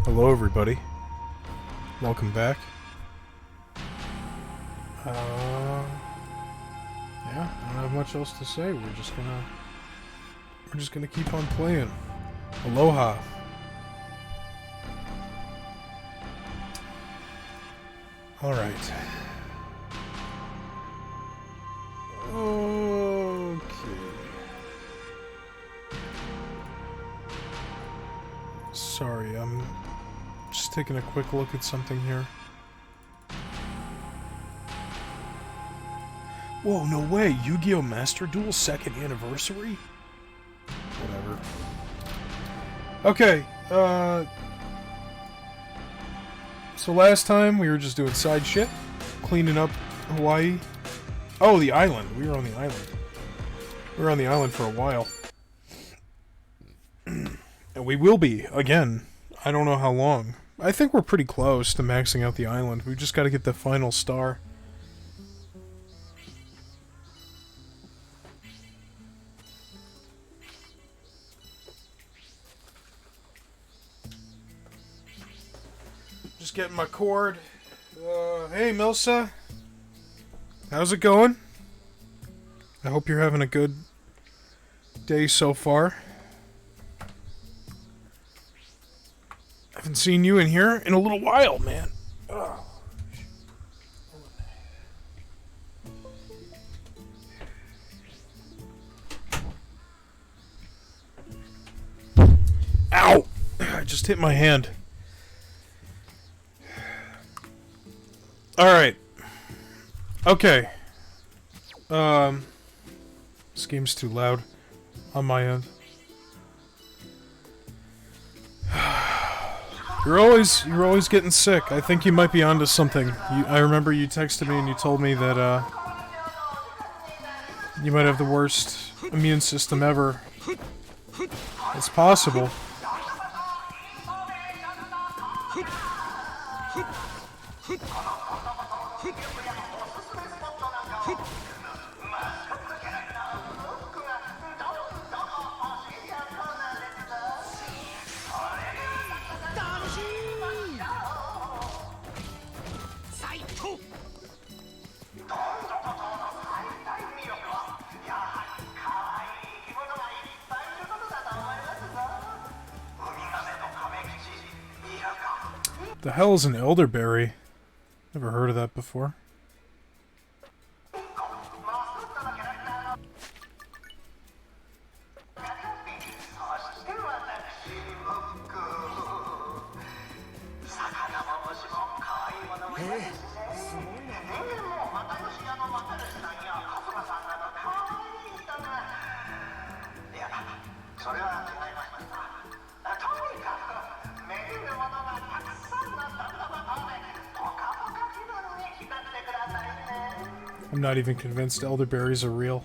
Hello everybody. Welcome back. Yeah, I don't have much else to say. We're just gonna keep on playing. Aloha. Alright. Okay. Sorry, I'm just taking a quick look at something here. Whoa, no way! Yu-Gi-Oh! Master Duel 2nd anniversary? Whatever. Okay, so last time we were just doing side shit, cleaning up Hawaii. Oh, the island. We were on the island. We were on the island for a while. And we will be, again. I don't know how long. I think we're pretty close to maxing out the island. We just gotta get the final star. Just getting my cord. Hey, Milsa. How's it going? I hope you're having a good day so far. Haven't seen you in here in a little while, man. Oh. Ow! I just hit my hand. Alright. Okay. This game's too loud on my end. You're always getting sick. I think you might be onto something. I remember you texted me and you told me that you might have the worst immune system ever. It's possible. The hell is an elderberry? Never heard of that before. I'm not even convinced elderberries are real.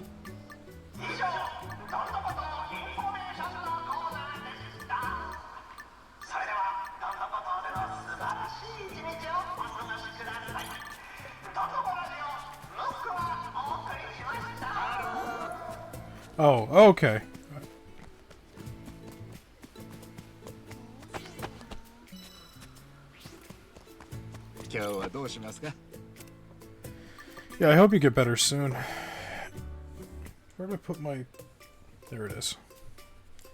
Oh, okay. Yeah, I hope you get better soon. Where did I put my... There it is.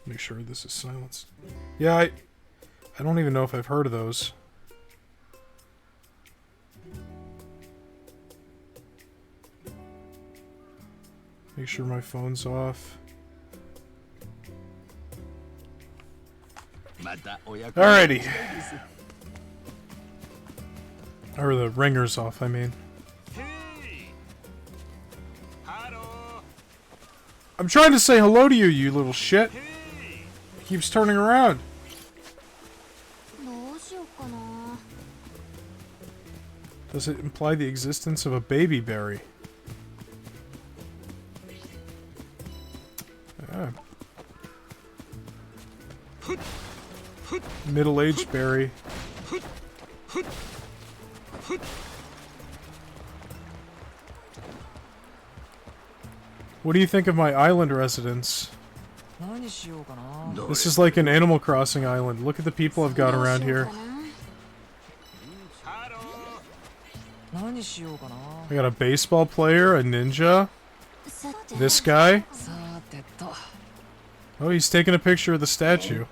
Make sure this is silenced. Yeah, I don't even know if I've heard of those. Make sure my phone's off. Alrighty. Or the ringer's off, I mean. I'm trying to say hello to you, you little shit. He keeps turning around. Does it imply the existence of a baby berry? Ah. Middle-aged berry. What do you think of my island residence? This is like an Animal Crossing island. Look at the people I've got around here. I got a baseball player, a ninja, this guy. Oh, he's taking a picture of the statue.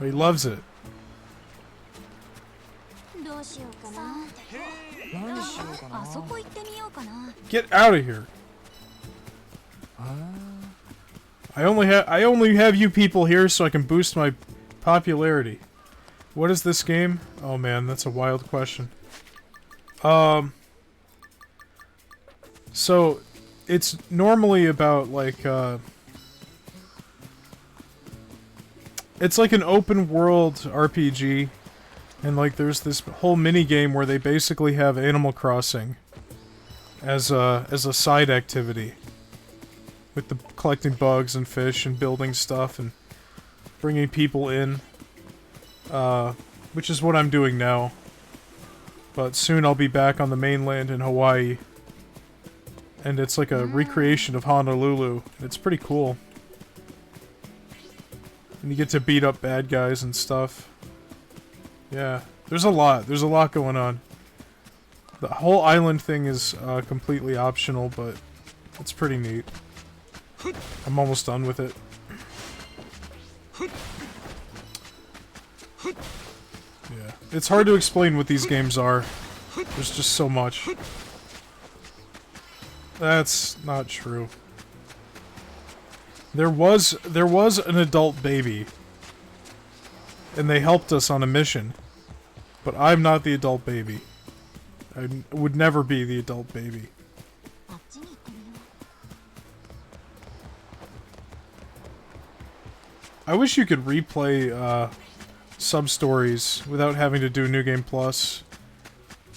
Oh, he loves it. Get out of here. I only have you people here so I can boost my popularity. What is this game? Oh man, that's a wild question. So it's normally about like it's like an open world RPG, and like there's this whole mini game where they basically have Animal Crossing as a side activity, with the collecting bugs and fish and building stuff and bringing people in, which is what I'm doing now. But soon I'll be back on the mainland in Hawaii, and it's like a recreation of Honolulu. It's pretty cool. And you get to beat up bad guys and stuff. Yeah, there's a lot going on. The whole island thing is completely optional, but it's pretty neat. I'm almost done with it. Yeah, it's hard to explain what these games are. There's just so much. That's not true. There was an adult baby, and they helped us on a mission. But I'm not the adult baby. I would never be the adult baby. I wish you could replay sub-stories without having to do New Game Plus,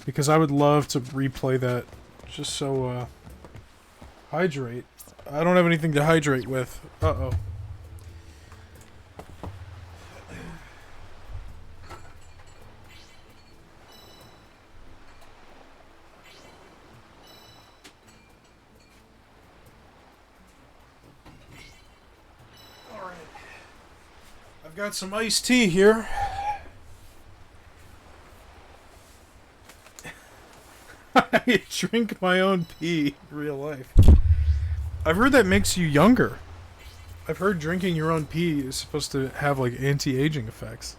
because I would love to replay that just so hydrate. I don't have anything to hydrate with. Uh-oh. Alright. I've got some iced tea here. I drink my own pee in real life. I've heard that makes you younger. I've heard drinking your own pee is supposed to have like anti-aging effects.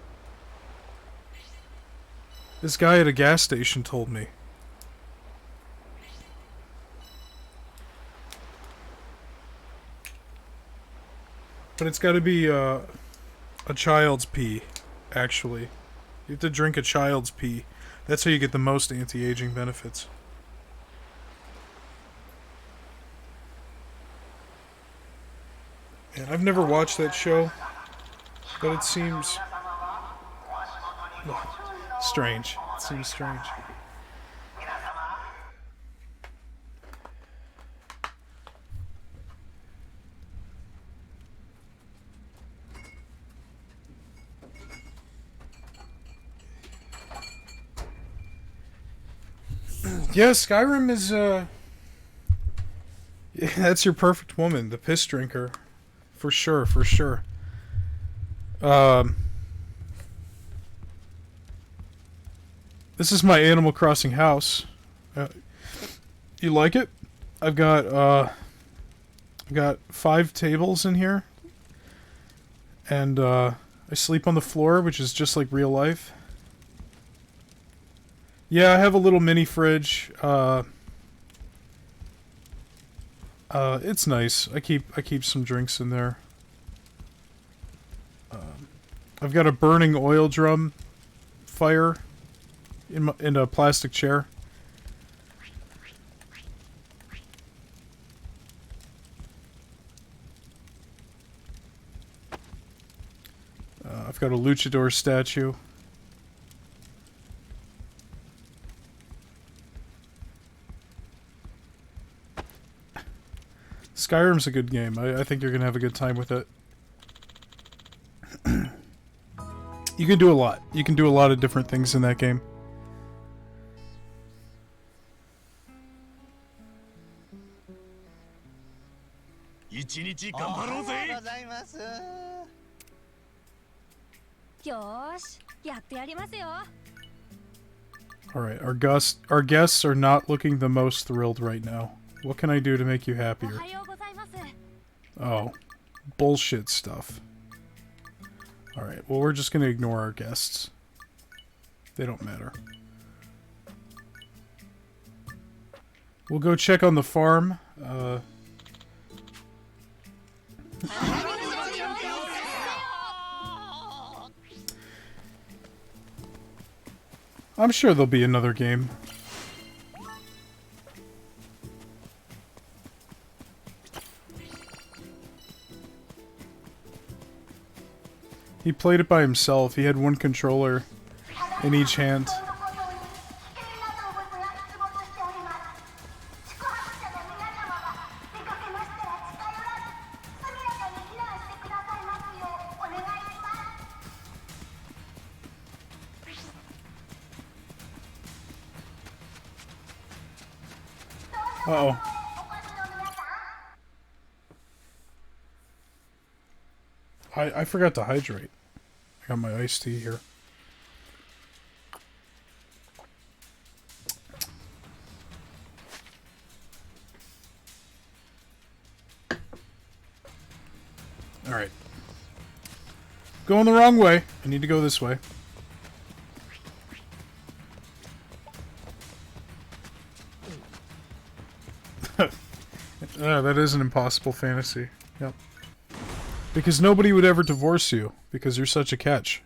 This guy at a gas station told me. But it's gotta be a child's pee, actually. You have to drink a child's pee. That's how you get the most anti-aging benefits. And I've never watched that show, but it seems strange. It seems strange. Yeah, Skyrim is, yeah, that's your perfect woman, the piss drinker. For sure, for sure. This is my Animal Crossing house. You like it? I've got 5 tables in here. And, I sleep on the floor, which is just like real life. Yeah, I have a little mini fridge. It's nice. I keep some drinks in there. I've got a burning oil drum fire in a plastic chair. I've got a luchador statue. Skyrim's a good game. I think you're gonna have a good time with it. You can do a lot. You can do a lot of different things in that game. 一日頑張ろうぜ。おはようございます。よーし、やってやりますよ。 Alright, our guests are not looking the most thrilled right now. What can I do to make you お happier? はようございます。 Oh, bullshit stuff. Alright, well we're just gonna ignore our guests. They don't matter. We'll go check on the farm. I'm sure there'll be another game. He played it by himself. He had one controller in each hand. Uh-oh. I forgot to hydrate. I got my iced tea here. Alright. Going the wrong way. I need to go this way. That is an impossible fantasy. Yep. Because nobody would ever divorce you, because you're such a catch.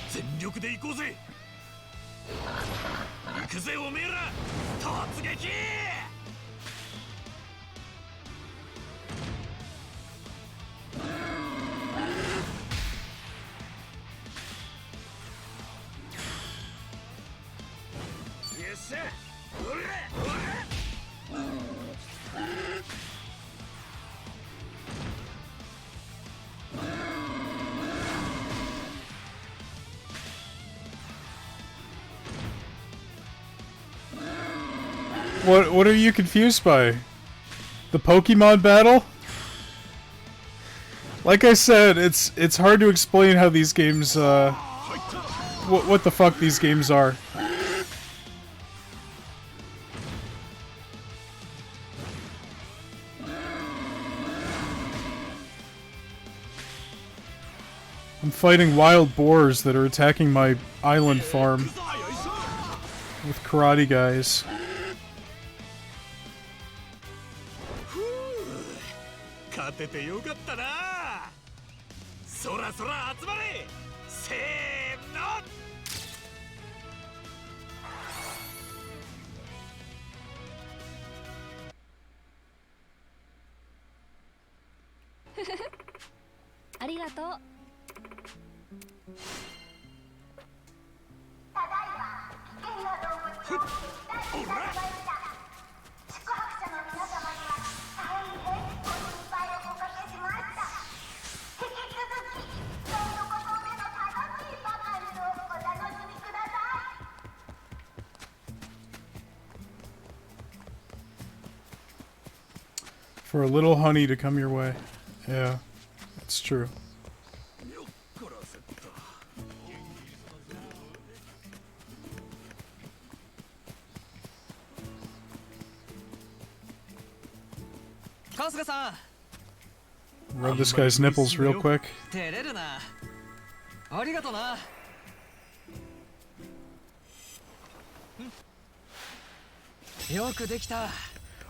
全力で行こうぜ。行くぜおめえら。突撃。よっしゃ。おらおら。 What are you confused by? The Pokemon battle? Like I said, it's hard to explain how these games what the fuck these games are. I'm fighting wild boars that are attacking my island farm with karate guys. 勝ててよかったな。そらそら集まれ。せーの。ありがとう。おら。 For a little honey to come your way. Yeah, that's true. Rub this guy's nipples real quick.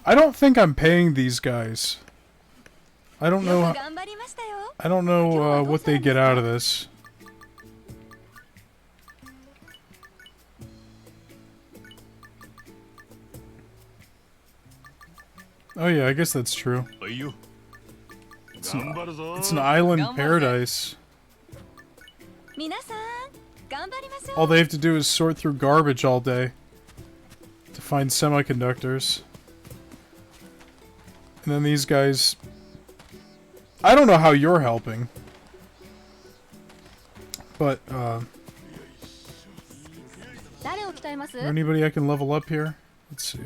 I don't think I'm paying these guys. I don't know. I don't know what they get out of this. Oh yeah, I guess that's true. It's an island paradise. All they have to do is sort through garbage all day to find semiconductors. And then these guys... I don't know how you're helping. But, is there anybody I can level up here? Let's see.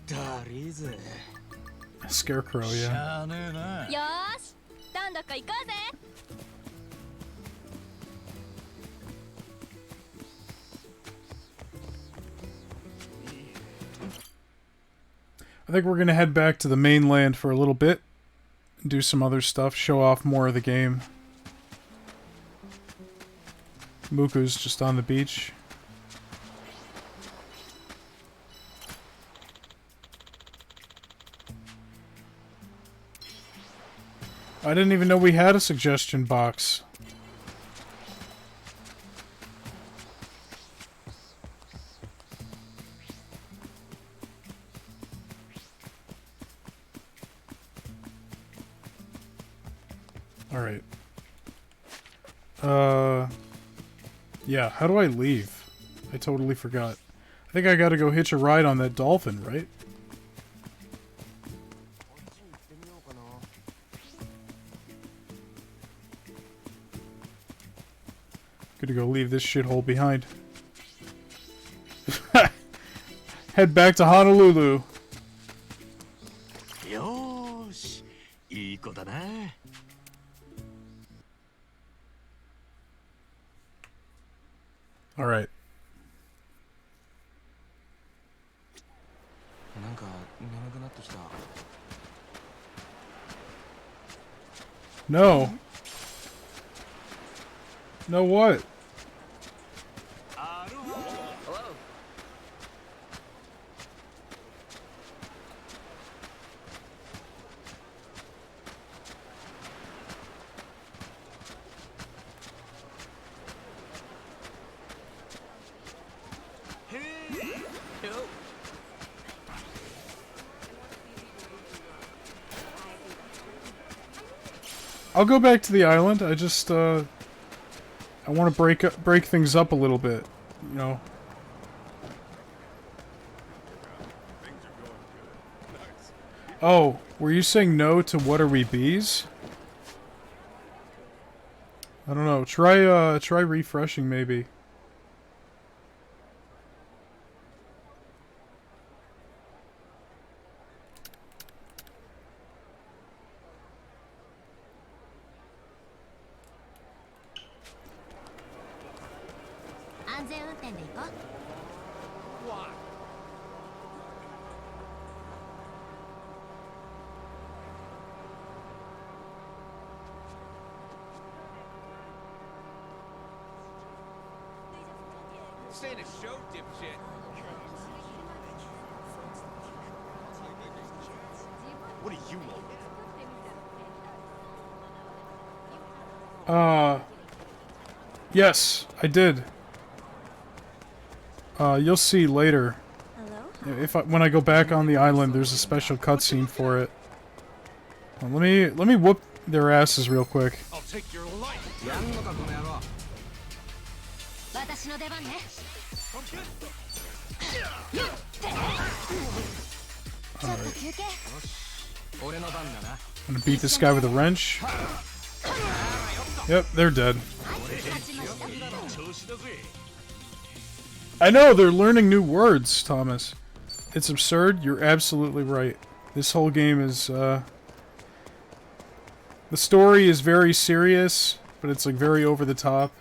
だりーぜ Scarecrow, し yeah. ゃあねえなよーしどんどこ行こうぜ I think we're gonna head back to the mainland for a little bit. Do some other stuff, show off more of the game. Muku's just on the beach. I didn't even know we had a suggestion box. Alright. Yeah, how do I leave? I totally forgot. I think I gotta go hitch a ride on that dolphin, right? Gonna go leave this shithole behind. Head back to Honolulu. よーしいい子だな Alright. なんか眠くなってきた No. No what? アロハ I'll go back to the island. I just I want to break things up a little bit, you know. Oh, were you saying no to What Are We Bees? I don't know. Try refreshing maybe. Saying a show, dipshit. What do you want? Yes, I did. You'll see later. When I go back on the island, there's a special cutscene for it. Well, let me whoop their asses real quick. I'll take your life. 私の出番ね I'm gonna beat this guy with a wrench. Yep, they're dead. I know, they're learning new words, Thomas. It's absurd, you're absolutely right. This whole game is, the story is very serious, but it's like very over the top.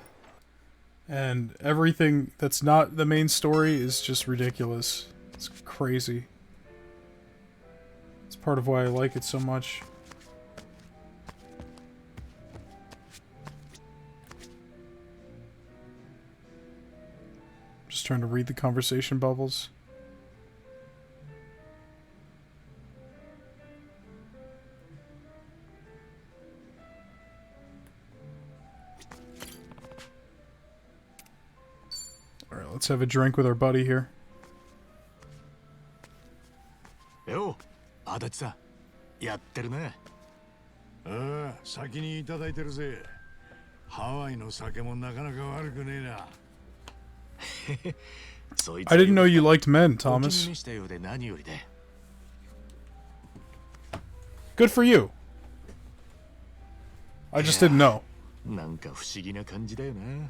And everything that's not the main story is just ridiculous. It's crazy. It's part of why I like it so much. Just trying to read the conversation bubbles. Alright, let's have a drink with our buddy here. よ足立さんやってるなああ先にいただいてるぜハワイの酒もなかなか悪くねえな I didn't know you liked men, お気 Thomas. に召したようで何よりで Good for you. I just didn't know. なんか不思議な感じだよな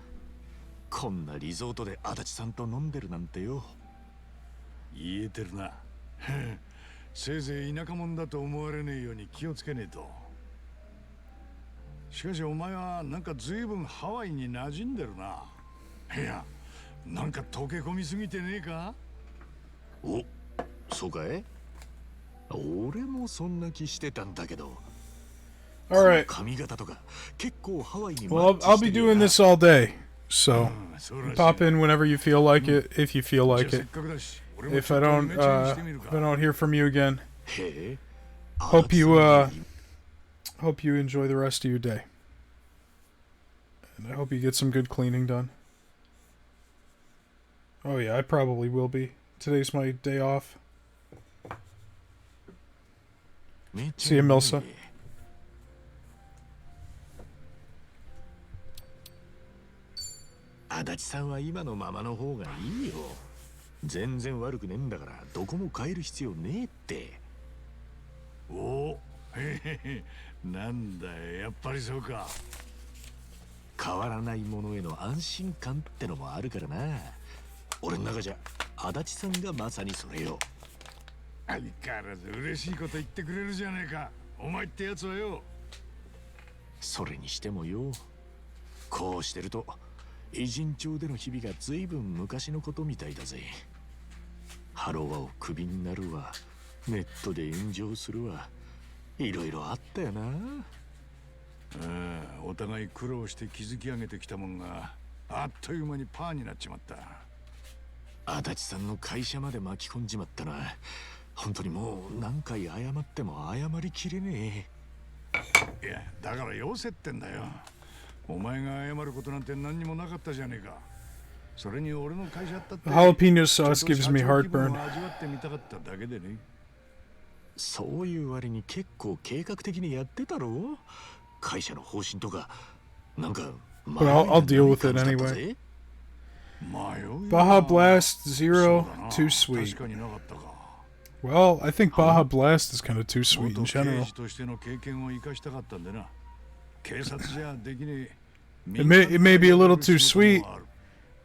こんなリゾートで足立さんと飲んでるなんてよ言えてるなせいぜい田舎者だと思われねえように気をつけねえと。しかしお前はなんか随分ハワイに馴染んでるな。いや、なんか溶け込みすぎてねえか？お、そうかい？俺もそんな気してたんだけど。Alright. 髪型とか結構ハワイに Well, I'll be doing this all day. So, そうらしい。 pop in whenever you feel like it, if you feel じゃ like あせっ it. かくだし、俺も If ちょ I っと don't, イメチェンしてみる if か。 I don't hear from you again, へえ。 hope you, hope you enjoy the rest of your day. And I hope you get some good cleaning done. Oh yeah, I probably will be. Today's my day off. See you, Milsa. 足立さんは今のままの方がいいよ。全然悪くねえんだからどこも変える必要ねえって。お、へへへ、なんだよ、やっぱりそうか。変わらないものへの安心感ってのもあるからな。俺の中じゃ足立さんがまさにそれよ。相変わらず嬉しいこと言ってくれるじゃねえか、お前ってやつはよ。それにしてもよ、こうしてると偉人町での日々が随分昔のことみたいだぜ。ハロワをクビになるわ、ネットで炎上するわ、いろいろあったよな。ああ、お互い苦労して築き上げてきたもんがあっという間にパーになっちまった。足立さんの会社まで巻き込んじまったな。本当にもう何回謝っても謝りきれねいや、だからよせってんだよ。お前が謝ることなんて何にもなかったじゃねえか。それに俺の会社だったって The jalapeno sauce gives me ちょっと社長気分 heartburn. を味わってみたかっただけでね。そういう割に結構計画的にやってたろ。会社の方針とかなんか But I'll deal with it anyway. 迷うよ。 Baja Blast そう Zero, だな、 too sweet. 確かになかったか。 Well, I think Baja Blast is kind of too sweet 元 in 刑 general. 事としての経験を生かしたかったんでな。警察じゃできねえ。 It may be a little too sweet,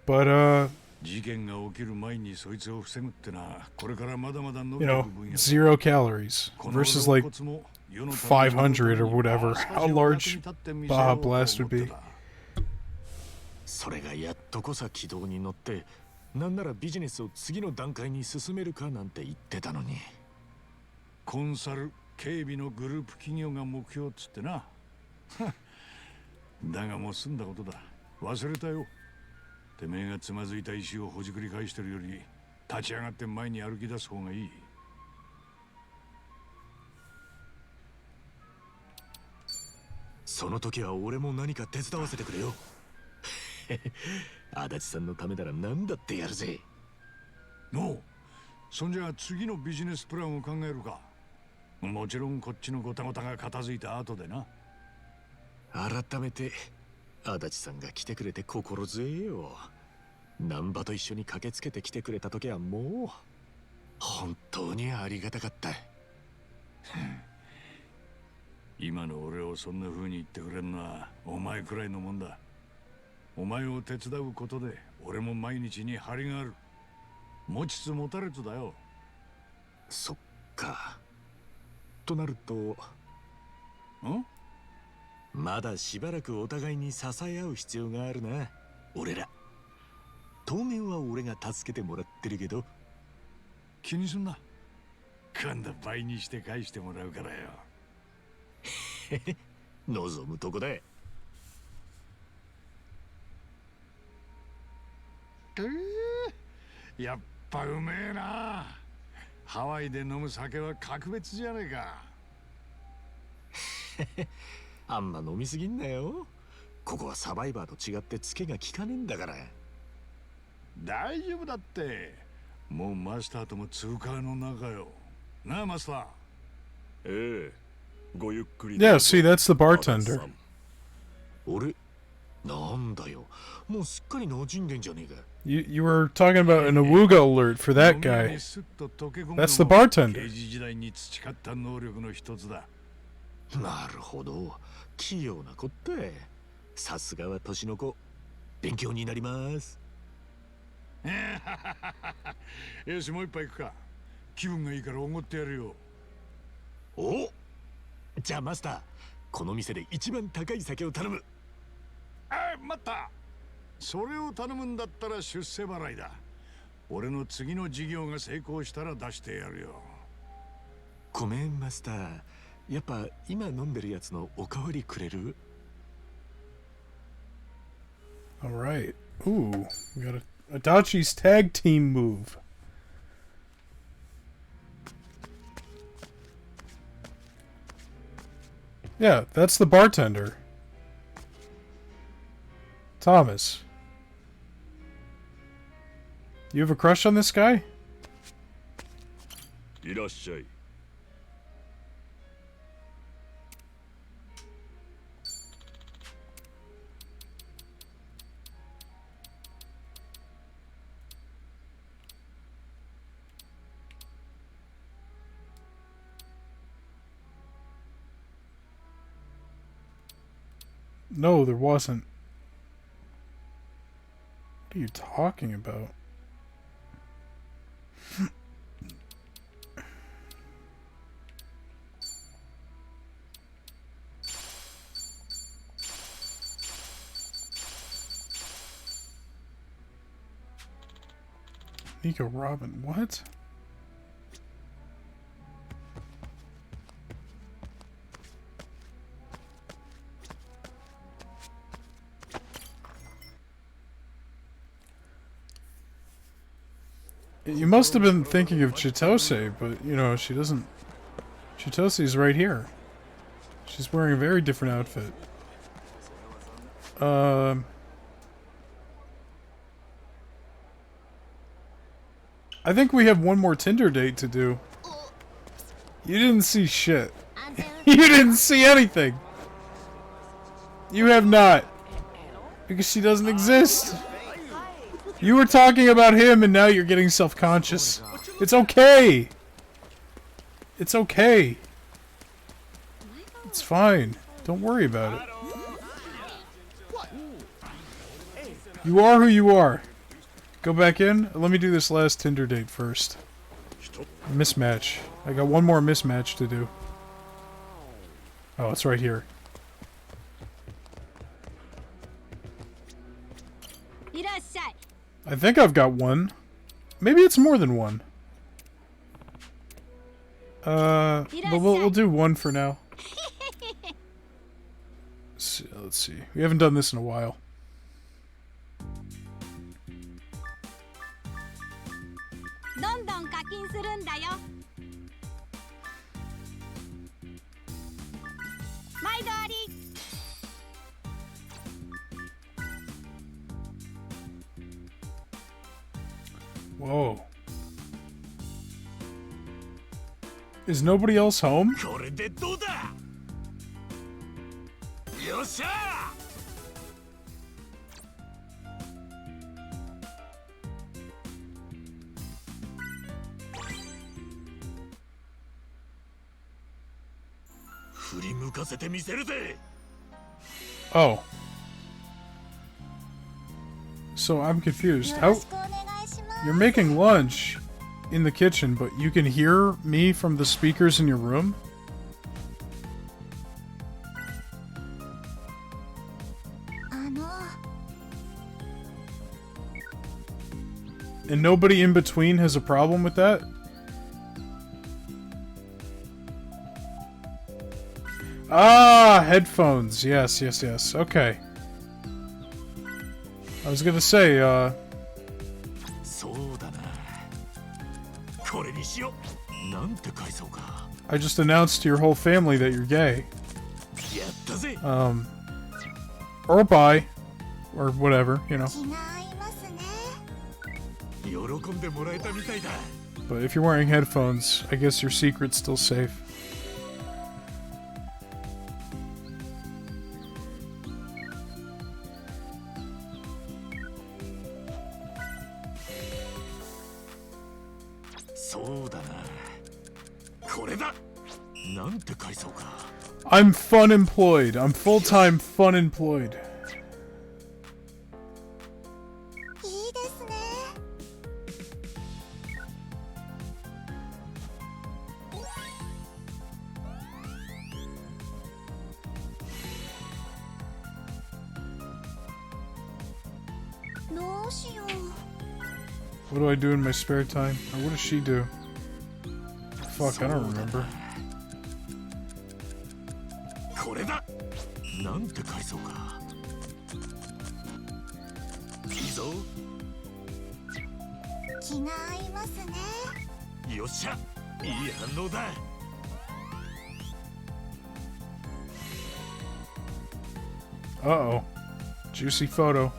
but 事件が起きる前にそいつを防ぐってな、これからまだまだ伸 you びてい know, く分野だ。 0 calories この versus like 肋骨も世のために 500 or whatever. 少し How お役に large 立ってみせようと Baja 思って Blast would be. た。それがやっとこさ軌道に乗って、なんならビジネスを次の段階に進めるかなんて言ってたのに。コンサル、警備のグループ企業が目標っつってな。だがもう済んだことだ。忘れたよ。てめえがつまずいた石をほじくり返してるより立ち上がって前に歩き出す方がいい。その時は俺も何か手伝わせてくれよ。足立さんのためなら何だってやるぜ。のう、そんじゃ次のビジネスプランを考えるか。もちろんこっちのゴタゴタが片付いた後でな。改めて足立さんが来てくれて心強えよ。難波と一緒に駆けつけて来てくれた時はもう本当にありがたかった。今の俺をそんな風に言ってくれるのはお前くらいのもんだ。お前を手伝うことで俺も毎日に張りがある。持ちつ持たれつだよ。そっか。となるとん？まだしばらくお互いに支え合う必要があるな、俺ら。当面は俺が助けてもらってるけど。気にすんな。今度倍にして返してもらうからよ。望むとこだ。やっぱうめえな。ハワイで飲む酒は格別じゃねえか。あんま飲みすぎんなよ。ここはサバイバーと違ってツケが効かねえんだから。大丈夫だって。もうマスターとも通過の中よ。なあマスター。ええ、ごゆっくり。yeah, see, that's the bartender. 俺なんだよ、もうすっかり馴染んでんじゃねえか。You were talking about an Awuga alert for that guy. That's the bartender. 刑事時代に培った能力の一つだ。なるほど、器用な子って。さすがは年の子。勉強になります。よし、もう一杯行くか。気分がいいからおごってやるよ。お、じゃあマスター、この店で一番高い酒を頼む。待った。それを頼むんだったら出世払いだ。俺の次の事業が成功したら出してやるよ。ごめんマスター、やっぱ今飲んでるやつのおかわりくれる？ Alright. Ooh, we got a Adachi's tag team move. Yeah, that's the bartender. Thomas. You have a crush on this guy? いらっしゃい。No, there wasn't. What are you talking about? Nico Robin, what? You must have been thinking of Chitose, but, you know, she doesn't... Chitose's right here. She's wearing a very different outfit. I think we have one more Tinder date to do. You didn't see shit. You didn't see anything. You have not. Because she doesn't exist. You were talking about him and now you're getting self-conscious. It's okay. It's okay. It's fine. Don't worry about it. You are who you are. Go back in. Let me do this last Tinder date first. Mismatch. I got one more mismatch to do. Oh, it's right here. I think I've got one. Maybe it's more than one. But we'll do one for now. Let's see. We haven't done this in a while. Whoa. Is nobody else home? これでどうだ？よっしゃ！振り向かせてみせるぜ。 Oh. So I'm confused. How? You're making lunch in the kitchen, but you can hear me from the speakers in your room? And nobody in between has a problem with that? Ah, headphones. Yes, yes, yes. Okay. I was gonna say, そうだな。これにしよう。なんて返そうか。I just announced to your whole family that you're gay. やったぜ。Or bi. Or whatever, you know. 喜んでもらえたみたいだ。 But if you're wearing headphones, I guess your secret's still safe. I'm fun employed. I'm full-time fun employed. どうしよう。 What do I do in my spare time? Or what does she do? Fuck, I don't remember. これだ。なんて返そうか。いいぞ。気が合いますね。よっしゃ。いい反応だ。Uh-oh. Juicy photo.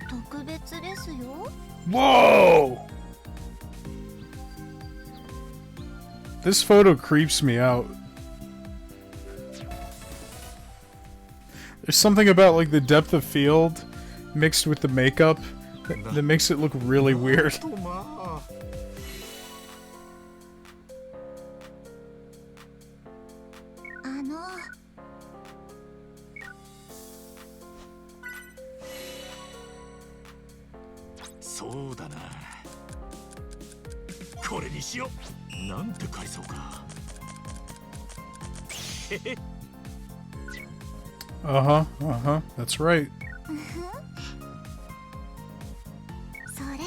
特別ですよ。 Whoa! This photo creeps me out. There's something about like the depth of field mixed with the makeup that makes it look really weird. とまあ。そうだな。これにしよう。なんて返そうか。へへ。 Uh-huh, uh-huh. That's right. それ好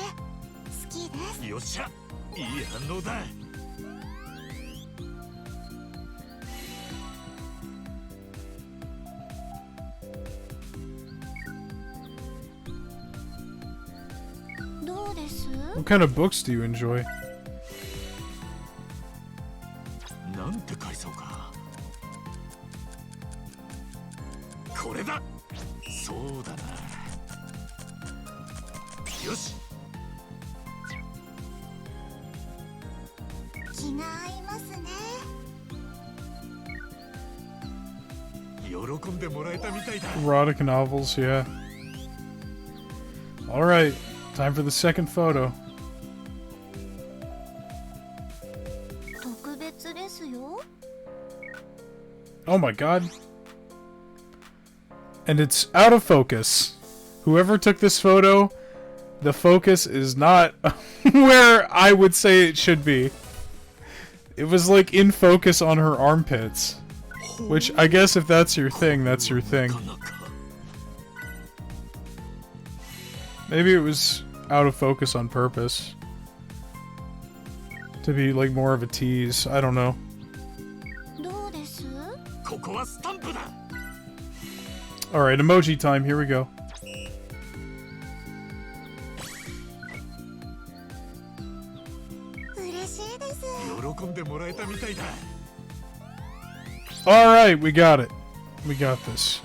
きです。よっしゃ。いい反応だ。どうです？ What kind of books do you enjoy? なんて返そうか。これだ。そうだな。よし。気が合いますね。喜んでもらえたみたいだ。 Erotic novels, yeah. Alright, time for the second photo. 特別ですよ。 Oh my god. And it's out of focus. Whoever took this photo, the focus is not where I would say it should be. It was like in focus on her armpits. Which, I guess if that's your thing, that's your thing. Maybe it was out of focus on purpose. To be like more of a tease. I don't know. どうです？ここはスタンプだ。 Alright, emoji time, here we go. 嬉しいです。喜んでもらえたみたいだ。 Alright, we got it. We got this.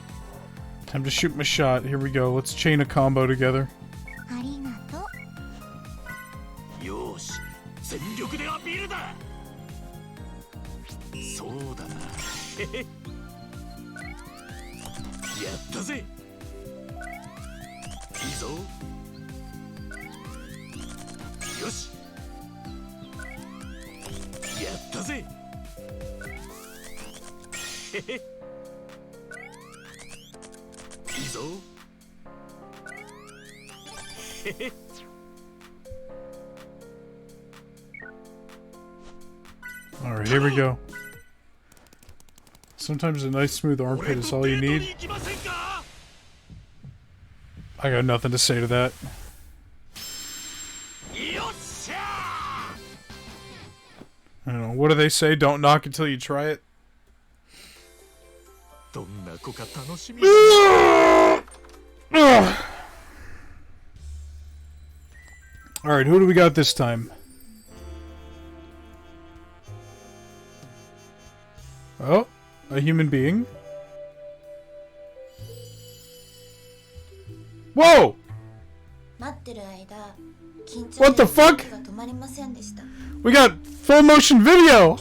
Time to shoot my shot. Here we go. Let's chain a combo together. ありがとう。よーし、全力でアピールだ。そうだな。へへ。やったぜ。いいぞ。よし。やったぜ。へへ。いいぞ。へへ。 Alright, here we go. Sometimes a nice smooth armpit is all you need. I got nothing to say to that. I don't know. What do they say? Don't knock until you try it? Alright, who do we got this time? Oh, a human being? Whoa! What the fuck? We got full motion video!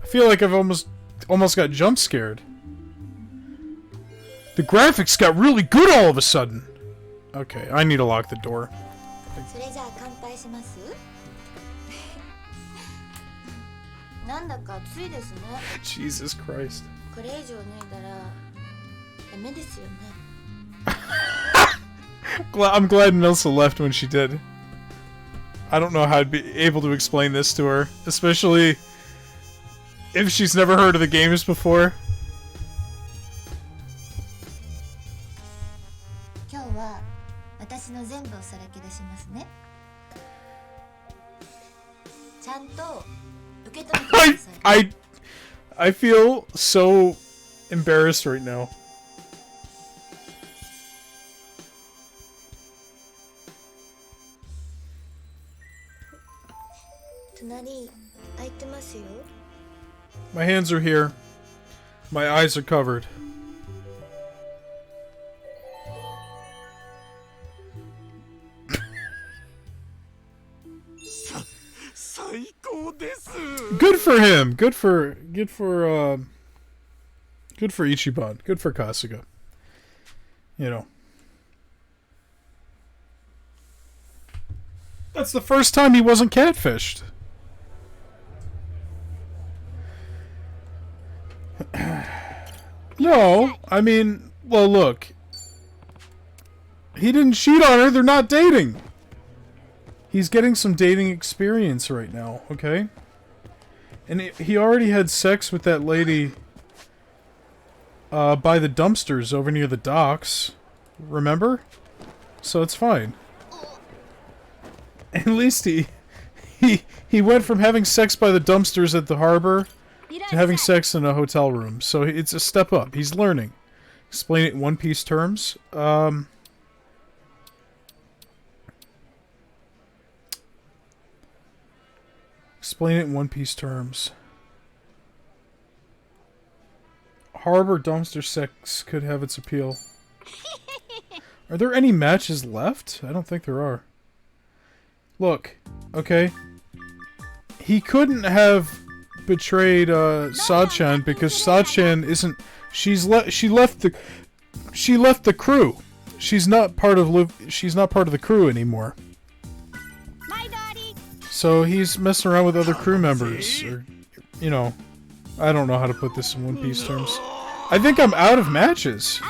I feel like I've almost got jump scared. The graphics got really good all of a sudden. Okay, I need to lock the door. Jesus Christ. I'm glad Nilsa left when she did. I don't know how I'd be able to explain this to her, especially if she's never heard of the games before. の全部をさらけ出しますね。ちゃんと受け止めてください。I feel so embarrassed right now. 隣空いてますよ。 My hands are here. My eyes are covered. 最高です。 Good for him. Good for Ichiban. Good for Kasuga. You know. That's the first time he wasn't catfished. No, I mean, well, look. He didn't cheat on her. They're not dating. He's getting some dating experience right now, okay? And he already had sex with that lady by the dumpsters over near the docks. Remember? So it's fine. At least he went from having sex by the dumpsters at the harbor to having sex in a hotel room. So it's a step up. He's learning. Explain it in One Piece terms. Explain it in One Piece terms. Harbor dumpster sex could have its appeal. Are there any matches left? I don't think there are. Look, okay. He couldn't have betrayed Sachan because Sachan isn't. She left the crew. She's not part of the crew anymore. So he's messing around with other crew members, or you know, I don't know how to put this in One Piece terms. I think I'm out of matches.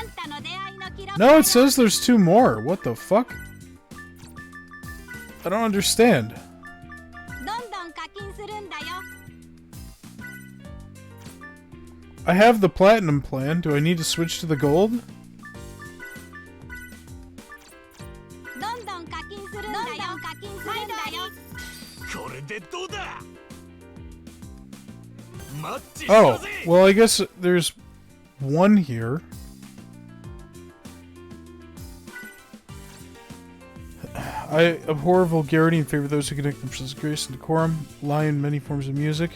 No, it says there's 2 more. What the fuck? I don't understand. I have the platinum plan. Do I need to switch to the gold? Oh, well, I guess there's 1 here. I abhor vulgarity and favor those who conduct themselves with grace and decorum, lie in many forms of music.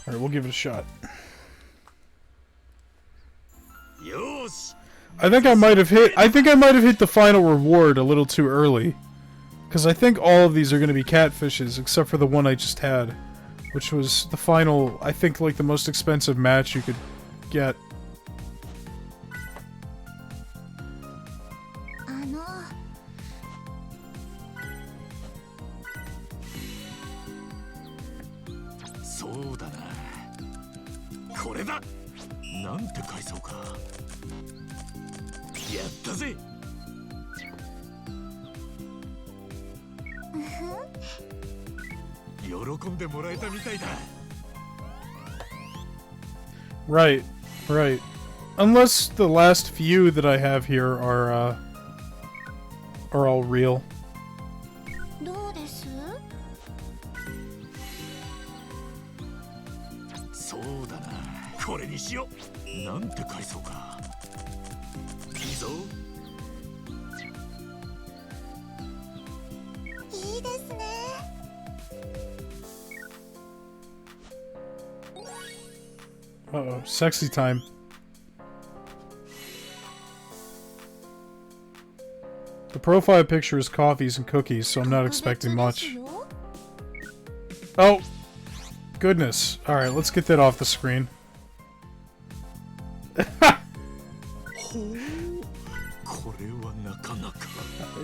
Alright, we'll give it a shot. I think I might have hit the final reward a little too early. Because I think all of these are going to be catfishes, except for the one I just had. Which was the final, I think, like the most expensive match you could get. Right, right. Unless the last few that I have here are all real. Uh-oh, sexy time. The profile picture is coffees and cookies, so I'm not expecting much. Oh! Goodness. Alright, let's get that off the screen. I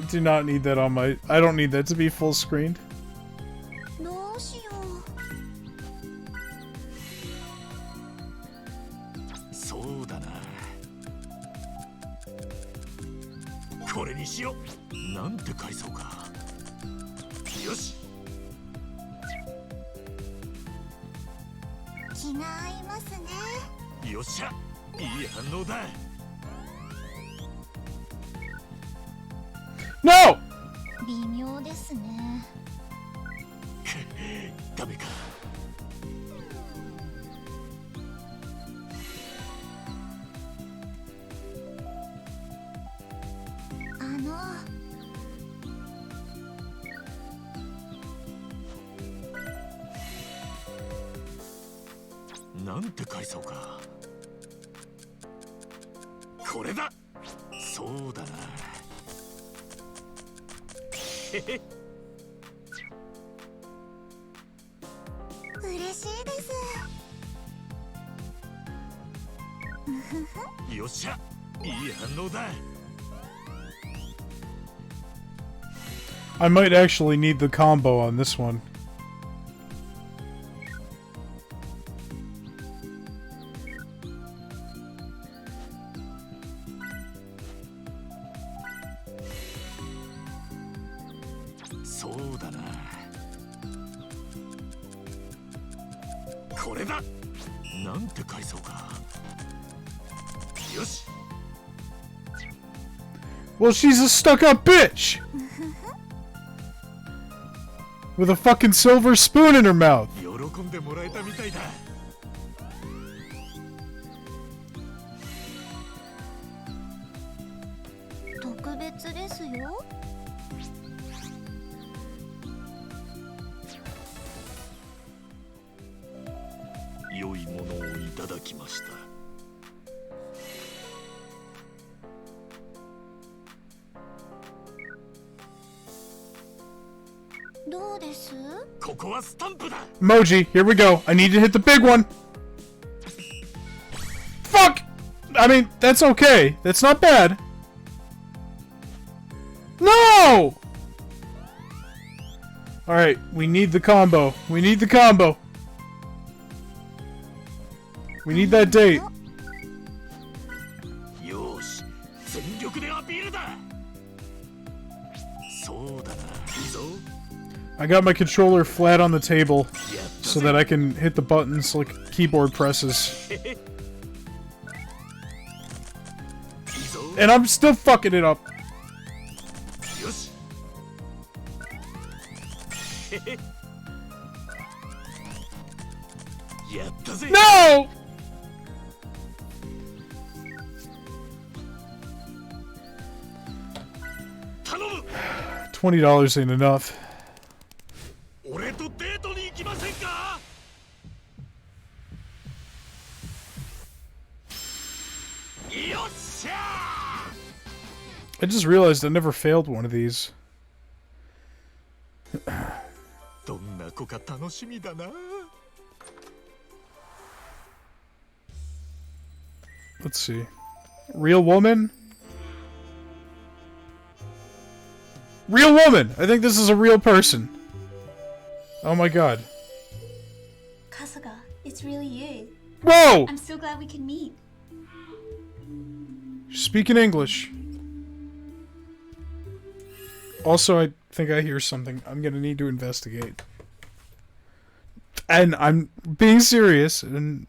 do not need that on my... I don't need that to be full screened. よっしゃ、いい反応だ。 No! 微妙ですね。ダメか。なんて返そうか。これだ。そうだな。へへ。嬉しいです。よっしゃ、いい反応だ。 I might actually need the combo on this one.そうだな。これだ。なんて返そうか。よし。 Well, she's a stuck-up bitch! With a fucking silver spoon in her mouth. 喜んでもらえたみたいだ。特別ですよ。良いものをいただきました。 どうです？ここはスタンプだ。 Moji, here we go. I need to hit the big one. Fuck! I mean, that's okay. That's not bad. No! Alright, we need the combo. We need the combo. We need that date. よし、全力でアピールだ。そうだな。いいぞ。 I got my controller flat on the table so that I can hit the buttons like keyboard presses. And I'm still fucking it up. よし。やったぜ。 No! $20 ain't enough. 俺とデートに行きませんか。よっしゃ。 I just realized I never failed one of these. どんな子か楽しみだな。 Let's see. Real woman? Real woman! I think this is a real person. Oh my god. Kasuga, it's really you. Whoa! I'm so glad we can meet. Speaking English. Also, I think I hear something. I'm gonna need to investigate. And I'm being serious, and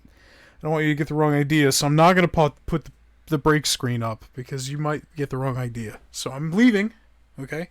I don't want you to get the wrong idea, so I'm not gonna put the break screen up, because you might get the wrong idea. So I'm leaving, okay?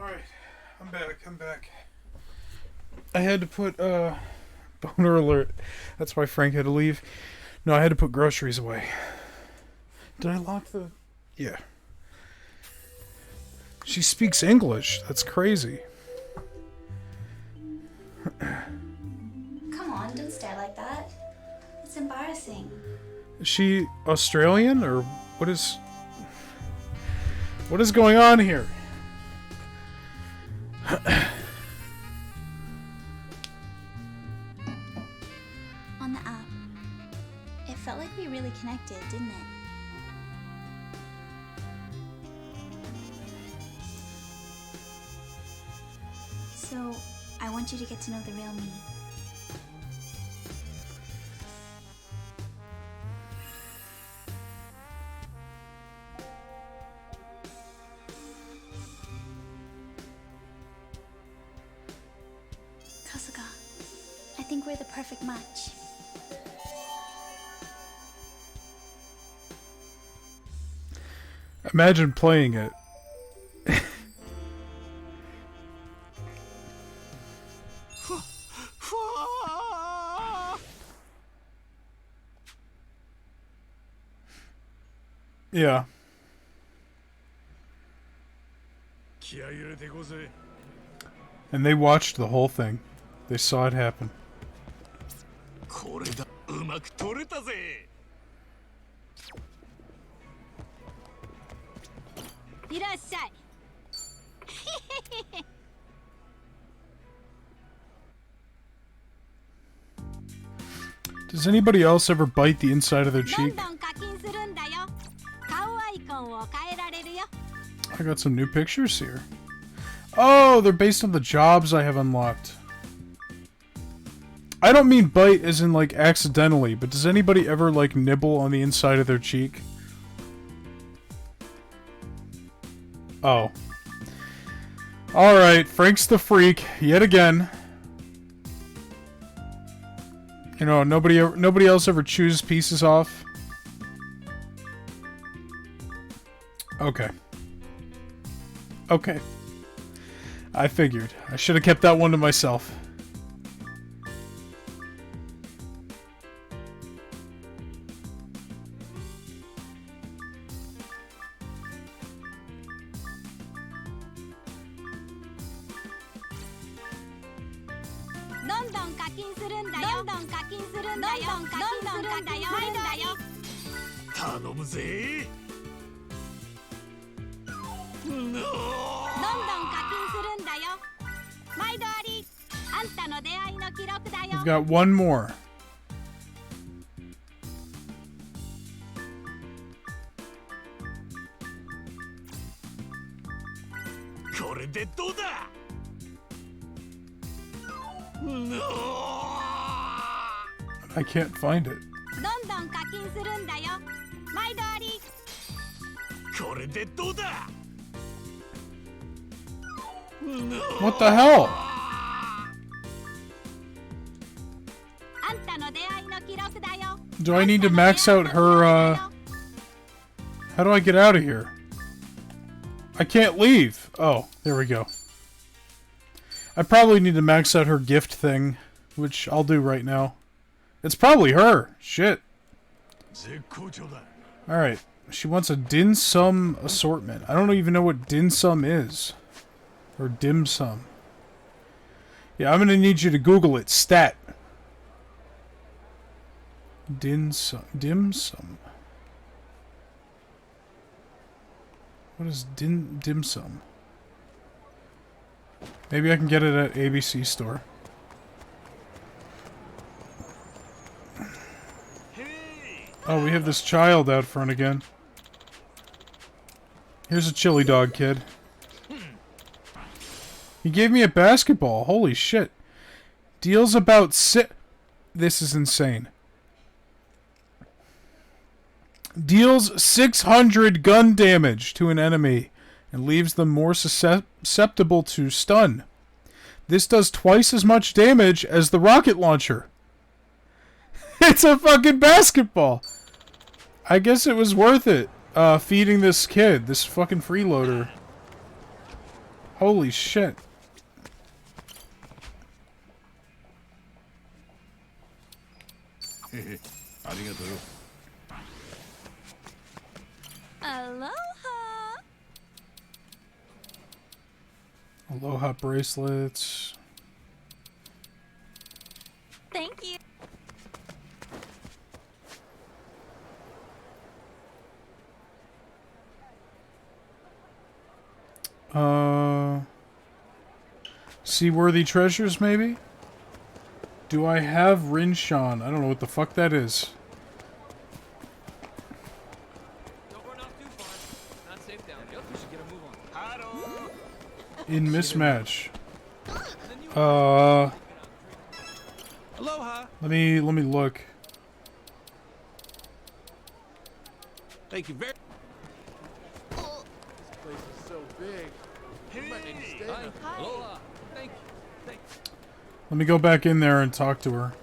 Alright, I'm back. I had to put, boner alert. That's why Frank had to leave. No, I had to put groceries away. Did I lock the... Yeah. She speaks English. That's crazy. Come on, don't stare like that. It's embarrassing. Is she Australian, or what is... What is going on here? On the app, it felt like we really connected, didn't it? So, I want you to get to know the real me. Kasuga, I think we're the perfect match. Imagine playing it. Yeah. 気合い入れていこうぜ。 And they watched the whole thing. They saw it happen. これだ、うまく取れたぜ。いらっしゃい。Does anybody else ever bite the inside of their どん cheek? どん課金するんだよ。顔アイコンを変えられるよ。 I got some new pictures here. Oh, they're based on the jobs I have unlocked. I don't mean bite as in like accidentally, but does anybody ever like nibble on the inside of their cheek? Oh. Alright, Frank's the freak, yet again. You know, nobody else ever chews pieces off. Okay. Okay. I figured. I should have kept that one to myself. Don't 頼むぜ。どんどん課金するんだよ。毎度あり。あんたの出会いの記録だよ。 We've got one more. これでどうだ。I can't find it. どんどん課金するんだよ。毎度あり。これでどうだ。 What the hell? あんたの出会いの記録だよ。 Do I need to max out her, How do I get out of here? I can't leave. Oh, there we go. I probably need to max out her gift thing, which I'll do right now. It's probably her. Shit. 絶好調だ。 Alright. She wants a dim sum assortment. I don't even know what dim sum is. Or dim sum. Yeah, I'm gonna need you to Google it. Stat. Dim sum. Dim sum. What is dim sum? Maybe I can get it at ABC store. Oh, we have this child out front again. Here's a chili dog kid. He gave me a basketball. Holy shit. Deals about This is insane. Deals 600 gun damage to an enemy and leaves them more susceptible to stun. This does twice as much damage as the rocket launcher. It's a fucking basketball. I guess it was worth it, feeding this kid, this fucking freeloader. Holy shit. Arigato. Aloha. Aloha bracelets. Thank you. Seaworthy treasures, maybe? Do I have Rinshan? I don't know what the fuck that is. In mismatch. Aloha. Let me look. Thank you very. This place is so big. We might need to stay. Aloha. Thank you. Thanks. Let me go back in there and talk to her.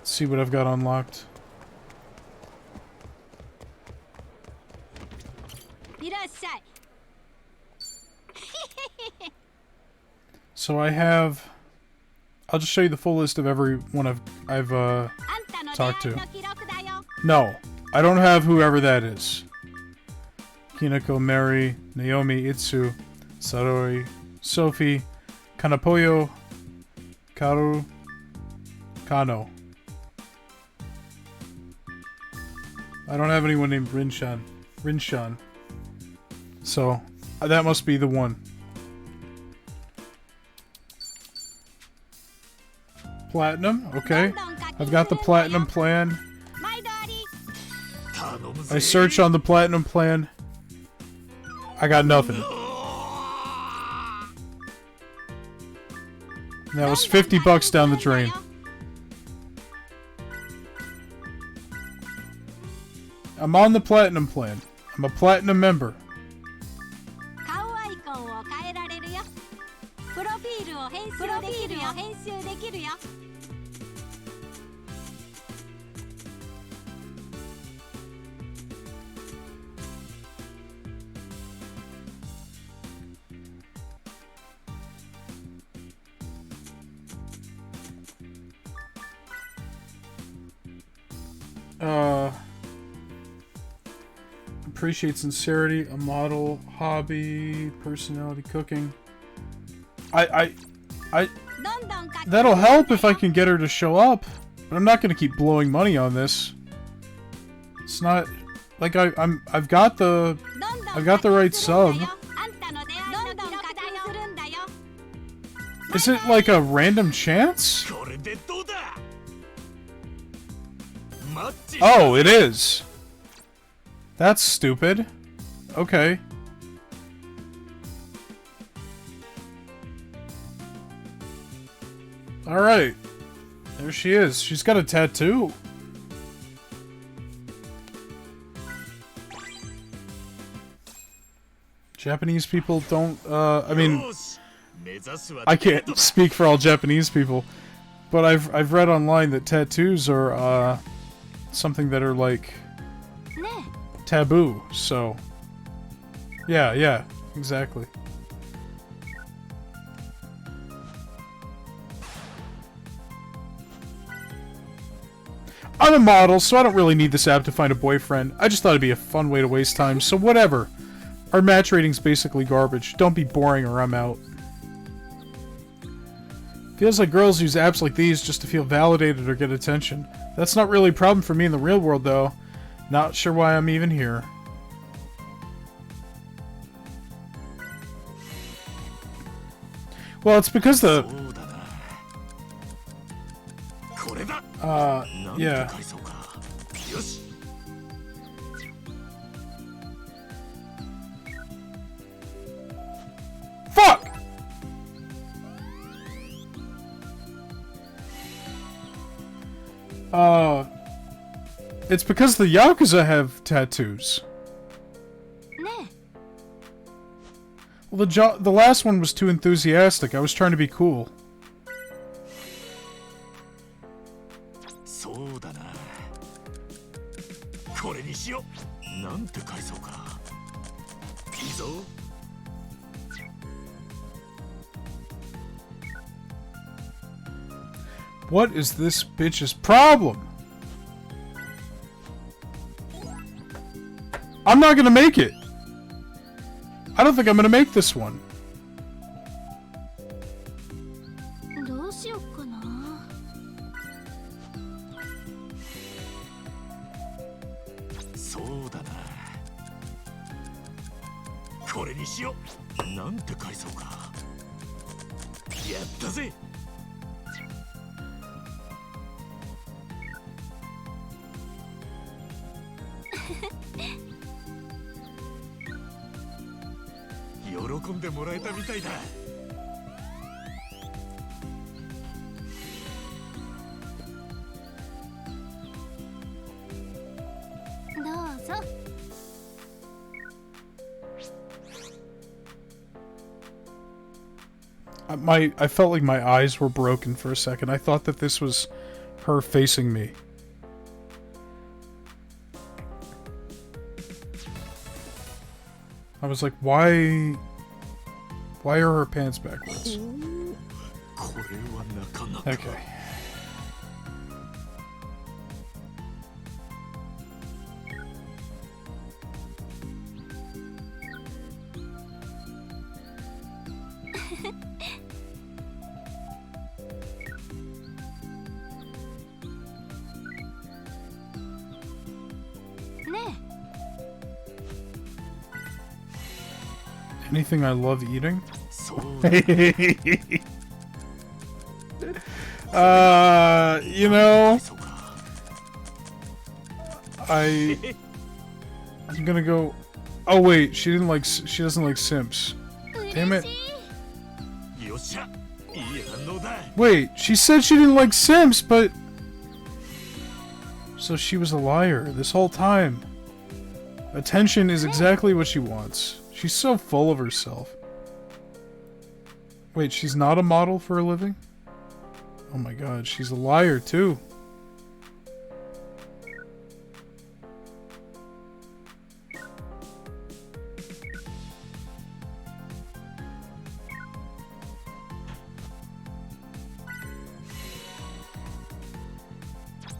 See what I've got unlocked. Irashai. So I have. I'll just show you the full list of everyone I've talked to. No, I don't have whoever that is. Kinako, Mary, Naomi, Itsu, Saroi, Sophie, Kanapoyo, Karu, Kano. I don't have anyone named Rinshan. So, that must be the one. Platinum, okay. I've got the platinum plan. I search on the platinum plan. I got nothing. That was 50 bucks down the drain. I'm on the platinum plan. I'm a platinum member. Appreciate sincerity, a model, hobby, personality, cooking. That'll help if I can get her to show up, but I'm not gonna keep blowing money on this. It's not like I've got the right sub. Is it like a random chance? Oh, it is. That's stupid. Okay. Alright. There she is. She's got a tattoo. Japanese people don't, I mean, I can't speak for all Japanese people, but I've read online that tattoos are, something that are, like, taboo, so... Yeah, exactly. I'm a model, so I don't really need this app to find a boyfriend. I just thought it'd be a fun way to waste time, so whatever. Our match rating's basically garbage. Don't be boring or I'm out. Feels like girls use apps like these just to feel validated or get attention. That's not really a problem for me in the real world, though. Not sure why I'm even here. Well, it's because the... yeah. Fuck! It's because the Yakuza have tattoos. Well, the last one was too enthusiastic. I was trying to be cool. What is this bitch's problem? I'm not gonna make it. I don't think I'm gonna make this one. どうしよっかな。そうだな。これにしよう。なんて返そうか。やったぜ。喜んでもらえたみたいだ。どうぞ。I felt like my eyes were broken for a second. I thought that this was her facing me. I was like, why are her pants backwards? これはなかなか。 Okay. Anything I love eating? そう You know, そうか。 I'm gonna go. Oh wait, she doesn't like simps. Damn it. よっしゃ。いい反応だ。 Wait, she said she didn't like simps, but so she was a liar this whole time. Attention is exactly what she wants. She's so full of herself. Wait, she's not a model for a living? Oh my god, she's a liar too.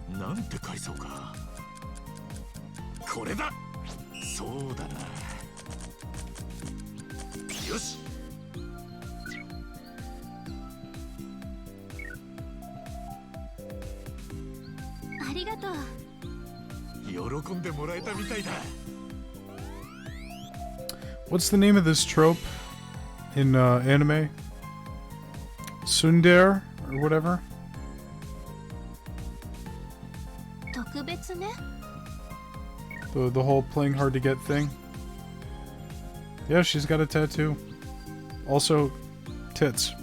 なんて返そうか。これだ。そうだな。よし。ありがとう。喜んでもらえたみたいだ。 What's the name of this trope in anime? Tsundere or whatever? 特別ね。 The whole playing hard to get thing. Yeah, she's got a tattoo. Also, tits.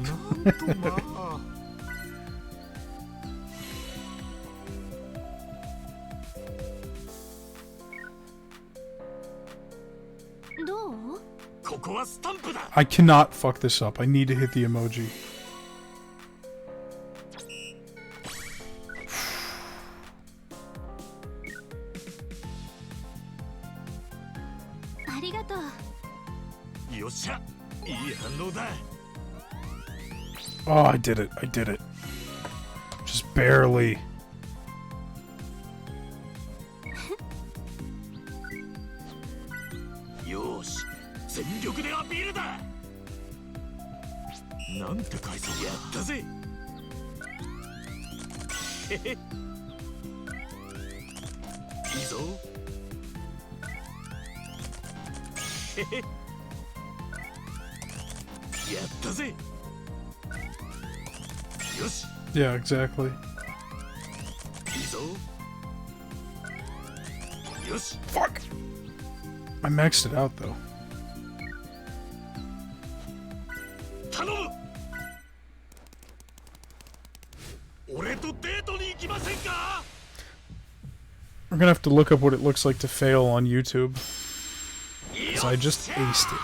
なんとまあ。どう？ここはスタンプだ。 I cannot fuck this up. I need to hit the emoji. ありがとう。よっしゃ。いい反応だ。 Oh, I did it. I did it. Just barely. よし。全力でアピールだ。なんて返そう。やったぜ。へへ。いいぞ。へへ。やったぜ。よし。 Yeah, exactly. いいぞ。よし。 Fuck. I maxed it out though. 頼む。俺とデートに行きませんか。 We're gonna have to look up what it looks like to fail on YouTube. Because I just aced it.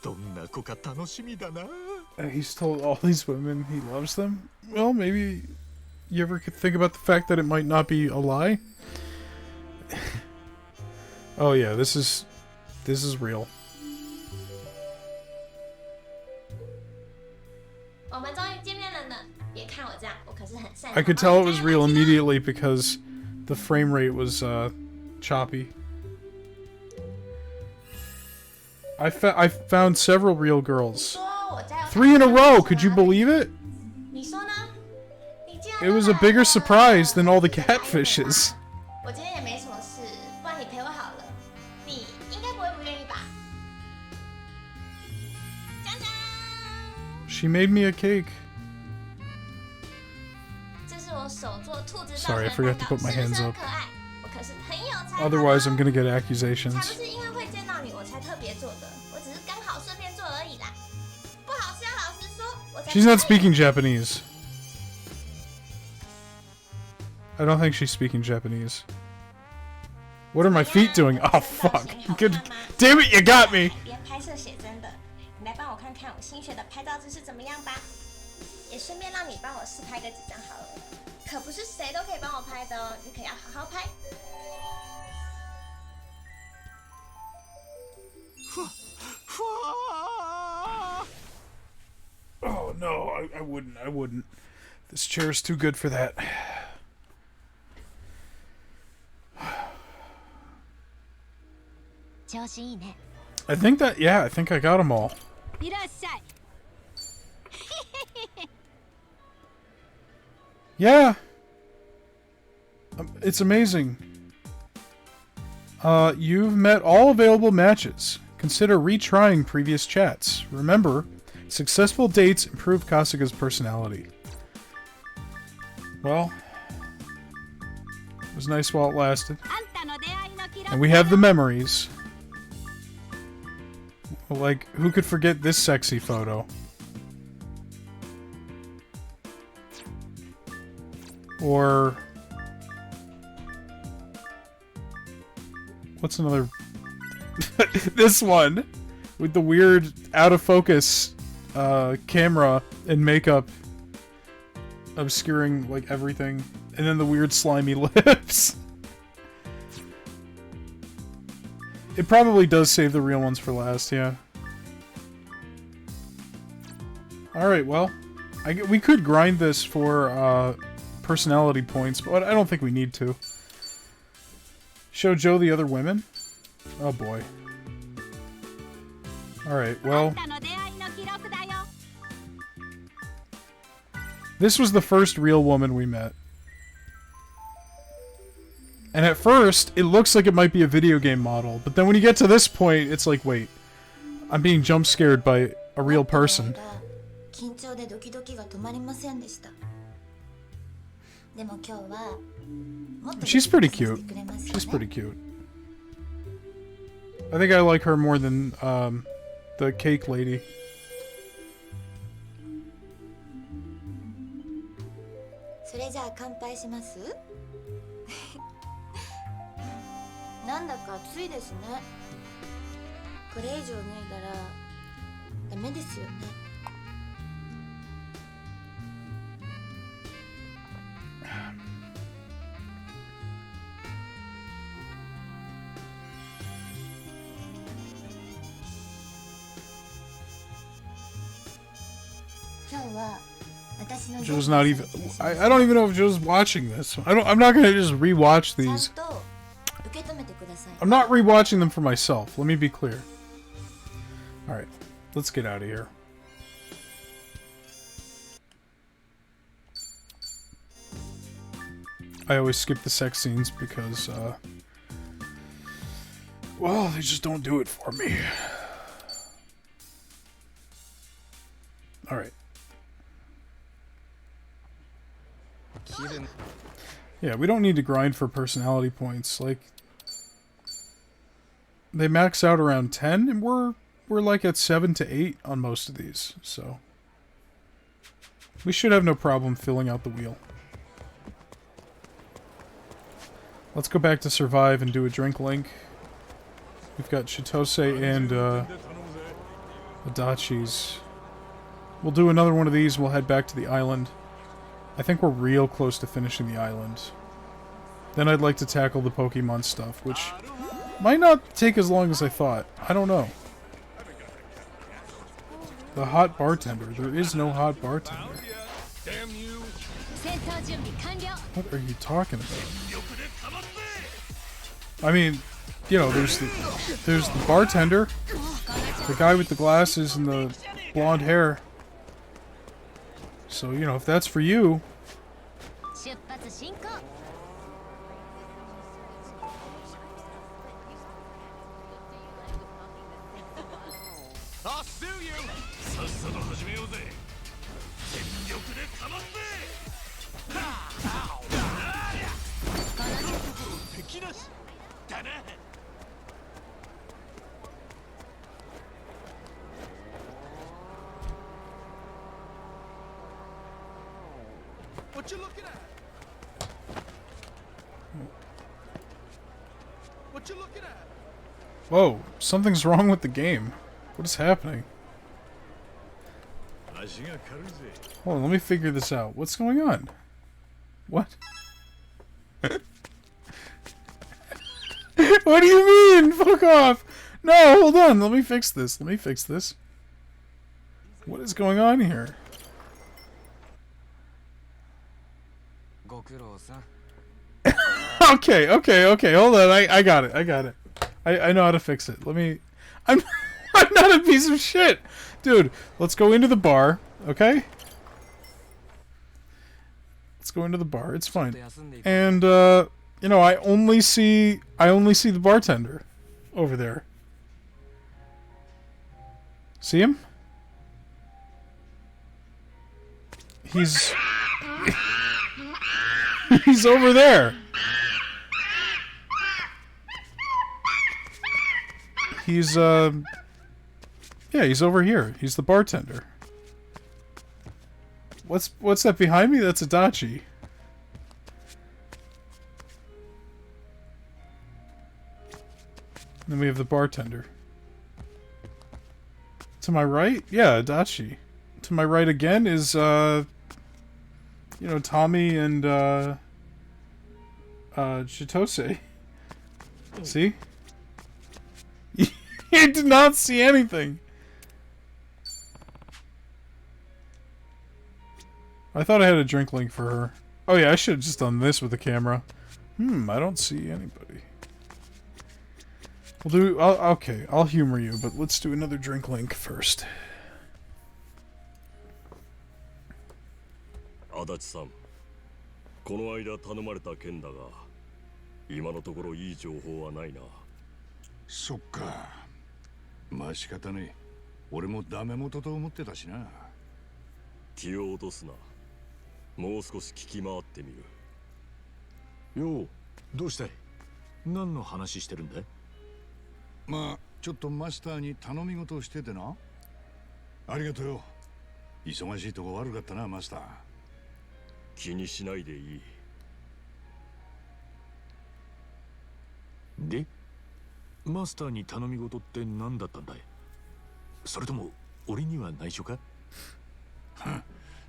どんな子か楽しみだな。 He's told all these women he loves them. Well, maybe you ever could think about the fact that it might not be a lie? Oh yeah, this is real. 我们终于见面了呢！别看我这样，我可是很善良。 I could tell it was real immediately because the frame rate was choppy. I found several real girls. 说我家有 3 in a row, could you believe it? 你说呢？你竟然 It was a bigger surprise than all the catfishes. 我今天也没什么事，不然你陪我好了。你应该不会不愿意吧？锵锵！ She made me a cake. 这是我手做兔子造 Sorry, I 成 forgot 的 to 蛋糕， put my 是不是 hands 很 up. 可爱？我可是很有才华的。 Otherwise, I'm gonna get 才 accusations. 不是因为会见到你我才特别做的，我只是刚好顺便做而已啦。不好是要老实说，我才 She's not speaking Japanese. I don't think she's speaking Japanese. What are my feet doing? Oh fuck! Good, damn it! You got me. 边拍摄写真的，你来帮我看看我新学的拍照姿势怎么样吧？也顺便让你帮我试拍个几张好了。可不是谁都可以帮我拍的哦，你可要好好拍。 Oh no, I wouldn't. I wouldn't. This chair is too good for that. 調子いいね。 I think that, yeah, I think I got them all. いらっしゃい。 Yeah. It's amazing. You've met all available matches. Consider retrying previous chats. Remember, successful dates improve Kasuga's personality. Well, it was nice while it lasted. あんたの出会いの記録 And we have the memories. Like, who could forget this sexy photo? Or... what's another... this one! With the weird, out-of-focus camera and makeup obscuring, like, everything. And then the weird slimy lips. It probably does save the real ones for last, yeah. Alright, well. We could grind this for personality points, but I don't think we need to. Show Joe the other women? Oh boy. Alright, あ well. んたの出会いの記録だよ。 This was the first real woman we met. And at first, it looks like it might be a video game model, but then when you get to this point, it's like, wait, I'm being jump scared by a real person. 緊張でドキドキが止まりませんでした。でも今日はもっと She's pretty ドキド cute. キさせてくれますよ She's ね pretty cute. I think I like her more than the cake lady. それじゃあ乾杯しますなんだか暑いですねこれ以上脱いだらダメですよね今日は Joe's not even. I don't even know if Joe's watching this. I'm not gonna just rewatch these. I'm not rewatching them for myself. Let me be clear. All right, let's get out of here. I always skip the sex scenes because, well, they just don't do it for me. All right. Yeah, we don't need to grind for personality points. Like, they max out around 10, and we're like at 7 to 8 on most of these, so we should have no problem filling out the wheel. Let's go back to survive and do a drink link. We've got Chitose and Adachi's. We'll do another one of these. We'll head back to the island. I think we're real close to finishing the island. Then I'd like to tackle the Pokemon stuff, which Might not take as long as I thought. I don't know. The hot bartender. There is no hot bartender. Damn you! 戦闘準備完了 What are you talking about? I mean, you know, there's the bartender, the guy with the glasses and the blonde hair. So, you know, if that's for you, 出発進行 I'll sue you! さっさと始めようぜ。全力でかませ。敵なしだな What you looking at? What you looking at? whoa, something's wrong with the game. What is happening? 足が軽いぜ。 Hold on, let me figure this out. What's going on? What? What do you mean? Fuck off! No, hold on. Let me fix this. Let me fix this. What is going on here? Okay. Hold on. I got it. I know how to fix it. Let me. I'm not a piece of shit, dude. Let's go into the bar. Okay. Let's go into the bar. It's fine. And you know, I only see the bartender over there. See him? He's he's over there. He's yeah, he's over here. He's the bartender. What's that behind me? That's Adachi. Then we have the bartender. To my right? Yeah, Adachi. To my right again is, you know, Tommy and, Chitose. See? You did not see anything. I thought I had a drink link for her. Oh yeah, I should have just done this with the camera. I don't see anybody. Okay, I'll humor you, but let's do another drink link first. 足立さん、この間頼まれた件だが、今のところいい情報はないな。そっか。まあ仕方ねえ。俺もダメ元と思ってたしな。気を落とすな。もう少し聞き回ってみる。よう、どうしたい？何の話してるんだい？まあちょっとマスターに頼み事をしててな。ありがとうよ。忙しいとこ悪かったな、マスター。気にしないでいい。で、マスターに頼み事って何だったんだい？それとも俺には内緒か？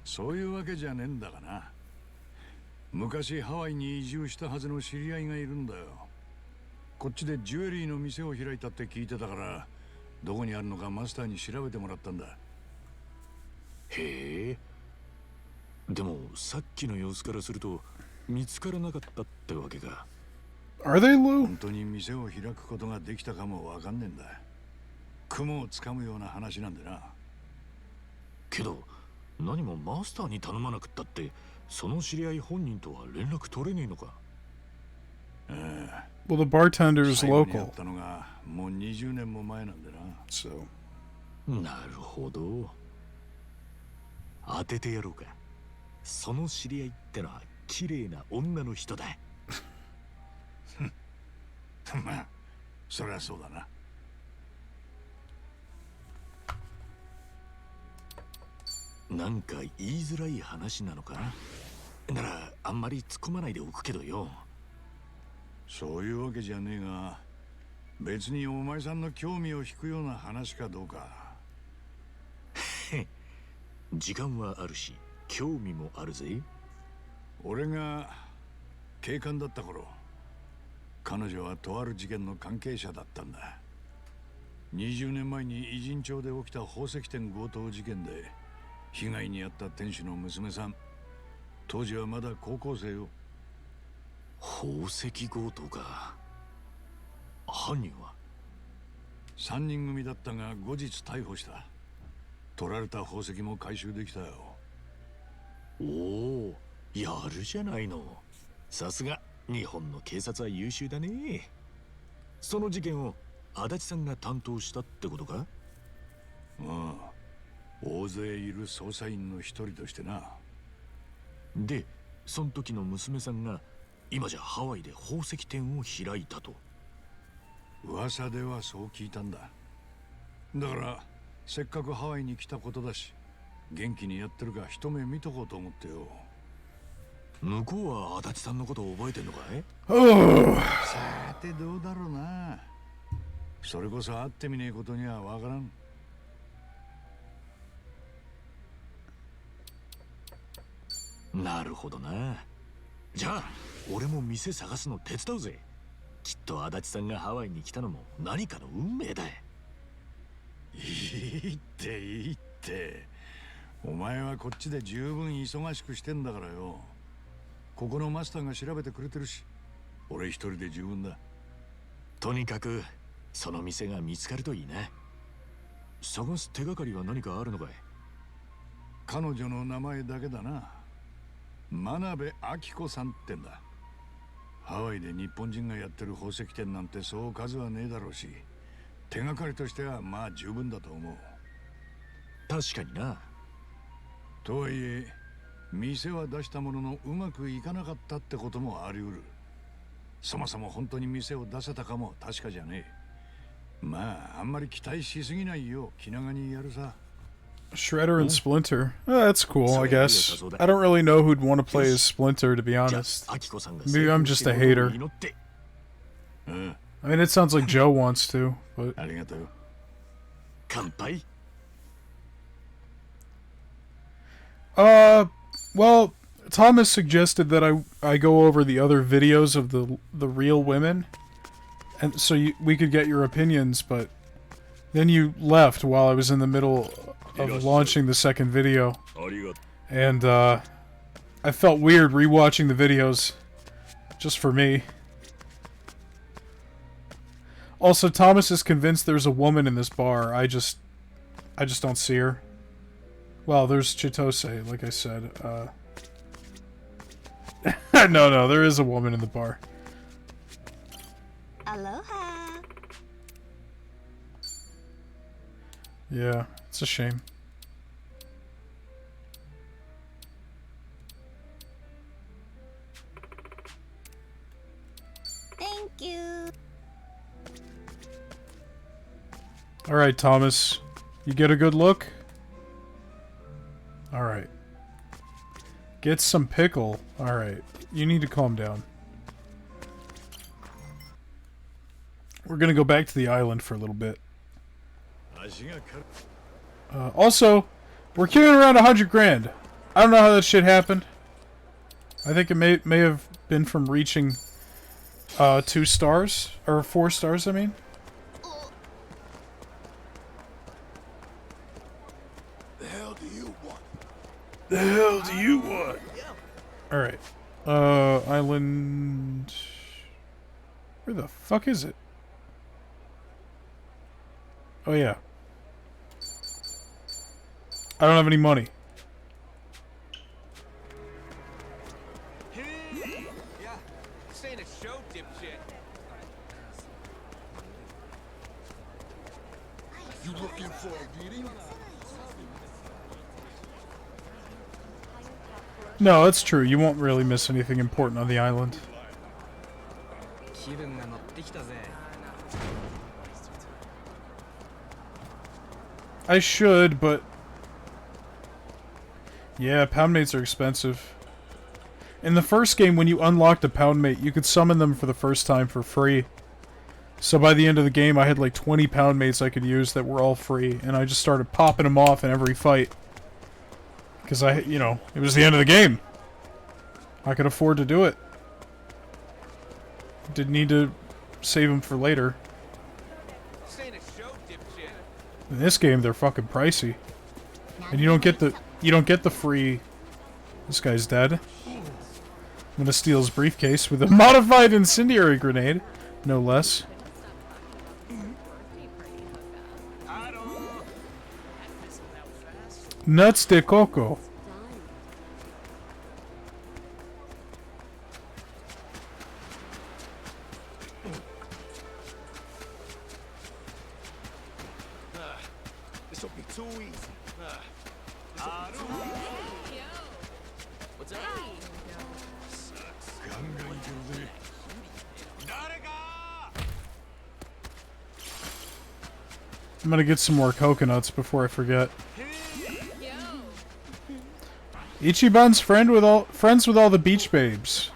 そういうわけじゃねえんだがな。昔ハワイに移住したはずの知り合いがいるんだよ。こっちでジュエリーの店を開いたって聞いてたから、どこにあるのかマスターに調べてもらったんだ。へえ。でもさっきの様子からすると見つからなかったってわけか。Are they Lou? 本当に店を開くことができたかもわかんねえんだ。雲をつかむような話なんでな。けど何もマスターに頼まなくったって、その知り合い本人とは連絡取れねえのか？Well, the bartender is 最後に会っ local, たのがもう20年も前なんでな。 so なるほど。当ててやろうか。その知り合いってのは綺麗な女の人だ。まあそりゃそうだな。なんか言いづらい話なのかな。ならあんまり突っ込まないでおくけどよ。そういうわけじゃねえが、別にお前さんの興味を引くような話かどうか。時間はあるし興味もあるぜ。俺が警官だった頃、彼女はとある事件の関係者だったんだ。20年前に偉人町で起きた宝石店強盗事件で被害に遭った店主の娘さん、当時はまだ高校生よ。宝石強盗か。犯人は3人組だったが後日逮捕した。取られた宝石も回収できたよ。おお、やるじゃないの。さすが日本の警察は優秀だね。その事件を足立さんが担当したってことか？ああ、大勢いる捜査員の一人としてな。で、その時の娘さんが今じゃハワイで宝石店を開いたと。噂ではそう聞いたんだ。だからせっかくハワイに来たことだし、元気にやってるか一目見とこうと思ってよ。向こうは足立さんのことを覚えてんのかい？さてどうだろうな。それこそ会ってみねえことにはわからん。なるほどな。じゃあ俺も店探すの手伝うぜ。きっと足立さんがハワイに来たのも何かの運命だ。いいっていいって。お前はこっちで十分忙しくしてんだからよ。ここのマスターが調べてくれてるし、俺一人で十分だ。とにかくその店が見つかるといいな。探す手がかりは何かあるのかい？彼女の名前だけだな。真鍋明子さんってんだ。ハワイで日本人がやってる宝石店なんてそう数はねえだろうし、手がかりとしてはまあ十分だと思う。確かにな。とはいえ店は出したもののうまくいかなかったってこともあり得る。そもそも本当に店を出せたかも確かじゃねえ。まああんまり期待しすぎないよう気長にやるさ。Shredder and Splinter. Oh, that's cool, I guess. I don't really know who'd want to play as Splinter, to be honest. Maybe I'm just a hater. I mean, it sounds like Joe wants to, but... Well, Thomas suggested that I go over the other videos of the real women, and so we could get your opinions, but then you left while I was in the middle of launching the second video, and I felt weird rewatching the videos just for me. Also, Thomas is convinced there's a woman in this bar. I just don't see her. Well, there's Chitose, like I said. No, there is a woman in the bar. Aloha. Yeah, it's a shame. Thank you. Alright, Thomas. You get a good look? Alright. Get some pickle. Alright. You need to calm down. We're gonna go back to the island for a little bit. Also, we're queuing around 100 grand. I don't know how that shit happened. I think it may have been from reaching 2 stars. Or 4 stars, I mean. The hell do you want? Alright. Island... Where the fuck is it? Oh, yeah. I don't have any money. Yeah, this ain't a show, dipshit. You looking for a meeting? No, it's true. You won't really miss anything important on the island. I should, but... Yeah, pound mates are expensive. In the first game, when you unlocked a pound mate, you could summon them for the first time for free. So by the end of the game, I had like 20 pound mates I could use that were all free, and I just started popping them off in every fight. Because you know, it was the end of the game. I could afford to do it. Didn't need to save them for later. This ain't a show, dipshit. In this game, they're fucking pricey. And you don't get the free... This guy's dead. I'm gonna steal his briefcase with a modified incendiary grenade. No less. Nuts de coco. This'll be too easy. What's up? I'm gonna get some more coconuts before I forget. Ichiban's friends with all the beach babes.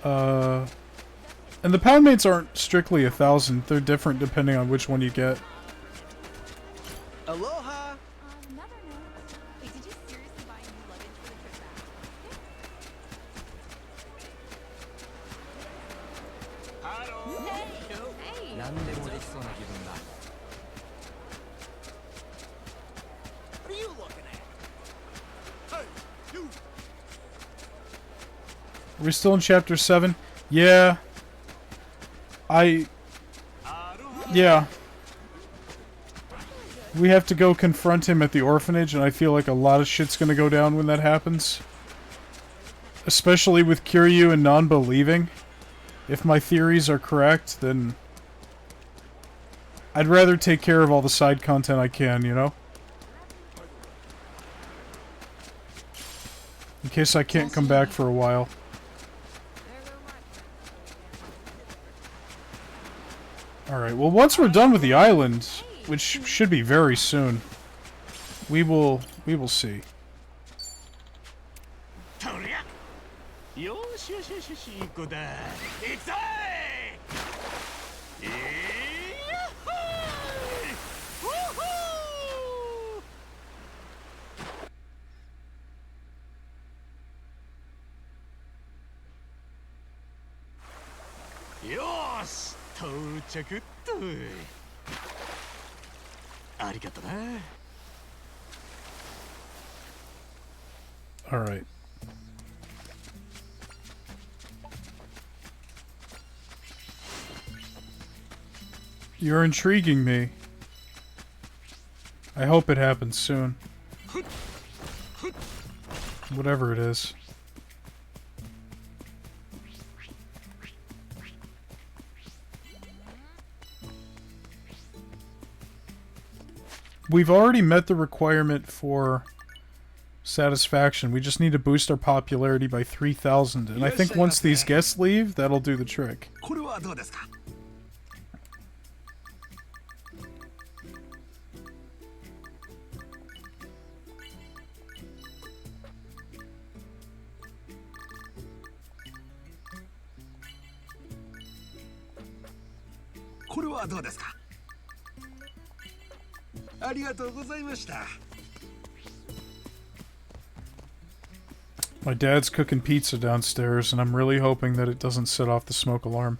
And the pound mates aren't strictly 1,000. They're different depending on which one you get. Aloha. Another note. Hey, did you seriously buy new luggage for the trip back? Hey. 何でもできそうな気分だ。What are you looking at? Hey, you. Are we still in chapter 7? Yeah. Yeah. We have to go confront him at the orphanage, and I feel like a lot of shit's gonna go down when that happens. Especially with Kiryu and Nanba leaving. If my theories are correct, then... I'd rather take care of all the side content I can, you know? In case I can't come back for a while. Alright, well once we're done with the island, which should be very soon, we will see. よしよしよしよし、いい子だ。行くぞい。やっほーい。ほほー。よーし、到着っと。ありがとな。Alright. You're intriguing me. I hope it happens soon. Whatever it is. We've already met the requirement for satisfaction. We just need to boost our popularity by 3,000. And I think once these guests leave, that'll do the trick. これはどうですか? My dad's cooking pizza downstairs, and I'm really hoping that it doesn't set off the smoke alarm.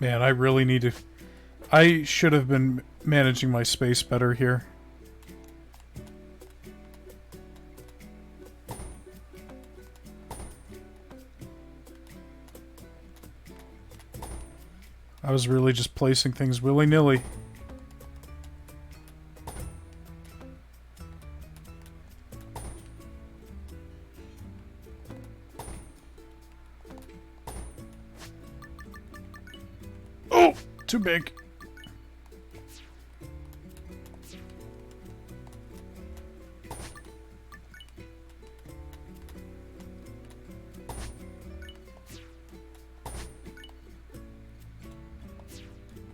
Man, I really need to... I should have been managing my space better here. I was really just placing things willy-nilly. Oh! Too big.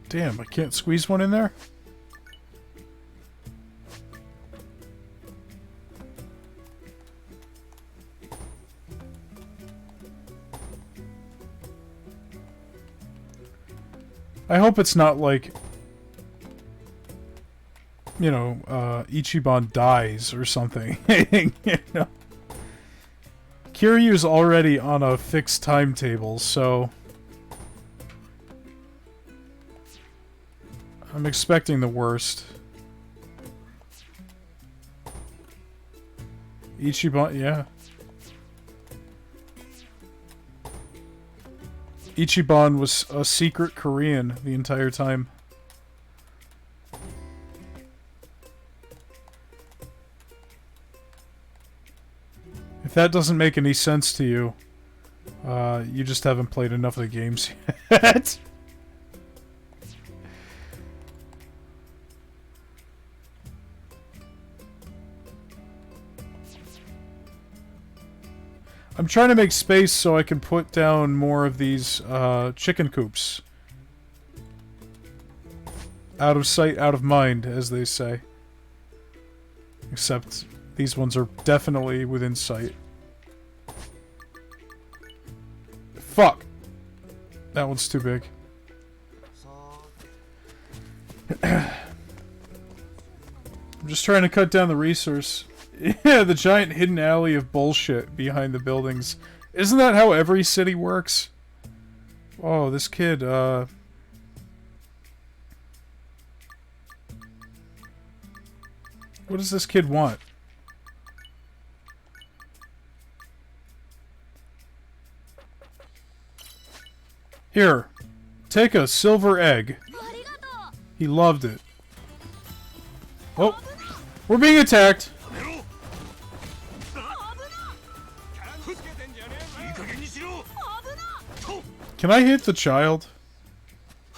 Damn, I can't squeeze one in there? I hope it's not like... you know, Ichiban dies or something. You know? Kiryu's already on a fixed timetable, so I'm expecting the worst. Ichiban, yeah. Ichiban was a secret Korean the entire time. If that doesn't make any sense to you, you just haven't played enough of the games yet. I'm trying to make space so I can put down more of these chicken coops. Out of sight, out of mind, as they say. Except these ones are definitely within sight. Fuck! That one's too big. I'm just trying to cut down the resource. Yeah, the giant hidden alley of bullshit behind the buildings. Isn't that how every city works? Oh, this kid, what does this kid want? Here, take a silver egg. He loved it. Oh, we're being attacked. Can I hit the child?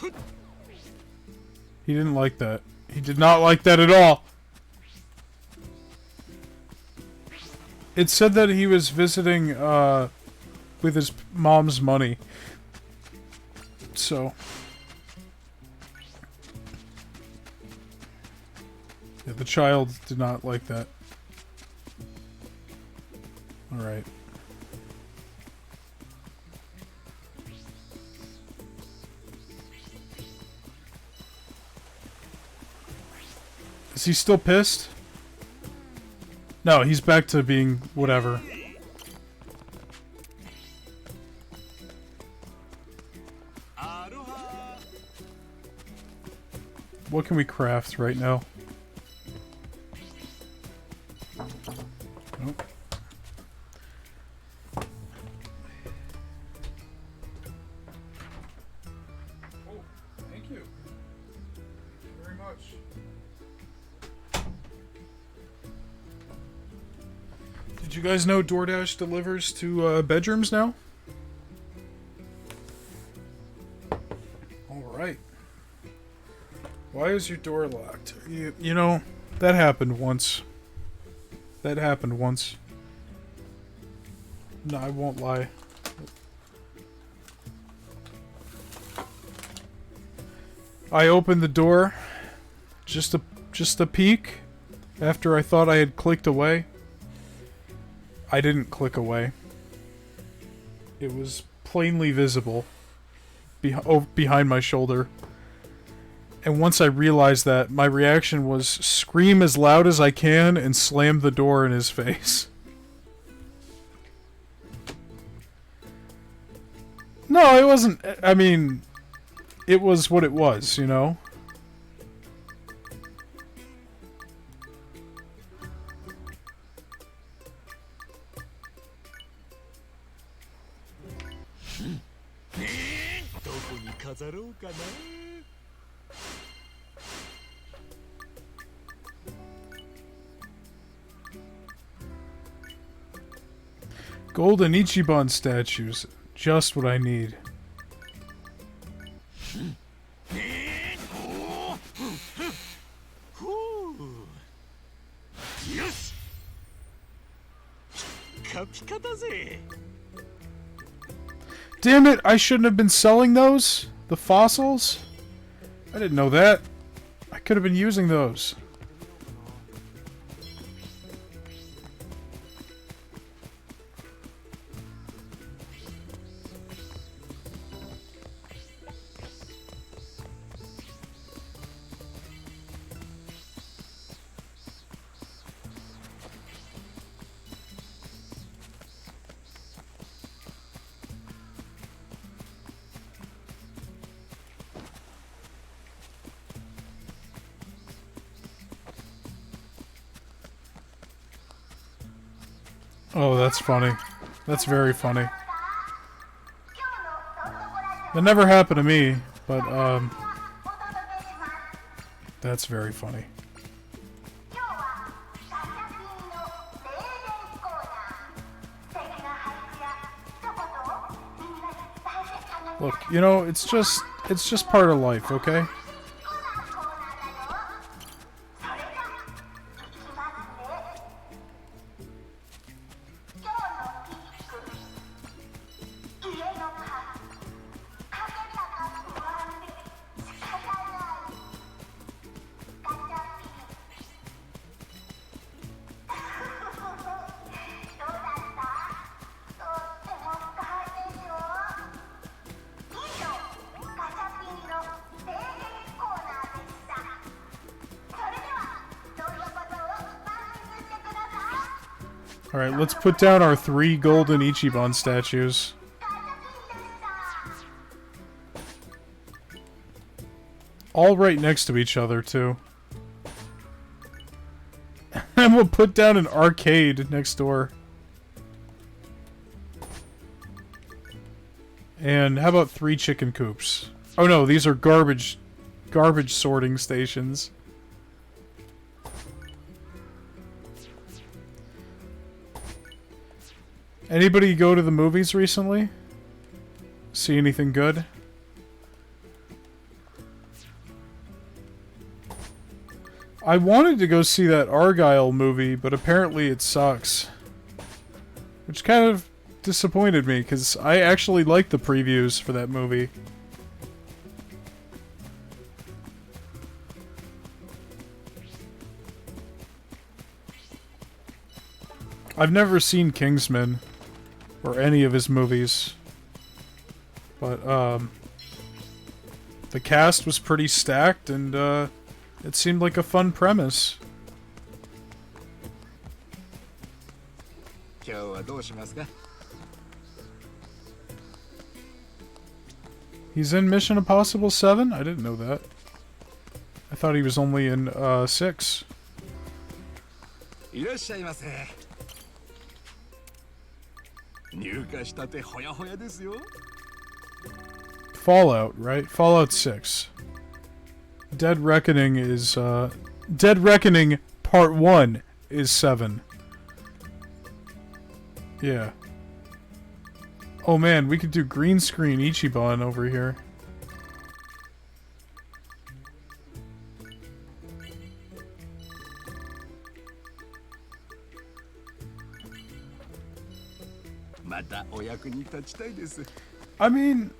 He didn't like that. He did not like that at all. It said that he was visiting, with his mom's money. So. Yeah, the child did not like that. Alright. Is he still pissed? No, he's back to being whatever. What can we craft right now? Nope. Oh, thank you. Very much. Did you guys know DoorDash delivers to bedrooms now? Alright. Why is your door locked? You know, that happened once. That happened once. No, I won't lie. I opened the door just a peek after I thought I had clicked away. I didn't click away. It was plainly visible behind my shoulder. And once I realized that, my reaction was scream as loud as I can and slam the door in his face. No, it wasn't. I mean, it was what it was, you know? Golden Ichiban statues. Just what I need. Damn it, I shouldn't have been selling those? The fossils? I didn't know that. I could have been using those. Oh, that's funny. That's very funny. That never happened to me, but, that's very funny. Look, you know, it's just part of life, okay? Alright, let's put down our 3 golden Ichiban statues. All right next to each other, too. And we'll put down an arcade next door. And how about 3 chicken coops? Oh no, these are garbage sorting stations. Anybody go to the movies recently? See anything good? I wanted to go see that Argyle movie, but apparently it sucks. Which kind of disappointed me, because I actually liked the previews for that movie. I've never seen Kingsman. Or any of his movies. But, the cast was pretty stacked, and, it seemed like a fun premise. He's in Mission Impossible 7? I didn't know that. I thought he was only in, 6. Fallout, right? Fallout 6. Dead Reckoning is, Dead Reckoning Part 1 is 7. Yeah. Oh man, we could do green screen Ichiban over here. I mean,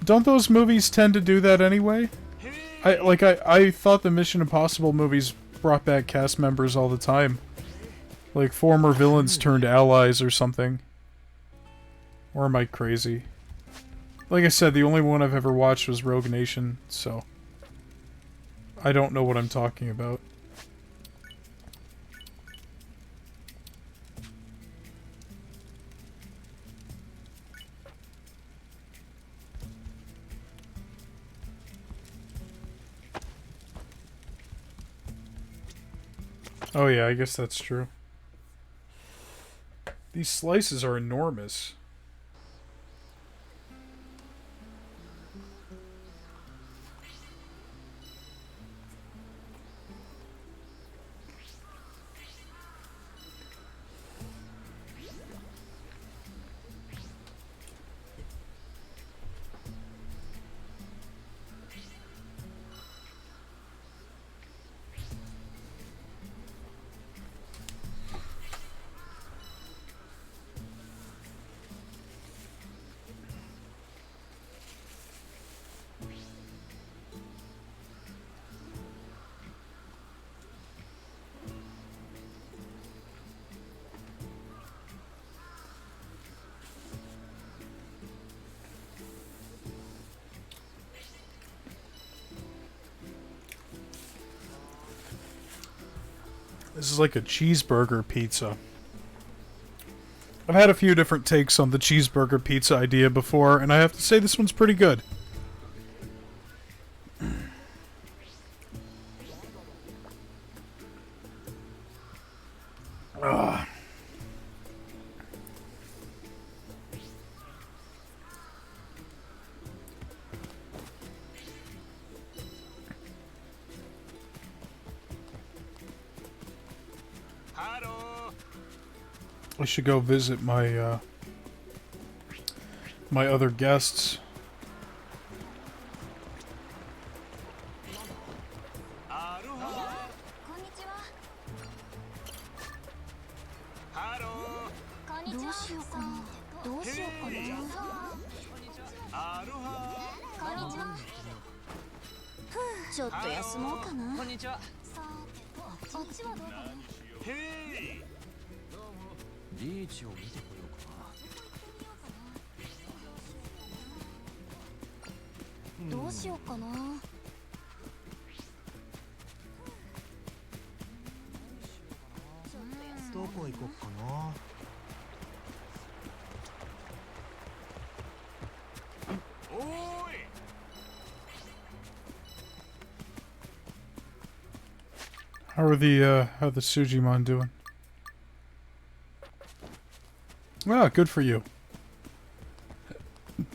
don't those movies tend to do that anyway? I thought the Mission Impossible movies brought back cast members all the time. Like former villains turned allies or something. Or am I crazy? Like I said, the only one I've ever watched was Rogue Nation, so I don't know what I'm talking about. Oh yeah, I guess that's true. These slices are enormous. This is like a cheeseburger pizza. I've had a few different takes on the cheeseburger pizza idea before, and I have to say this one's pretty good. I should go visit my my other guests. How the Sujimon doing? Ah, good for you.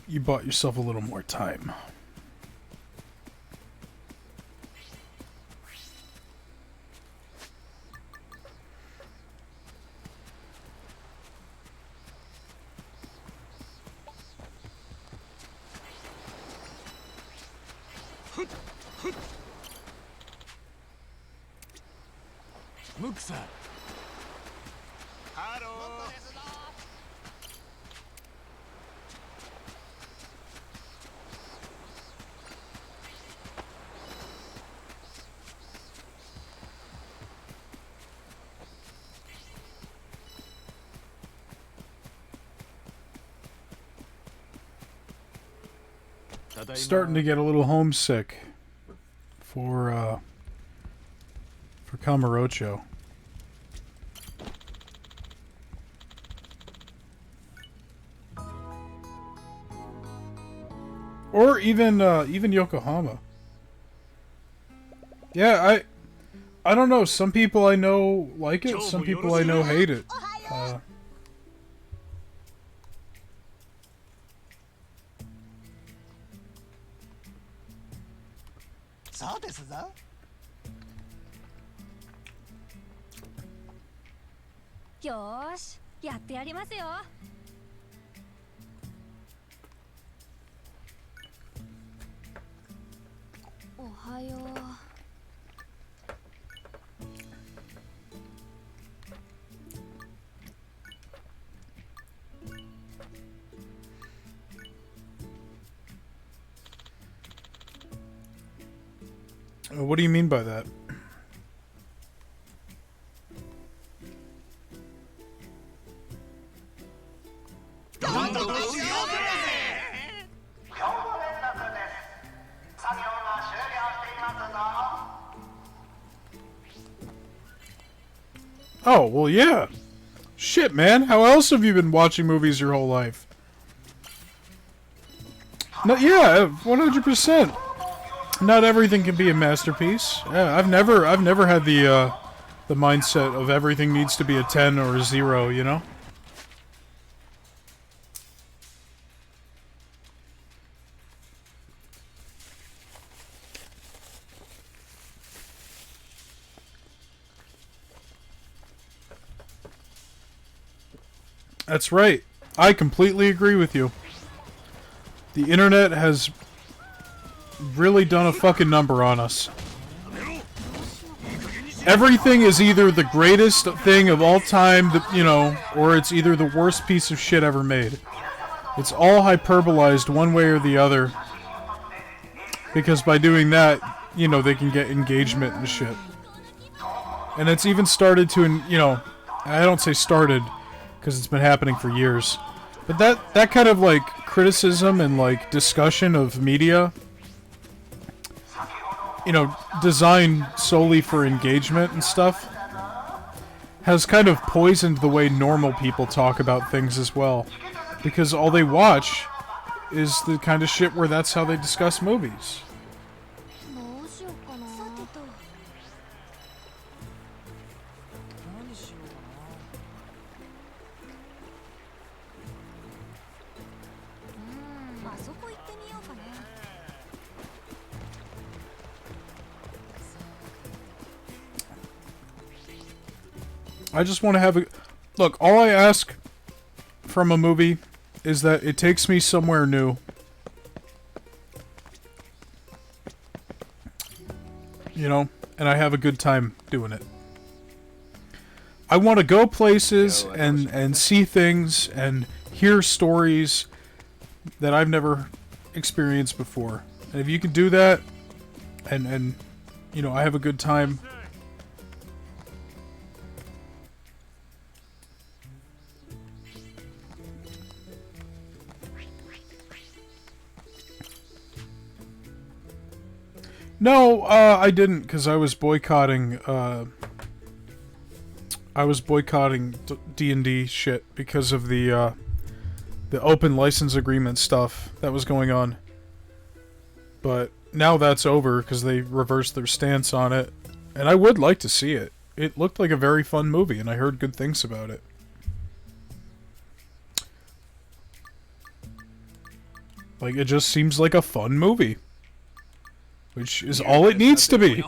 You bought yourself a little more time. Muksa. Starting to get a little homesick for Kamurocho. Or even Yokohama. Yeah, I don't know. Some people I know like it. Some people I know hate it. Yosh, やってやりますよ。おはよう。What do you mean by that? Oh, well, yeah. Shit, man. How else have you been watching movies your whole life? No, yeah, 100%. Not everything can be a masterpiece. Yeah, I've never had the mindset of everything needs to be a 10 or a 0, you know? That's right. I completely agree with you. The internet has really done a fucking number on us. Everything is either the greatest thing of all time, you know, or it's either the worst piece of shit ever made. It's all hyperbolized one way or the other. Because by doing that, you know, they can get engagement and shit. And it's even started to, you know, I don't say started, because it's been happening for years. But that kind of, like, criticism and, like, discussion of media, you know, designed solely for engagement and stuff, has kind of poisoned the way normal people talk about things as well. Because all they watch is the kind of shit where that's how they discuss movies. I just want to have a... Look, all I ask from a movie is that it takes me somewhere new. You know? And I have a good time doing it. I want to go places and see things and hear stories that I've never experienced before. And if you can do that, and you know, I have a good time. No, I didn't, because I was boycotting, D&D shit because of the open license agreement stuff that was going on. But now that's over, because they reversed their stance on it. And I would like to see it. It looked like a very fun movie, and I heard good things about it. Like, it just seems like a fun movie. Which is all it needs to be.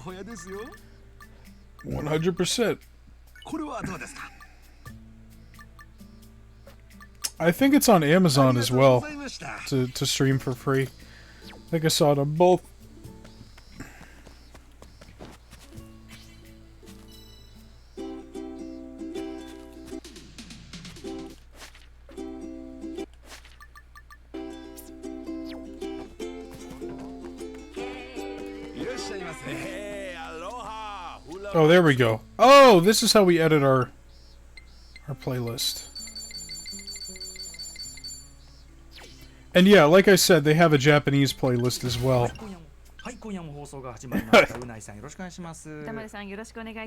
100%. I think it's on Amazon as well to stream for free. I think I saw it on both. Oh, there we go. Oh, this is how we edit our playlist. And yeah, like I said, they have a Japanese playlist as well.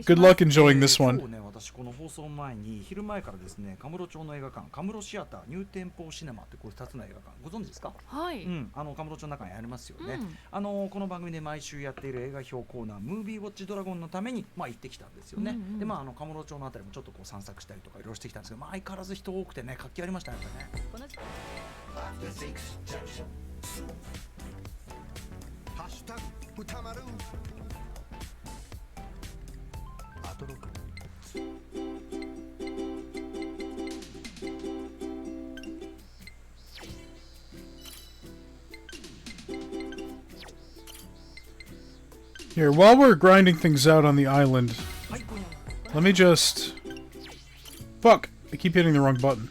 Good luck enjoying this one. 私この放送前に昼前からですね、カムロ町の映画館、カムロシアター、ニューテンポーシネマってこれ2つの映画館ご存知ですか？はい。カムロ町の中にありますよね。この番組で毎週やっている映画表コーナー、ムービーウォッチドラゴンのために行ってきたんですよね。でカムロ町のあたりもちょっとこう散策したりとかいろいろしてきたんですけど、相変わらず人多くてね、活気ありましたね。ハッシュタグ歌丸。アトロク。Here, while we're grinding things out on the island, let me just... Fuck! I keep hitting the wrong button.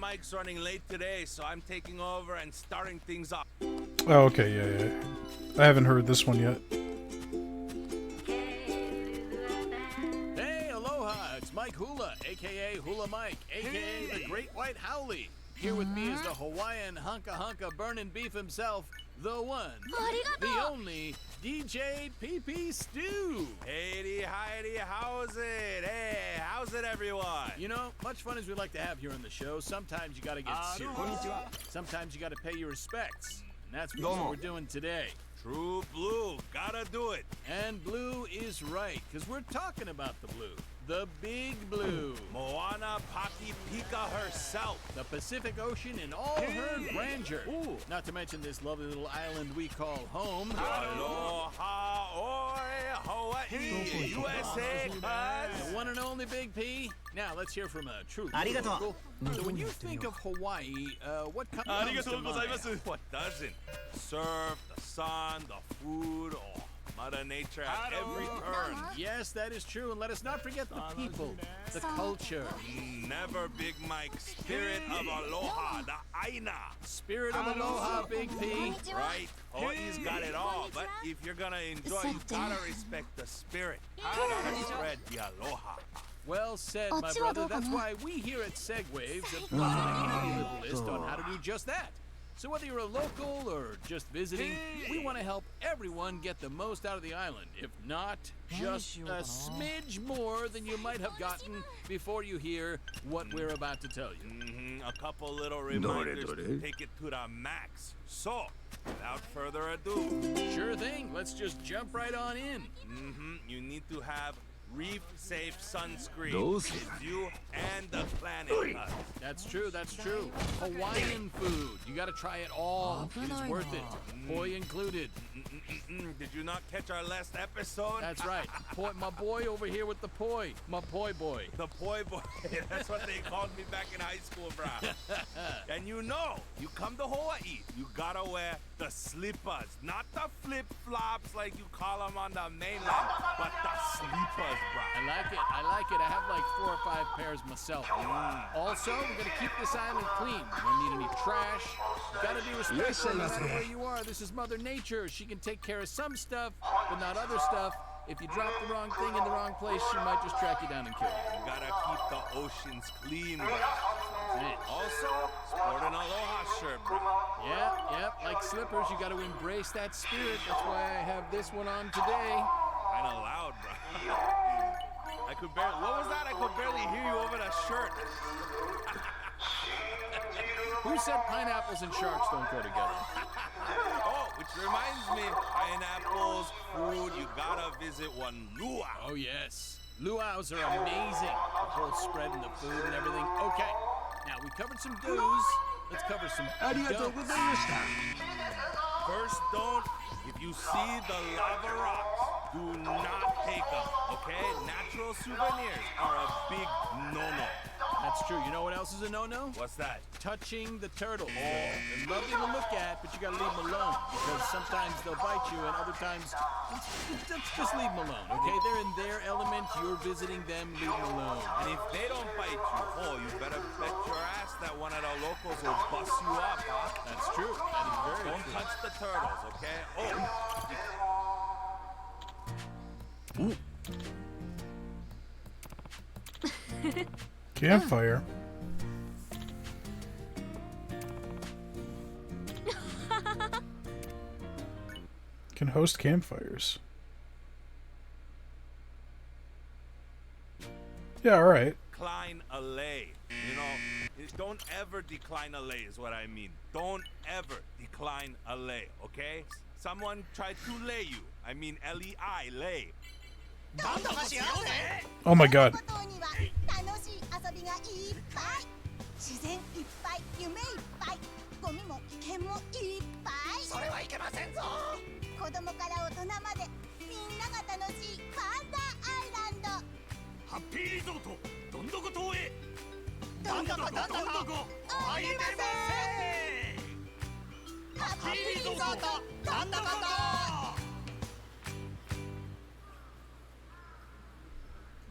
Mike's running late today, so I'm taking over and starting things off. Oh, okay, yeah. I haven't heard this one yet. Hey, aloha! It's Mike Hula, aka Hula Mike, aka the Great White Howley. Here with me is the Hawaiian hunka burning beef himself, the one, the only DJ PP Stew. Hey, how's it? Hey, how's it, everyone? You know, much fun as we like to have here on the show, sometimes you gotta get serious. Sometimes you gotta pay your respects. And that's what we're doing today. True blue, gotta do it. And blue is right, because we're talking about the blue. The big blue. Moana Paki Pika herself. The Pacific Ocean in all her grandeur. Ooh. Not to mention this lovely little island we call home. Aloha, oi, Hawaii, USA, the one and only Big P. Now, let's hear from a true local. So when you think of Hawaii, what comes to mind? What doesn't? Surf, the sun, the food, Mother Nature at every turn. Yes, that is true. And let us not forget the people, the culture. Never Big Mike. Spirit of aloha, the aina. Spirit of aloha, Big P. Right. Hawaii's got it all. But if you're going to enjoy, you got to respect the spirit. You got to spread the aloha. Well said, my brother. That's why we here at Segwaves have put a little list on how to do just that. So whether you're a local or just visiting, we want to help everyone get the most out of the island. If not, just a smidge more than you might have gotten before you hear what we're about to tell you. A couple little reminders to take it to the max. So, without further ado, sure thing. Let's just jump right on in. You need to have reef-safe sunscreen. It's you and the planet. That's true, that's true. Hawaiian food. You gotta try it all. It is worth it. Poi included. Did you not catch our last episode? That's right. My boy over here with the poi. My poi boy. The poi boy. That's what they called me back in high school, brah. And you come to Hawaii, you gotta wear the slippers. Not the flip-flops like you call them on the mainland, but the slippers. I like it. I have like 4 or 5 pairs myself. Also, we're gonna keep this island clean. We don't need any trash. You gotta be respectful no matter where you are. This is Mother Nature. She can take care of some stuff, but not other stuff. If you drop the wrong thing in the wrong place, she might just track you down and kill you. You gotta keep the oceans clean. Also, sport an aloha shirt, bro. Yeah, like slippers, you gotta embrace that spirit. That's why I have this one on today. Kinda loud, bro. I could barely. What was that? I could barely hear you over the shirt. Who said pineapples and sharks don't go together? Oh, which reminds me, pineapples, food. You gotta visit one luau. Oh yes, luau's are amazing. The whole spread and the food and everything. Okay, now we covered some do's. Let's cover some don'ts. First don't. If you see the lava rocks, do not take them, okay? Natural souvenirs are a big no-no. That's true. You know what else is a no-no? What's that? Touching the turtles. They're lovely to look at, but you gotta leave them alone because sometimes they'll bite you and other times just leave them alone, okay? They're in their element. You're visiting them. Leave them alone. And if they don't bite you, you better bet your ass that one of the locals will bust you up, huh? That's true. That is very true. Don't touch the turtles, okay? Campfire. Can host campfires. Yeah, all right. Decline a lay. Don't ever decline a lay is what I mean. Don't ever decline a lay, okay? Someone tried to lay you. I mean L-E-I, lay. Oh my god.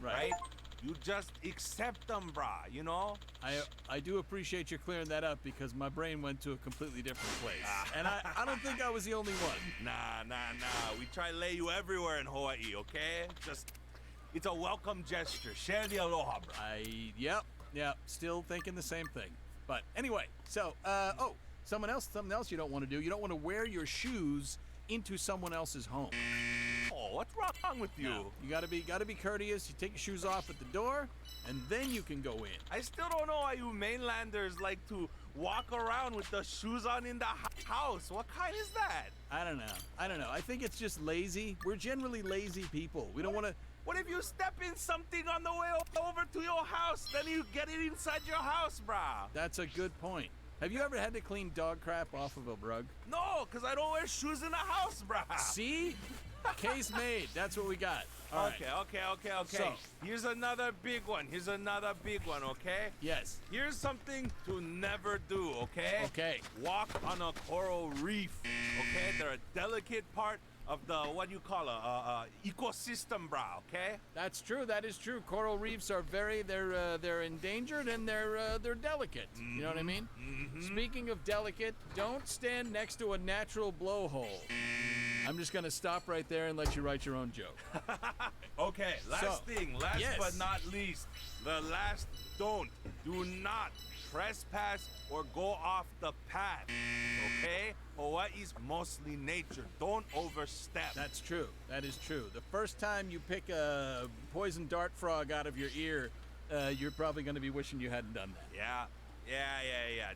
Right? You just accept them, brah, you know? I do appreciate you clearing that up because my brain went to a completely different place. And I don't think I was the only one. Nah. We try to lay you everywhere in Hawaii, okay? Just, it's a welcome gesture. Share the aloha, brah. Yep. Still thinking the same thing. But anyway, so, something else you don't want to do. You don't want to wear your shoes into someone else's home. Oh, what's wrong with you? No, you gotta be courteous. You take your shoes off at the door, and then you can go in. I still don't know why you mainlanders like to walk around with the shoes on in the house. What kind is that? I don't know. I think it's just lazy. We're generally lazy people. We don't want to. What if you step in something on the way over to your house? Then you get it inside your house, brah. That's a good point. Have you ever had to clean dog crap off of a rug? No, because I don't wear shoes in the house, brah. See? Case made. That's what we got. All right. Okay. So, here's another big one, okay? Yes. Here's something to never do, okay? Okay. Walk on a coral reef, okay? They're a delicate part of the, what you call a ecosystem, brah, okay? That's true. That is true. Coral reefs are they're endangered and they're delicate. You know what I mean? Speaking of delicate, don't stand next to a natural blowhole. I'm just gonna stop right there and let you write your own joke. Okay, last but not least, the last don't. Do not trespass or go off the path. Okay? Hawaii's mostly nature. Don't overstep. That's true. That is true. The first time you pick a poison dart frog out of your ear, you're probably going to be wishing you hadn't done that. Yeah.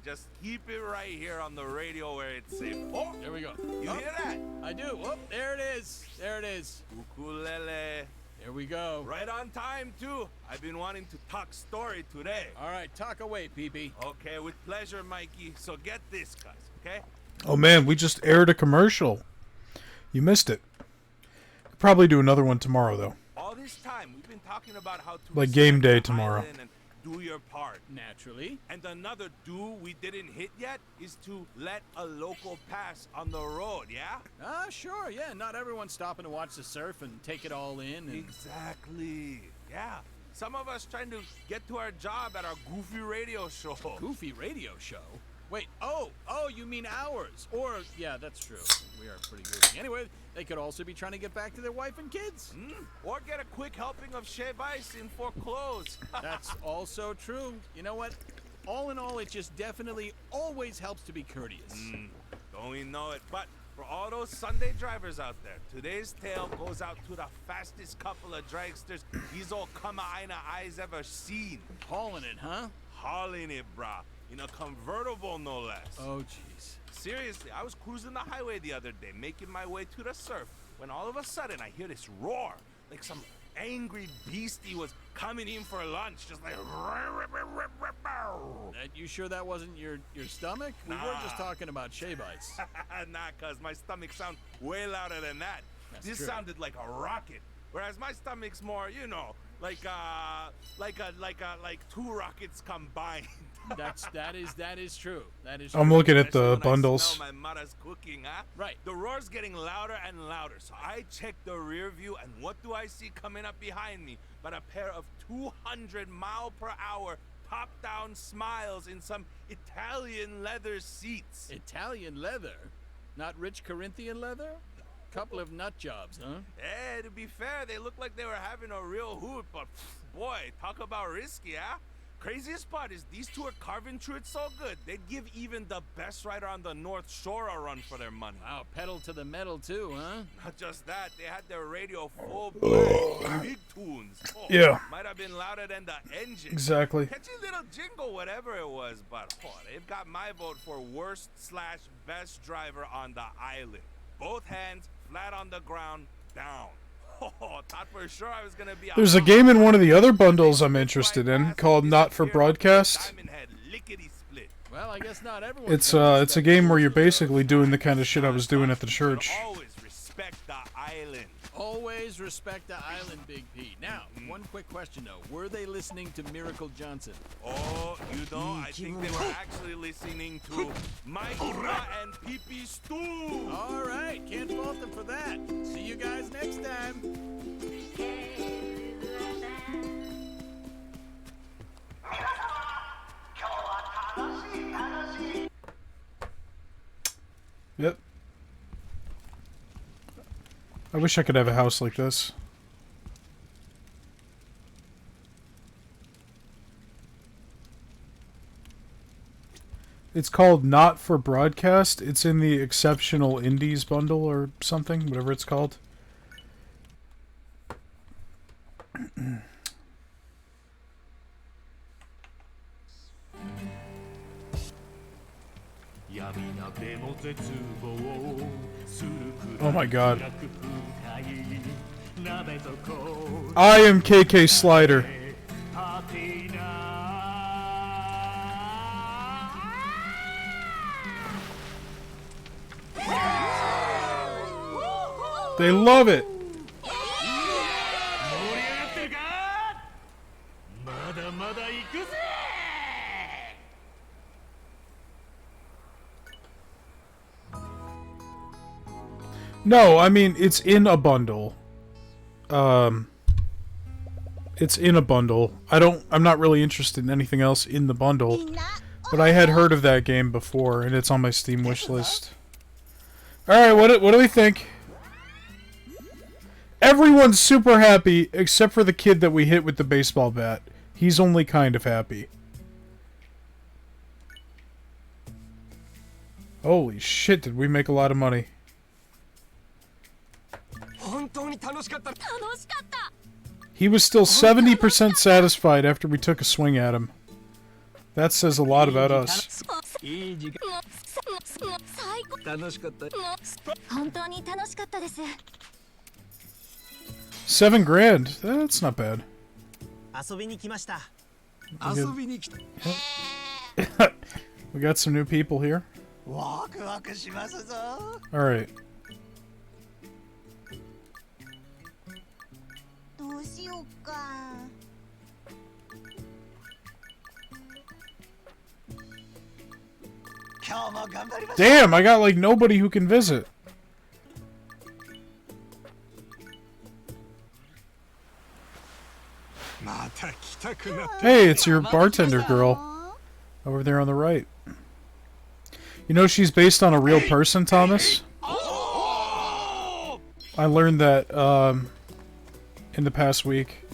Just keep it right here on the radio where it's safe. Oh, there we go. You hear that? I do. Oh, there it is. There it is. Ukulele. There we go. Right on time, too. I've been wanting to talk story today. All right, talk away, Pee-Pee. Okay, with pleasure, Mikey. So get this, guys, okay? Oh man, we just aired a commercial. You missed it. We'll probably do another one tomorrow, though. All this time, we've been talking about how to... Like game day tomorrow. And do your part. Naturally. And another do we didn't hit yet is to let a local pass on the road, yeah? Sure, yeah. Not everyone's stopping to watch the surf and take it all in. And... Exactly. Yeah. Some of us trying to get to our job at our goofy radio show. Goofy radio show? Wait, oh, you mean ours. Or, yeah, that's true. We are pretty goofy. Anyway, they could also be trying to get back to their wife and kids. Or get a quick helping of shave ice in for clothes. That's also true. You know what? All in all, it just definitely always helps to be courteous. Don't we know it? But for all those Sunday drivers out there, today's tale goes out to the fastest couple of dragsters these old Kama'aina eyes ever seen. Hauling it, huh? Hauling it, brah. In a convertible, no less. Oh, jeez. Seriously, I was cruising the highway the other day, making my way to the surf, when all of a sudden I hear this roar, like some angry beastie was coming in for lunch, just like... You sure that wasn't your stomach? We were just talking about shave ice. Nah, cuz my stomach sound way louder than that. This sounded like a rocket, whereas my stomach's more, you know, like two rockets combined. That is true. That is. I'm true. looking at the bundles. I smell my mother's cooking, huh? Right. The roar's getting louder and louder, so I check the rear view, and what do I see coming up behind me but a pair of 200-mile-per-hour top-down smiles in some Italian leather seats. Italian leather? Not rich Corinthian leather? Couple of nut jobs, huh? To be fair, they look like they were having a real hoot, but boy, talk about risky, huh? Craziest part is these two are carving through it so good, they'd give even the best rider on the North Shore a run for their money. Wow, pedal to the metal too, huh? Not just that, they had their radio full blast, big tunes. Oh, yeah. Might have been louder than the engine. Exactly. Catchy little jingle, whatever it was, but they've got my vote for worst/best driver on the island. Both hands flat on the ground, down. Thought for sure I was gonna be. There's a game in one of the other bundles I'm interested in called Not for Broadcast. Well, I guess not everyone. It's a game where you're basically doing the kind of shit I was doing at the church. Always respect the island. Always respect the island, Big P. Now, one quick question though: were they listening to Miracle Johnson? Oh, you know, I think they were actually listening to Mike and Pee-Pee Stew. All right, can't fault them for that. See you guys next time. Yep. I wish I could have a house like this. It's called Not for Broadcast. It's in the Exceptional Indies bundle or something, whatever it's called. Oh my god. I am KK Slider. They love it. No, I mean, it's in a bundle. It's in a bundle. I'm not really interested in anything else in the bundle. But I had heard of that game before, and it's on my Steam wishlist. Alright, what do we think? Everyone's super happy, except for the kid that we hit with the baseball bat. He's only kind of happy. Holy shit, did we make a lot of money. He was still 70% satisfied after we took a swing at him. That says a lot about us. 7 grand. That's not bad. We got some new people here. Alright. どうしようか。Damn, I got like nobody who can visit. Hey, it's your bartender girl. Over there on the right. You know she's based on a real person, Thomas? I learned that, in the past week.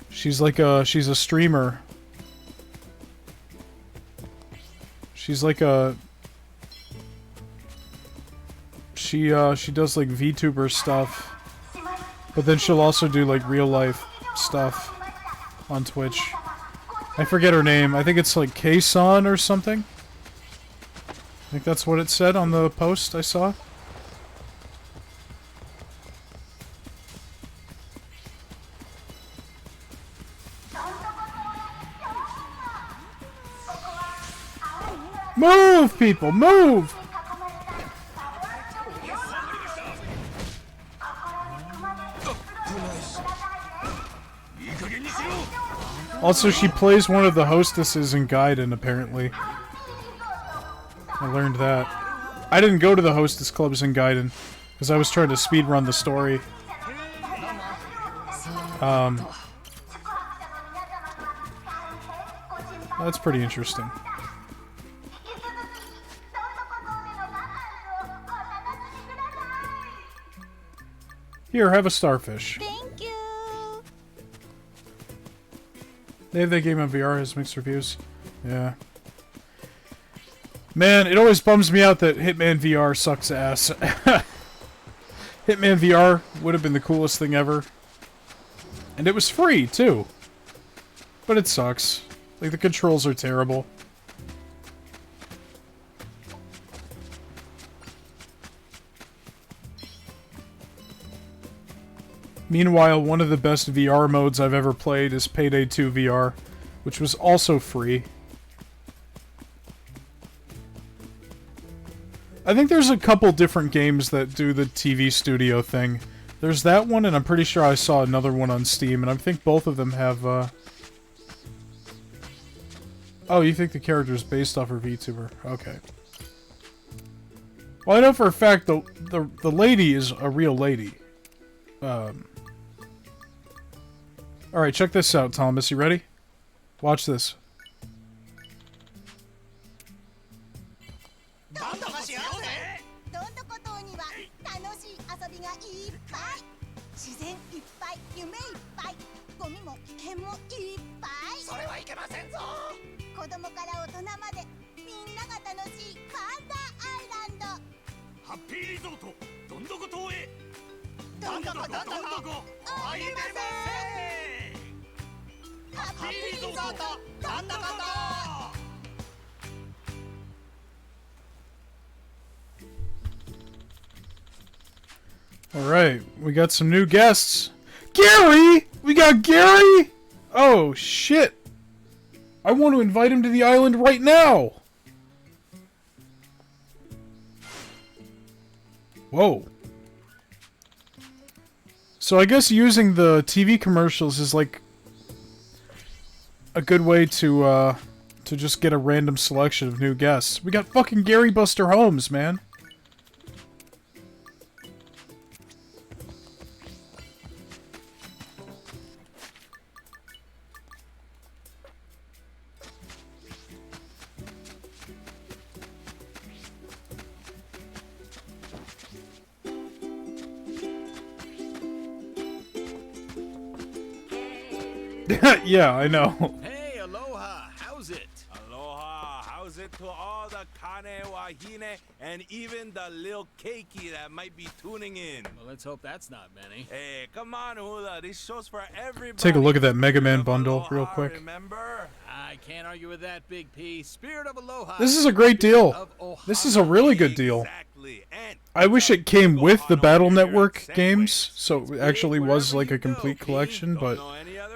She's a streamer. She's like a... She does like VTuber stuff. But then she'll also do like real life stuff on Twitch. I forget her name. I think it's like K-San or something. I think that's what it said on the post I saw. Move, people, move! Also, she plays one of the hostesses in Gaiden, apparently. I learned that. I didn't go to the hostess clubs in Gaiden, because I was trying to speedrun the story. That's pretty interesting. Here, have a starfish. Thank you. They have that game on VR, has mixed reviews. Yeah. Man, it always bums me out that Hitman VR sucks ass. Hitman VR would have been the coolest thing ever. And it was free, too. But it sucks. Like, the controls are terrible. Meanwhile, one of the best VR modes I've ever played is Payday 2 VR, which was also free. I think there's a couple different games that do the TV studio thing. There's that one, and I'm pretty sure I saw another one on Steam, and I think both of them have, Oh, you think the character is based off her VTuber? Okay. Well, I know for a fact the lady is a real lady. Alright, check this out, Thomas. You ready? Watch this. Alright, we got some new guests. Gary! We got Gary! Oh, shit. I want to invite him to the island right now! Whoa. So I guess using the TV commercials is like a good way to just get a random selection of new guests. We got fucking Gary Buster Holmes, man. Yeah, I know. Hey, aloha, how's it? Aloha, how's it to all the Kane Wahine and even the little cakey that might be tuning in. Well, let's hope that's not many. Hey, come on, Hula. This show's for everybody. Take a look at that Mega Man bundle real quick. Remember? I can't argue with that, Big P. Spirit of Aloha. This is a great deal. This is a really good deal. I wish it came with the Battle Network games, so it actually was like a complete collection, but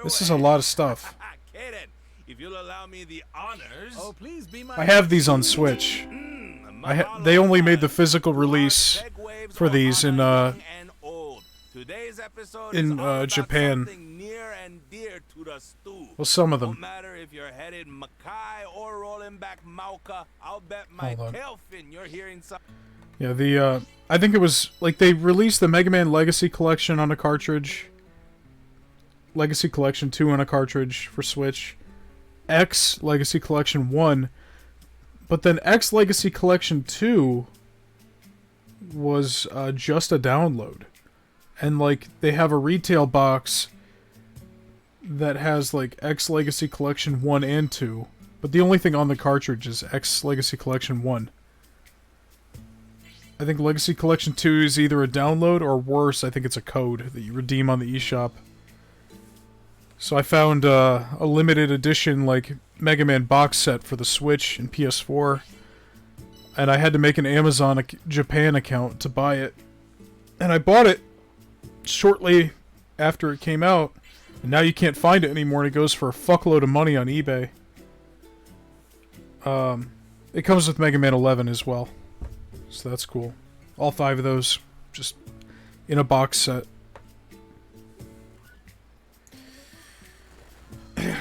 this is a lot of stuff. If you'll allow me the honors. Oh, please be my I have these on Switch. They only made the physical release for these in Japan. Well, some of them. No matter if you're headed Mackay or rolling back Mauka, I'll bet my Hold on. tail fin you're hearing some. Yeah, I think it was, like, they released the Mega Man Legacy Collection on a cartridge. Legacy Collection 2 on a cartridge for Switch. X Legacy Collection 1. But then X Legacy Collection 2 was just a download. And, like, they have a retail box that has, like, X Legacy Collection 1 and 2. But the only thing on the cartridge is X Legacy Collection 1. I think Legacy Collection 2 is either a download or worse, I think it's a code that you redeem on the eShop. So I found a limited edition, like, Mega Man box set for the Switch and PS4. And I had to make an Amazon Japan account to buy it. And I bought it shortly after it came out. And now you can't find it anymore, and it goes for a fuckload of money on eBay. It comes with Mega Man 11 as well. So that's cool. All 5 of those, just in a box set.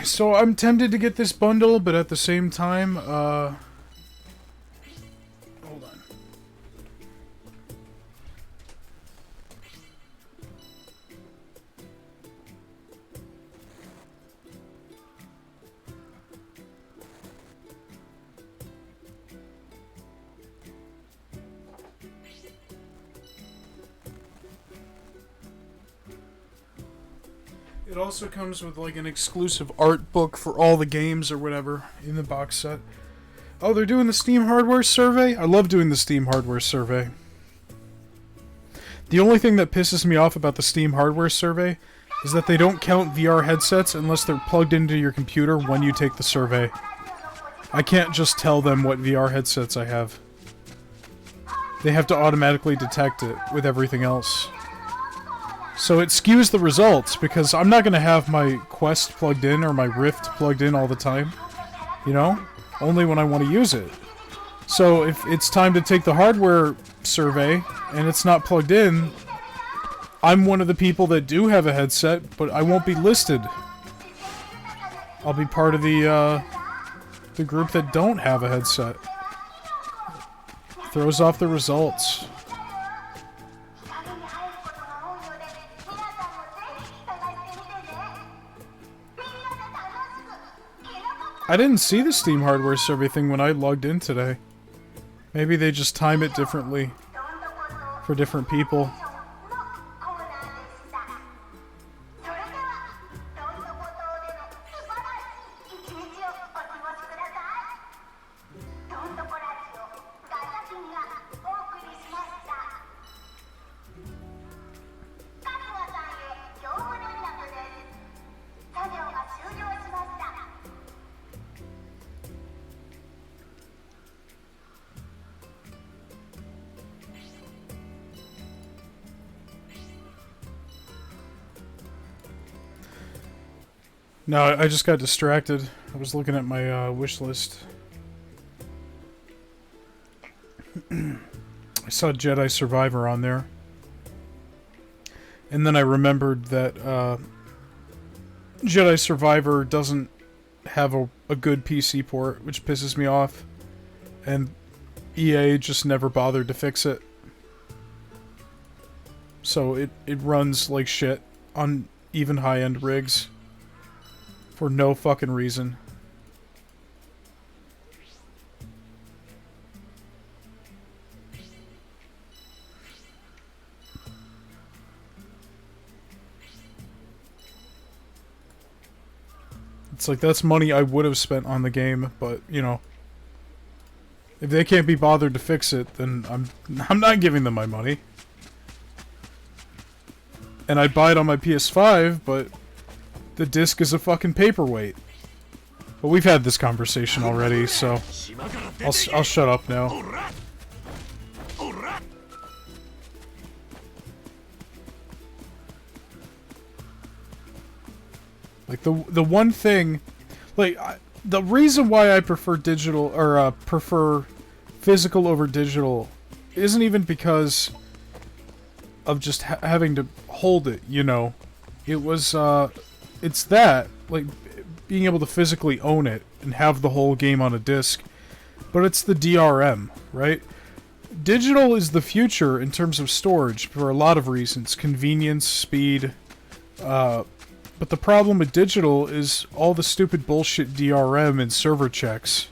So I'm tempted to get this bundle, but at the same time, hold on. It also comes with like an exclusive art book for all the games or whatever in the box set. Oh, they're doing the Steam hardware survey? I love doing the Steam hardware survey. The only thing that pisses me off about the Steam hardware survey is that they don't count VR headsets unless they're plugged into your computer when you take the survey. I can't just tell them what VR headsets I have. They have to automatically detect it with everything else. So it skews the results, because I'm not going to have my Quest plugged in or my Rift plugged in all the time. You know? Only when I want to use it. So if it's time to take the hardware survey, and it's not plugged in, I'm one of the people that do have a headset, but I won't be listed. I'll be part of the group that don't have a headset. Throws off the results. I didn't see the Steam hardware survey thing when I logged in today. Maybe they just time it differently for different people. No, I just got distracted. I was looking at my wish list. I saw Jedi Survivor on there. And then I remembered that Jedi Survivor doesn't have a good PC port, which pisses me off. And EA just never bothered to fix it. So it runs like shit on even high-end rigs. For no fucking reason. It's like, that's money I would have spent on the game, but, you know, If they can't be bothered to fix it, then I'm not giving them my money. And I'd buy it on my PS5, but the disc is a fucking paperweight. But we've had this conversation already, so I'll shut up now. Like the one thing, like the reason why I prefer digital or prefer physical over digital isn't even because of just having to hold it, you know. It was it's that, like, being able to physically own it and have the whole game on a disc. But it's the DRM, right? Digital is the future in terms of storage for a lot of reasons. Convenience, speed. But the problem with digital is all the stupid bullshit DRM and server checks.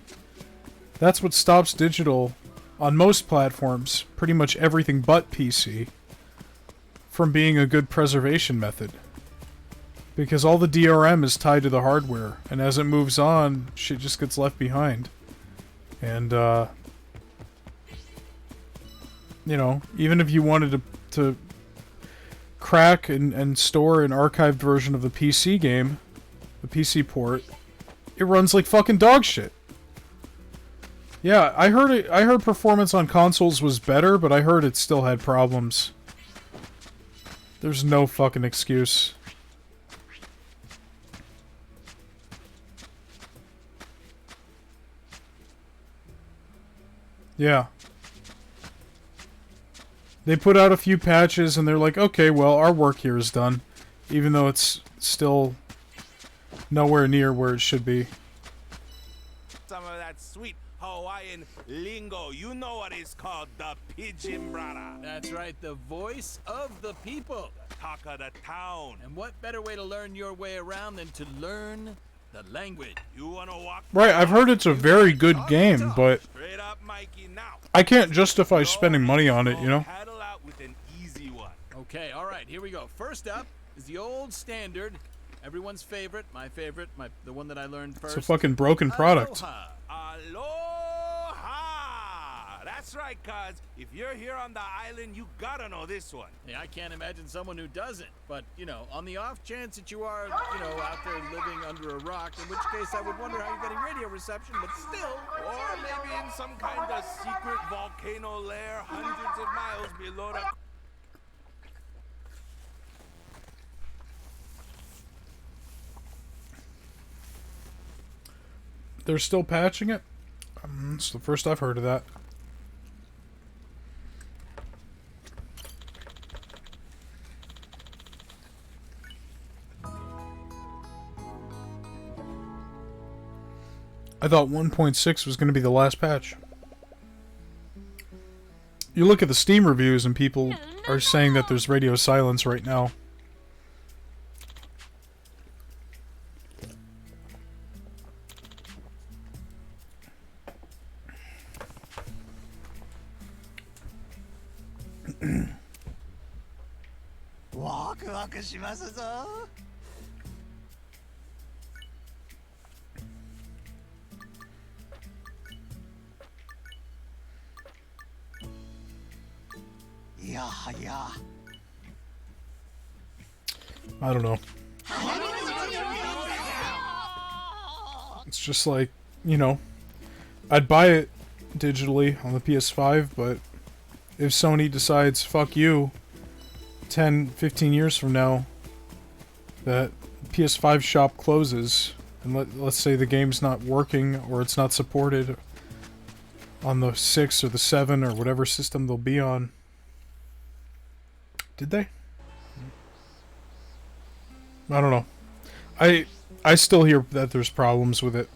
That's what stops digital on most platforms, pretty much everything but PC, from being a good preservation method. Because all the DRM is tied to the hardware, and as it moves on, shit just gets left behind. And, you know, even if you wanted to crack and store an archived version of the PC game, the PC port, it runs like fucking dog shit. Yeah, I heard performance on consoles was better, but I heard it still had problems. There's no fucking excuse. Yeah. They put out a few patches and they're like, okay, well, our work here is done. Even though it's still nowhere near where it should be. Some of that sweet Hawaiian lingo. You know what it's called, the pidgin, brother. That's right, the voice of the people. The talk of the town. And what better way to learn your way around than to learn the language? You wanna walk? Right, I've heard it's a very good game, but I can't justify spending money on it, you know? Okay, all right, here we go. First up is the old standard, everyone's favorite, my favorite, the one that I learned first. It's a fucking broken product. Aloha. Aloha! That's right, cuz. If you're here on the island, you gotta know this one. Yeah, I can't imagine someone who doesn't. But, you know, on the off chance that you are, you know, out there living under a rock, in which case I would wonder how you're getting radio reception, but still. Or maybe in some kind of secret volcano lair hundreds of miles below the... They're still patching it? It's the first I've heard of that. I thought 1.6 was going to be the last patch. You look at the Steam reviews and people are saying that there's radio silence right now. I don't know. It's just like, you know, I'd buy it digitally on the PS5, but if Sony decides, fuck you, 10, 15 years from now, that PS5 shop closes, and let's say the game's not working, or it's not supported on the 6 or the 7 or whatever system they'll be on. Did they? I don't know. I still hear that there's problems with it.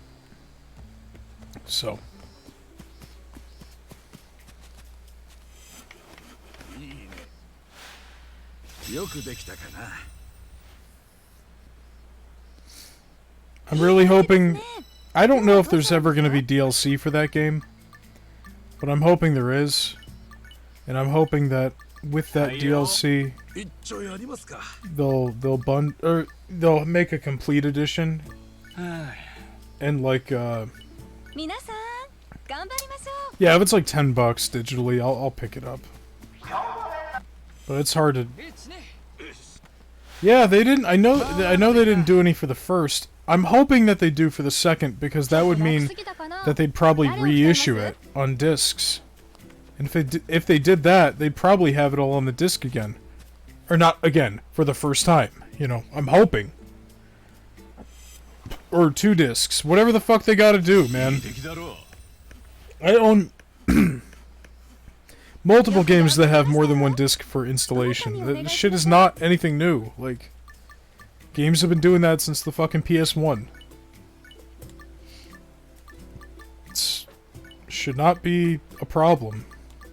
So. I'm really hoping... I don't know if there's ever going to be DLC for that game. But I'm hoping there is. And I'm hoping that with that DLC... they'll make a complete edition. And like, Yeah, if it's like $10 digitally, I'll pick it up. But it's hard to. Yeah, they didn't. I know they didn't do any for the first. I'm hoping that they do for the second, because that would mean that they'd probably reissue it on discs. And if they did that, they'd probably have it all on the disc again. Or not again, for the first time. You know, I'm hoping. Or 2 discs. Whatever the fuck they gotta do, man. I own multiple games that have more than 1 disc for installation. This shit is not anything new. Like, games have been doing that since the fucking PS1. It should not be a problem.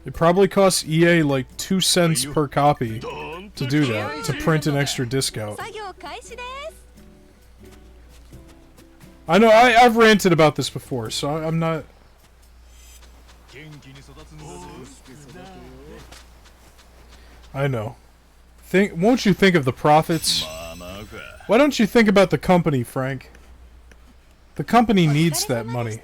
It probably costs EA like 2 cents per copy to do that, to print an extra disc out. I know, I've ranted about this before, so I'm not... I know. Won't you think of the profits? Why don't you think about the company, Frank? The company needs that money.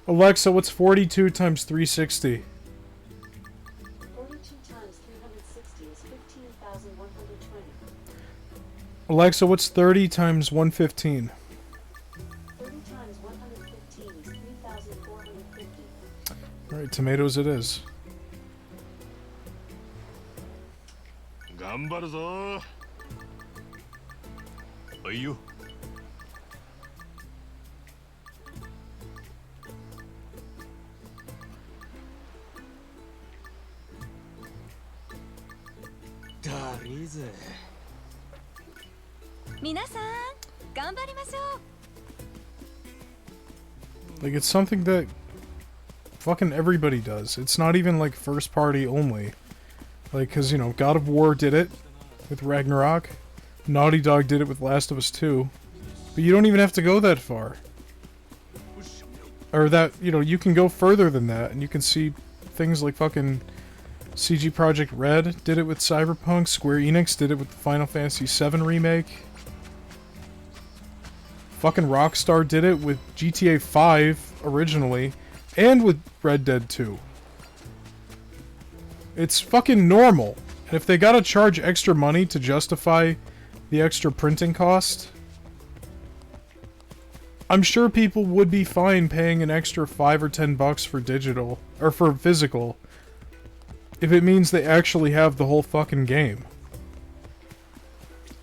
Alexa, what's 42 times 360? 42 times 360 is 15,120. Alexa, what's 30 times 115? 30 times 115 is 3,450. Alright, tomatoes it is. Gambaru. Are you? Like, it's something that fucking everybody does. It's not even like first party only. Like, cause you know, God of War did it with Ragnarok. Naughty Dog did it with Last of Us 2. But you don't even have to go that far. Or that, you know, you can go further than that, and you can see things like fucking CG Projekt Red did it with Cyberpunk, Square Enix did it with the Final Fantasy VII Remake. Fucking Rockstar did it with GTA 5 originally, and with Red Dead 2. It's fucking normal. And if they gotta charge extra money to justify the extra printing cost, I'm sure people would be fine paying an extra $5 or $10 for digital, or for physical, if it means they actually have the whole fucking game.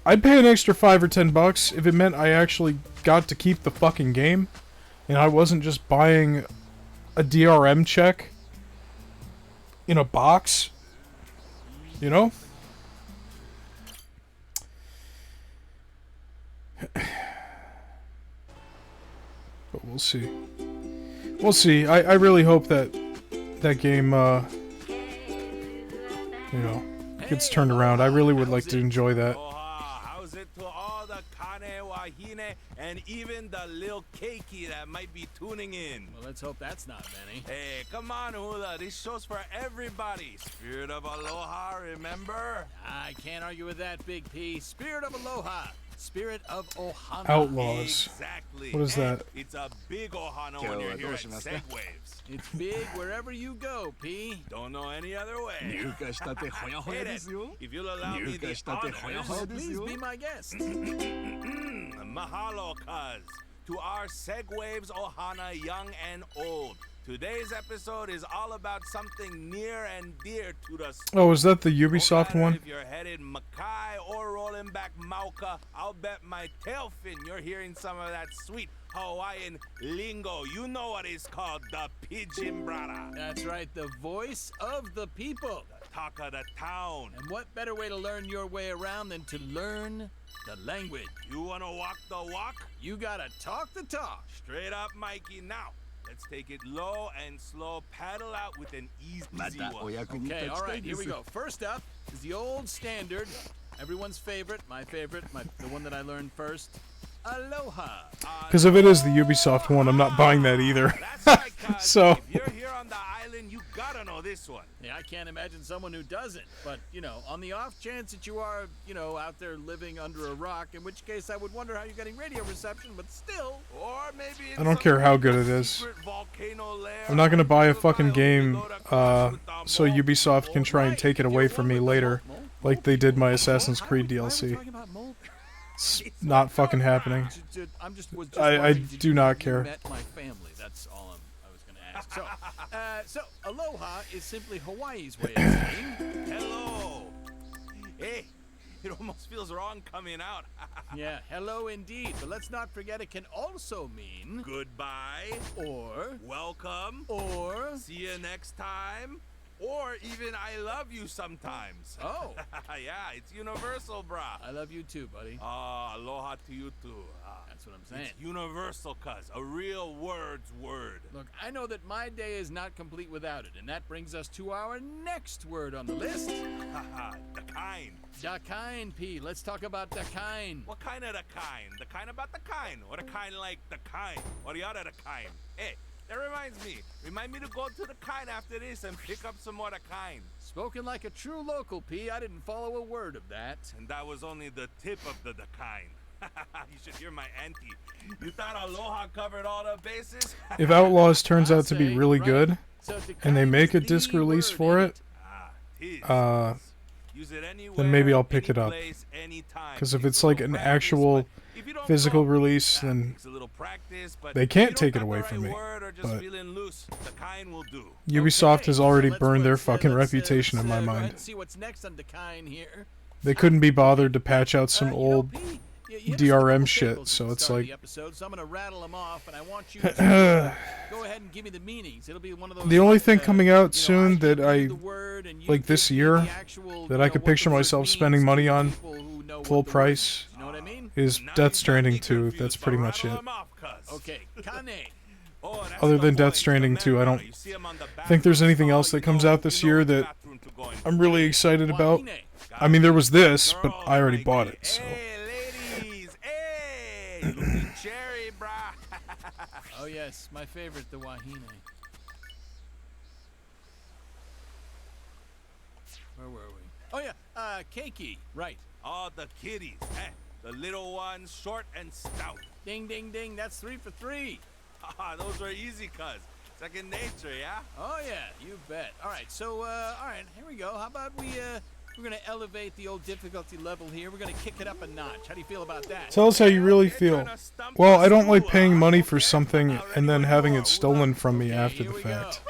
I'd pay an extra $5 or $10 if it meant I actually got to keep the fucking game, and I wasn't just buying a DRM check in a box. You know? But we'll see. We'll see. I really hope that that game, you know, gets turned around. I really would like to enjoy that. How's it to all the Kane Wahine and even the little keiki that might be tuning in? Well, let's hope that's not many. Hey, come on, Hula. This show's for everybody. Spirit of Aloha, remember? I can't argue with that, Big P. Spirit of Aloha. Spirit of Ohana. Outlaws. Exactly. What is that? It's a big Ohana when you're here at Segwaves. It's big wherever you go, P. Don't know any other way. If you'll allow me the honors, please be my guest. Mahalo, cuz. To our Segwaves Ohana, young and old. Today's episode is all about something near and dear to the soul. Oh, is that the Ubisoft one? If you're headed Mackay or rolling back Mauka, I'll bet my tail fin you're hearing some of that sweet Hawaiian lingo. You know what it's called, the Pidgin Brada. That's right, the voice of the people. The talk of the town. And what better way to learn your way around than to learn the language? You wanna walk the walk? You gotta talk the talk. Straight up, Mikey. Now, let's take it low and slow. Paddle out with an easy one. Okay, all right, here we go. First up is the old standard, everyone's favorite, my favorite, the one that I learned first. Aloha. Because if it is the Ubisoft one, I'm not buying that either. That's right, cuz. So. If you're here on on the island, you gotta know this one. Yeah, I can't imagine someone who doesn't. But, you know, on the off chance that you are, you know, out there living under a rock, in which case I would wonder how you're getting radio reception, but still. Or maybe I don't care how good it is. I'm not gonna buy a fucking game, so Ubisoft can try and take it away from me later, like they did my Assassin's Creed DLC. It's not fucking happening. I do not care. Met my family. That's all I was going to ask. So aloha is simply Hawaii's way of saying hello. Hey, it almost feels wrong coming out. Yeah, hello indeed. But let's not forget it can also mean goodbye, or welcome, or see you next time, or even I love you sometimes. Oh. Yeah, it's universal, brah. I love you too, buddy. Aloha to you too. That's what I'm saying. It's universal, cuz. A real word's word. Look, I know that my day is not complete without it, and that brings us to our next word on the list. Dakine. Dakine, P. Let's talk about Dakine. What kind of Dakine? The kind about the kind? Or the kind like the kind? Or the other kind? Hey, that reminds me. Remind me to go to the kind after this and pick up some more the kind. Spoken like a true local, P. I didn't follow a word of that. And that was only the tip of the kind. You should hear my auntie. You thought Aloha covered all the bases? If Outlaws turns out to be really good, and they make a disc release for it, then maybe I'll pick it up. Because if it's like an actual physical release, then they can't take it away from me. But Ubisoft has already burned their fucking reputation in my mind. They couldn't be bothered to patch out some old DRM shit, so it's like the only thing coming out soon that I like this year that I could picture myself spending money on full price is Death Stranding 2. That's pretty much it. Other than Death Stranding 2, I don't think there's anything else that comes out this year that I'm really excited about. I mean, there was this, but I already bought it, so. Cherry, brah. Oh yes, my favorite, the wahine. Where were we? Oh yeah, Keiki, right. Oh, the kitties, the little ones, short and stout. Ding, ding, ding, that's 3 for 3. Those were easy, cuz. Second nature, yeah? Oh yeah, you bet. Alright, so, alright, here we go. How about we're gonna elevate the old difficulty level here. We're gonna kick it up a notch. How do you feel about that? Tell us how you really feel. Well, I don't like paying money for something and then having it stolen from me after the fact.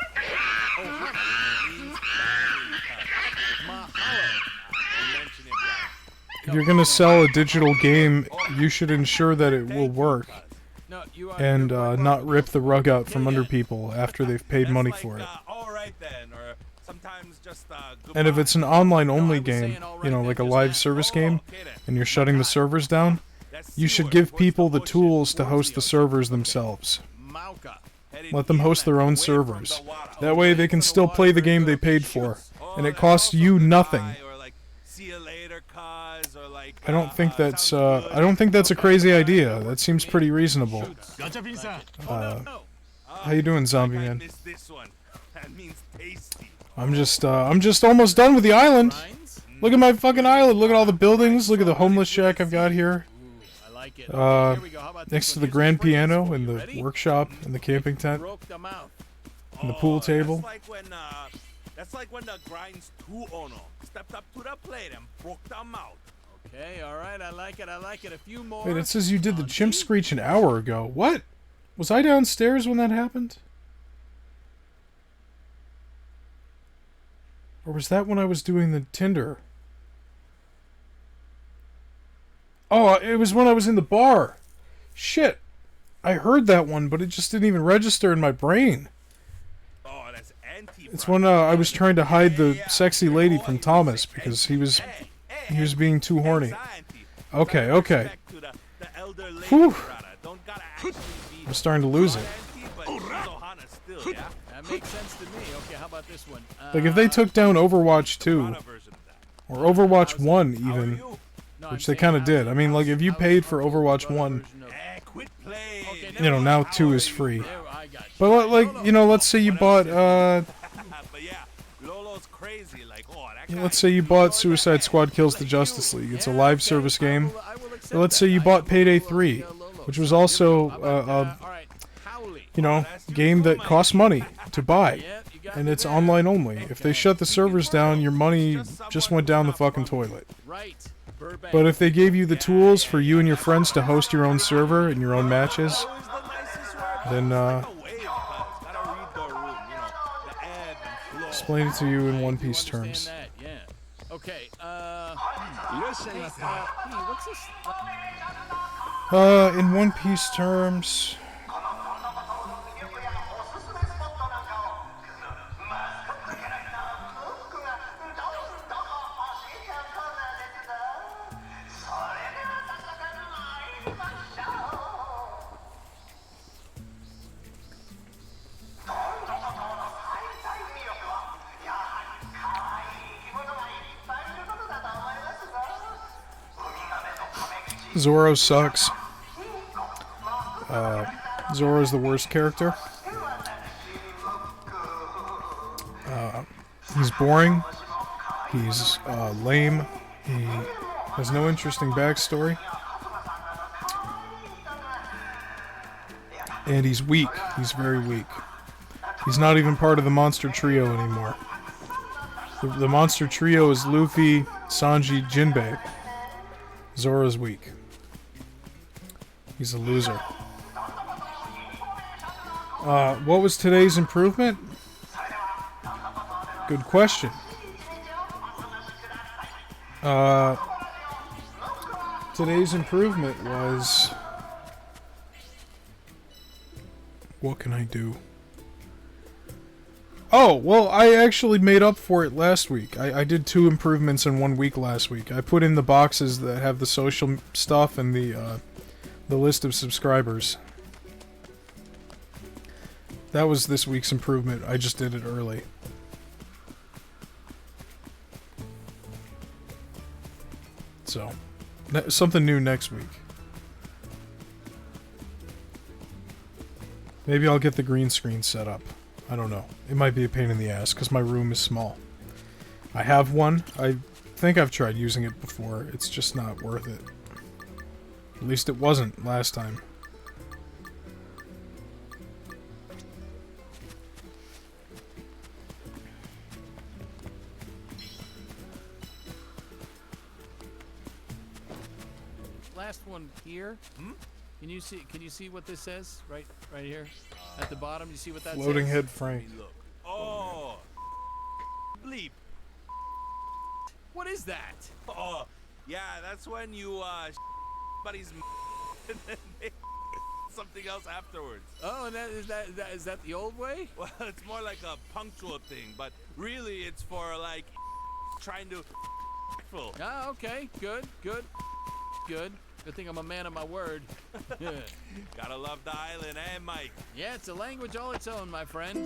If you're gonna sell a digital game, you should ensure that it will work. And not rip the rug out from under people after they've paid money for it. And if it's an online-only game, you know, like a live service game, and you're shutting the servers down, you should give people the tools to host the servers themselves. Let them host their own servers. That way they can still play the game they paid for, and it costs you nothing. I don't think that's a crazy idea. That seems pretty reasonable. How you doing, Zombie Man? I'm just almost done with the island. Look at my fucking island. Look at all the buildings. Look at the homeless shack I've got here. Next to the grand piano and the workshop and the camping tent and the pool table. That's like when the Grinds 2 Ono stepped up to the plate and broke them out. Okay, alright, I like it, a few more. Wait, it says you did the chimp screech an hour ago. What? Was I downstairs when that happened? Or was that when I was doing the Tinder? Oh, it was when I was in the bar. Shit. I heard that one, but it just didn't even register in my brain. Oh, that's anti. It's when I was trying to hide the sexy lady from Thomas because he was being too horny. Okay, okay. Whew. I'm starting to lose it. That makes sense to me. Okay, how about this one? Like if they took down Overwatch 2, or Overwatch 1 even, which they kind of did. I mean, like if you paid for Overwatch 1, you know, now 2 is free. But like, you know, let's say you bought But yeah, Lolo's crazy. Like, oh, that yeah, guy. let's say you bought Suicide Squad Kills the Justice League. It's a live service game. Or let's say you bought Payday 3, which was also you know, game that costs money to buy, and it's online only. If they shut the servers down, your money just went down the fucking toilet. But if they gave you the tools for you and your friends to host your own server and your own matches, then explain it to you in One Piece terms. Okay, what's this? In One Piece terms... Zoro sucks. Zoro's the worst character. He's boring. He's lame. He has no interesting backstory. And he's weak. He's very weak. He's not even part of the monster trio anymore. The monster trio is Luffy, Sanji, Jinbei. Zoro's weak. He's a loser. What was today's improvement? Good question. Today's improvement was... What can I do? Oh, well, I actually made up for it last week. I did 2 improvements in 1 week last week. I put in the boxes that have the social stuff and the list of subscribers. That was this week's improvement. I just did it early. So, something new next week. Maybe I'll get the green screen set up. I don't know. It might be a pain in the ass because my room is small. I have one. I think I've tried using it before. It's just not worth it. At least it wasn't last time. Last one here. Can you see what this says right here at the bottom? You see what that Floating says? head Frank. Oh, bleep. What is that? Oh, yeah, that's when you buddy's and then make something else afterwards. Oh, and is that the old way? Well, it's more like a punctual thing, but really it's for like trying to. Ah, okay, good. Good thing I'm a man of my word. Gotta love the island, eh, Mike? Yeah, it's a language all its own, my friend.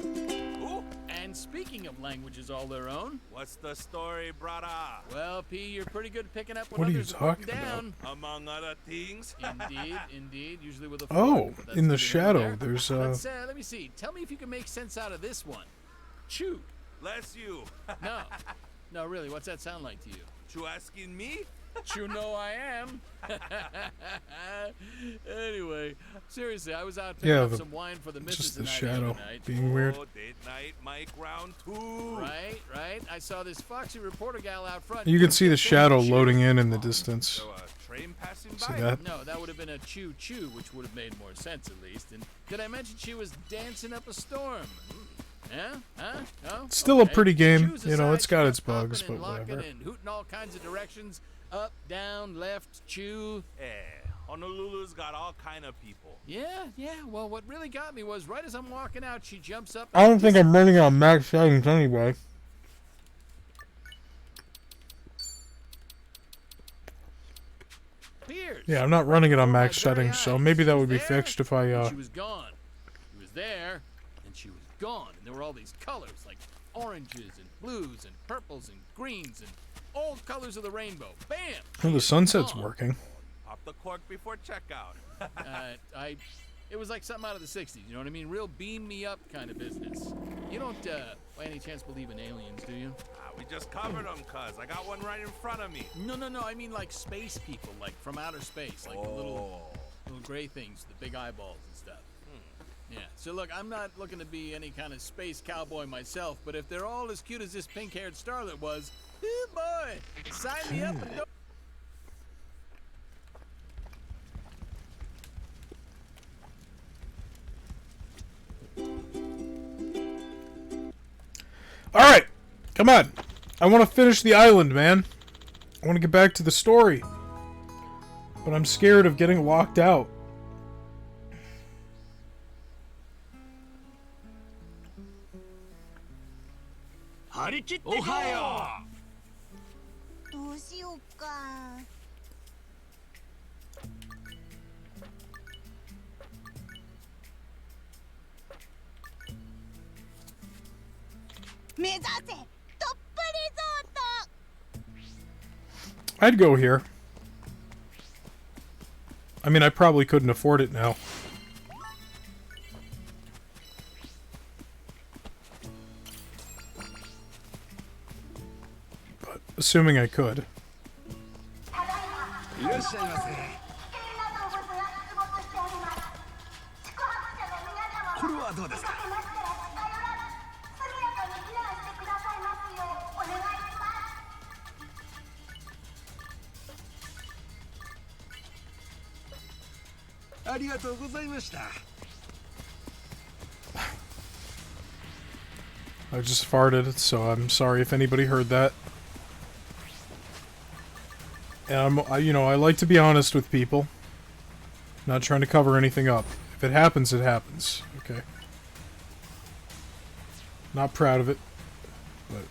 Ooh. And speaking of languages all their own, what's the story, brother? Well, P, you're pretty good at picking up What are you others are talking putting down. Among other things. Indeed. Usually with a Oh, fork, in the that's shadow, there. there's Let me see. Tell me if you can make sense out of this one. Chew. Bless you. No, really. What's that sound like to you? You asking me? You know I am. Anyway, seriously, I was out picking up some wine for the missus just the tonight. shadow Night. being weird. Oh, date night, Mike, round 2. Right. I saw this foxy reporter gal out front. You can see the shadow loading in the distance. So train passing See by. that? No, that would have been a choo, which would have made more sense at least. And did I mention she was dancing up a storm? Yeah? Huh? Oh, Still a pretty game. Choose You know, side, it's got she its was popping bugs, but and locking whatever. and hooting all kinds of directions. Up, down, left, chew. Honolulu's got all kind of people. Yeah. Well, what really got me was right as I'm walking out, she jumps up. I don't think I'm running on max settings anyway. Pierce. Yeah, I'm not running it on max settings, so maybe that would be fixed if I She was gone. She was there, and she was gone. And there were all these colors, like oranges and blues and purples and greens and all colors of the rainbow. Bam! Oh, the sunset's working. Pop the cork before checkout. It was like something out of the 60s, you know what I mean? Real beam me up kind of business. You don't, by any chance believe in aliens, do you? We just covered them, cuz. I got one right in front of me. No, I mean like space people, like from outer space, like the little gray things, the big eyeballs and stuff. Yeah, so look, I'm not looking to be any kind of space cowboy myself, but if they're all as cute as this pink-haired starlet was, oh boy, sign me up and go. Alright, come on. I want to finish the island, man. I want to get back to the story. But I'm scared of getting locked out. Ohio! どうしようか。目指せトップリゾート。 I'd go here. I mean, I probably couldn't afford it now. But assuming I could. いらっしゃいませ。これはどうですか。ありがとうございました。 I just farted, so I'm sorry if anybody heard that. And you know, I like to be honest with people. Not trying to cover anything up. If it happens, it happens. Okay. Not proud of it, but...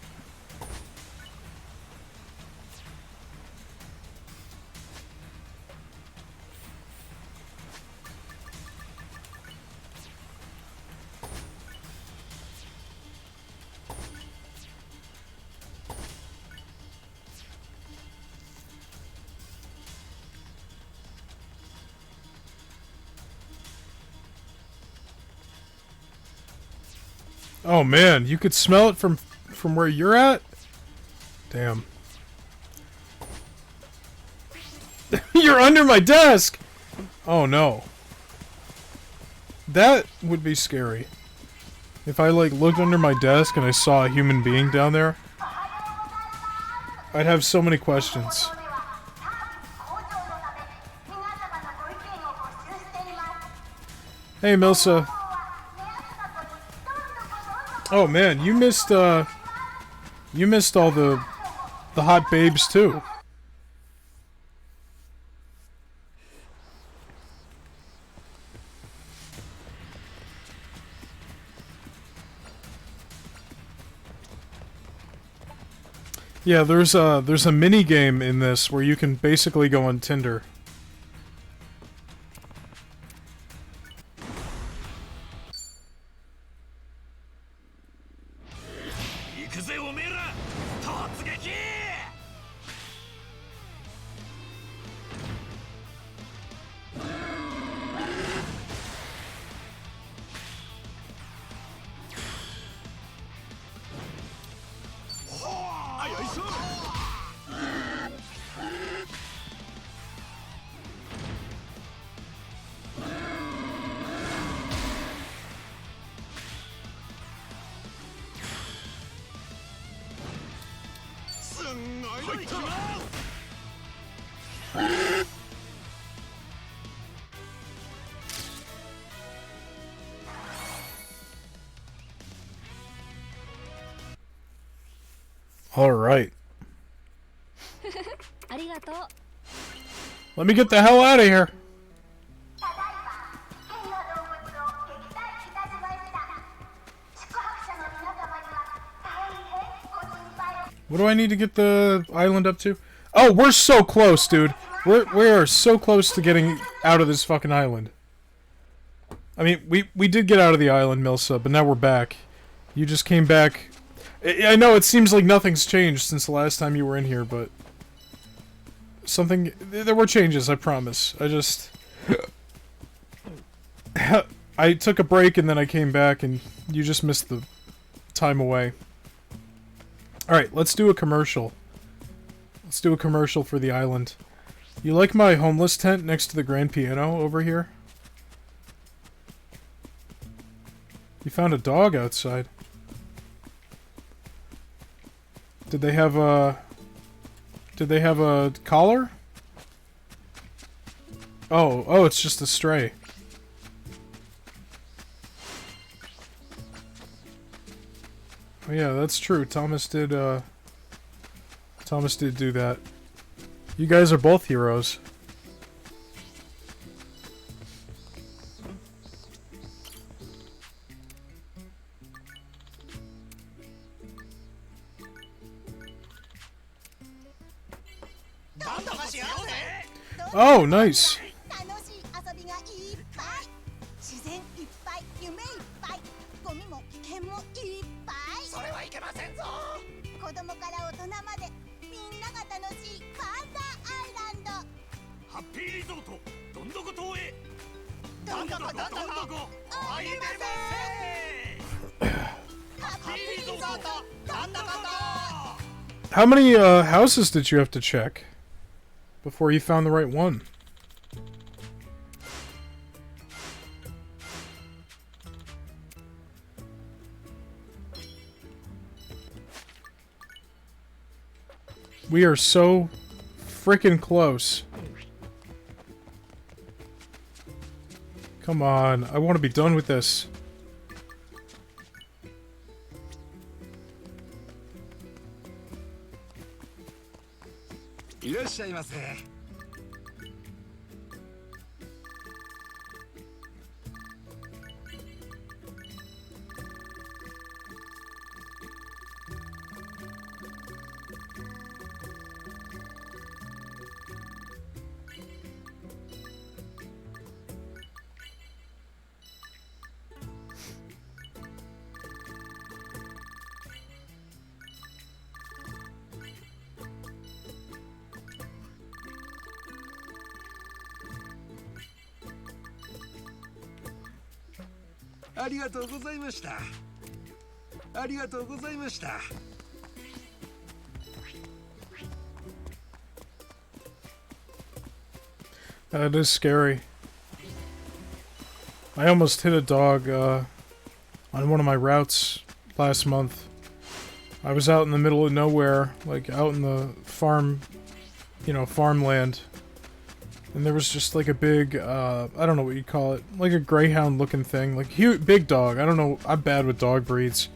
Oh man, you could smell it from where you're at? Damn. You're under my desk! Oh no. That would be scary. If I like looked under my desk and I saw a human being down there, I'd have so many questions. Hey Milsa. Oh man, you missed all the hot babes too. Yeah, there's a mini game in this where you can basically go on Tinder. All right. Let me get the hell out of here. What do I need to get the island up to? Oh, we're so close, dude. We are so close to getting out of this fucking island. I mean, we did get out of the island, Milsa, but now we're back. You just came back. I know it seems like nothing's changed since the last time you were in here, but there were changes, I promise. I just I took a break and then I came back and you just missed the time away. Alright, let's do a commercial. Let's do a commercial for the island. You like my homeless tent next to the grand piano over here? You found a dog outside. Did they have a collar? Oh, it's just a stray. Oh yeah, that's true. Thomas did do that. You guys are both heroes. Oh, nice. How many houses did you have to check before you found the right one? We are so freaking close. Come on, I want to be done with this. That is scary. I almost hit a dog on one of my routes last month. I was out in the middle of nowhere, like out in the farm, you know, farmland. And there was just like a big, I don't know what you'd call it, like a greyhound looking thing, like huge, big dog. I don't know, I'm bad with dog breeds.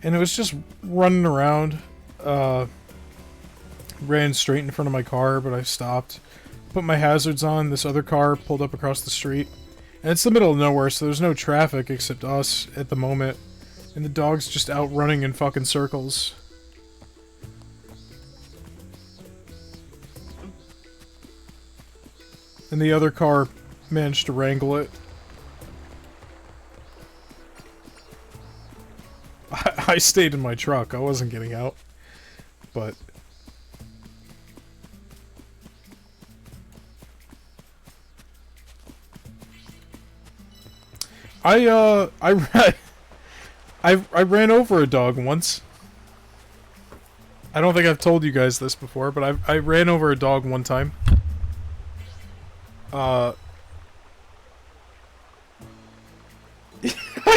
And it was just running around, ran straight in front of my car, but I stopped. Put my hazards on, this other car pulled up across the street. And it's the middle of nowhere, so there's no traffic except us at the moment. And the dog's just out running in fucking circles. And the other car managed to wrangle it. I stayed in my truck. I wasn't getting out. But... I ran over a dog once. I don't think I've told you guys this before, but I ran over a dog one time.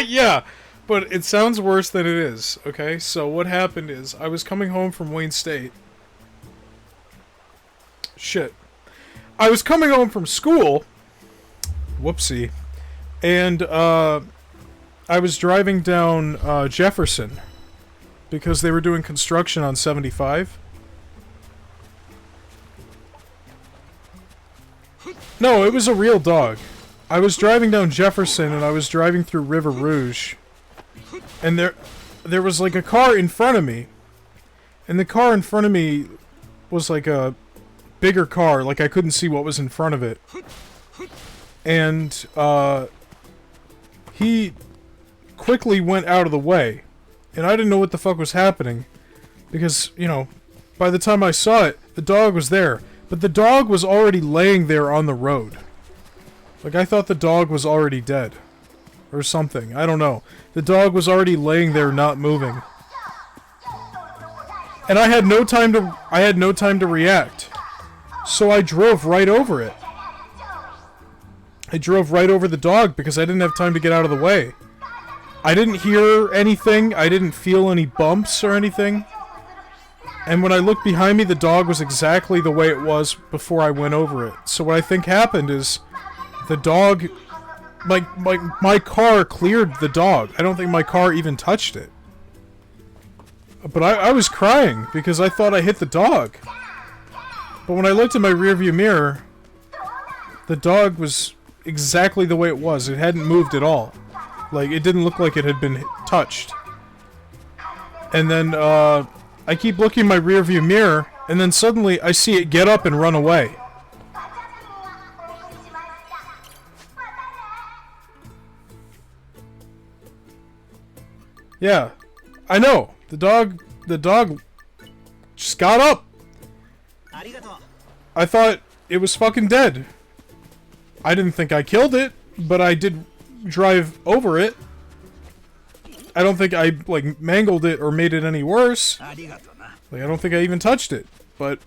Yeah, but it sounds worse than it is, okay? So what happened is, I was coming home from Wayne State. Shit. I was coming home from school. Whoopsie. And, I was driving down, Jefferson. Because they were doing construction on 75. No, it was a real dog. I was driving down Jefferson and I was driving through River Rouge. And there was like a car in front of me. And the car in front of me was like a bigger car. Like I couldn't see what was in front of it. And, he quickly went out of the way. And I didn't know what the fuck was happening. Because, you know, by the time I saw it, the dog was there. But the dog was already laying there on the road. Like, I thought the dog was already dead. or something. I don't know. The dog was already laying there not moving. And I had no time to react. So I drove right over it. I drove right over the dog because I didn't have time to get out of the way. I didn't hear anything. I didn't feel any bumps or anything. And when I looked behind me, the dog was exactly the way it was before I went over it. So what I think happened is the dog, my car cleared the dog. I don't think my car even touched it. But I was crying because I thought I hit the dog. But when I looked in my rearview mirror, the dog was exactly the way it was. It hadn't moved at all. Like, it didn't look like it had been touched. And then, I keep looking in my rearview mirror, and then suddenly I see it get up and run away. Yeah, I know. The dog just got up. I thought it was fucking dead. I didn't think I killed it, but I did drive over it. I don't think I, like, mangled it or made it any worse. Like, I don't think I even touched it, but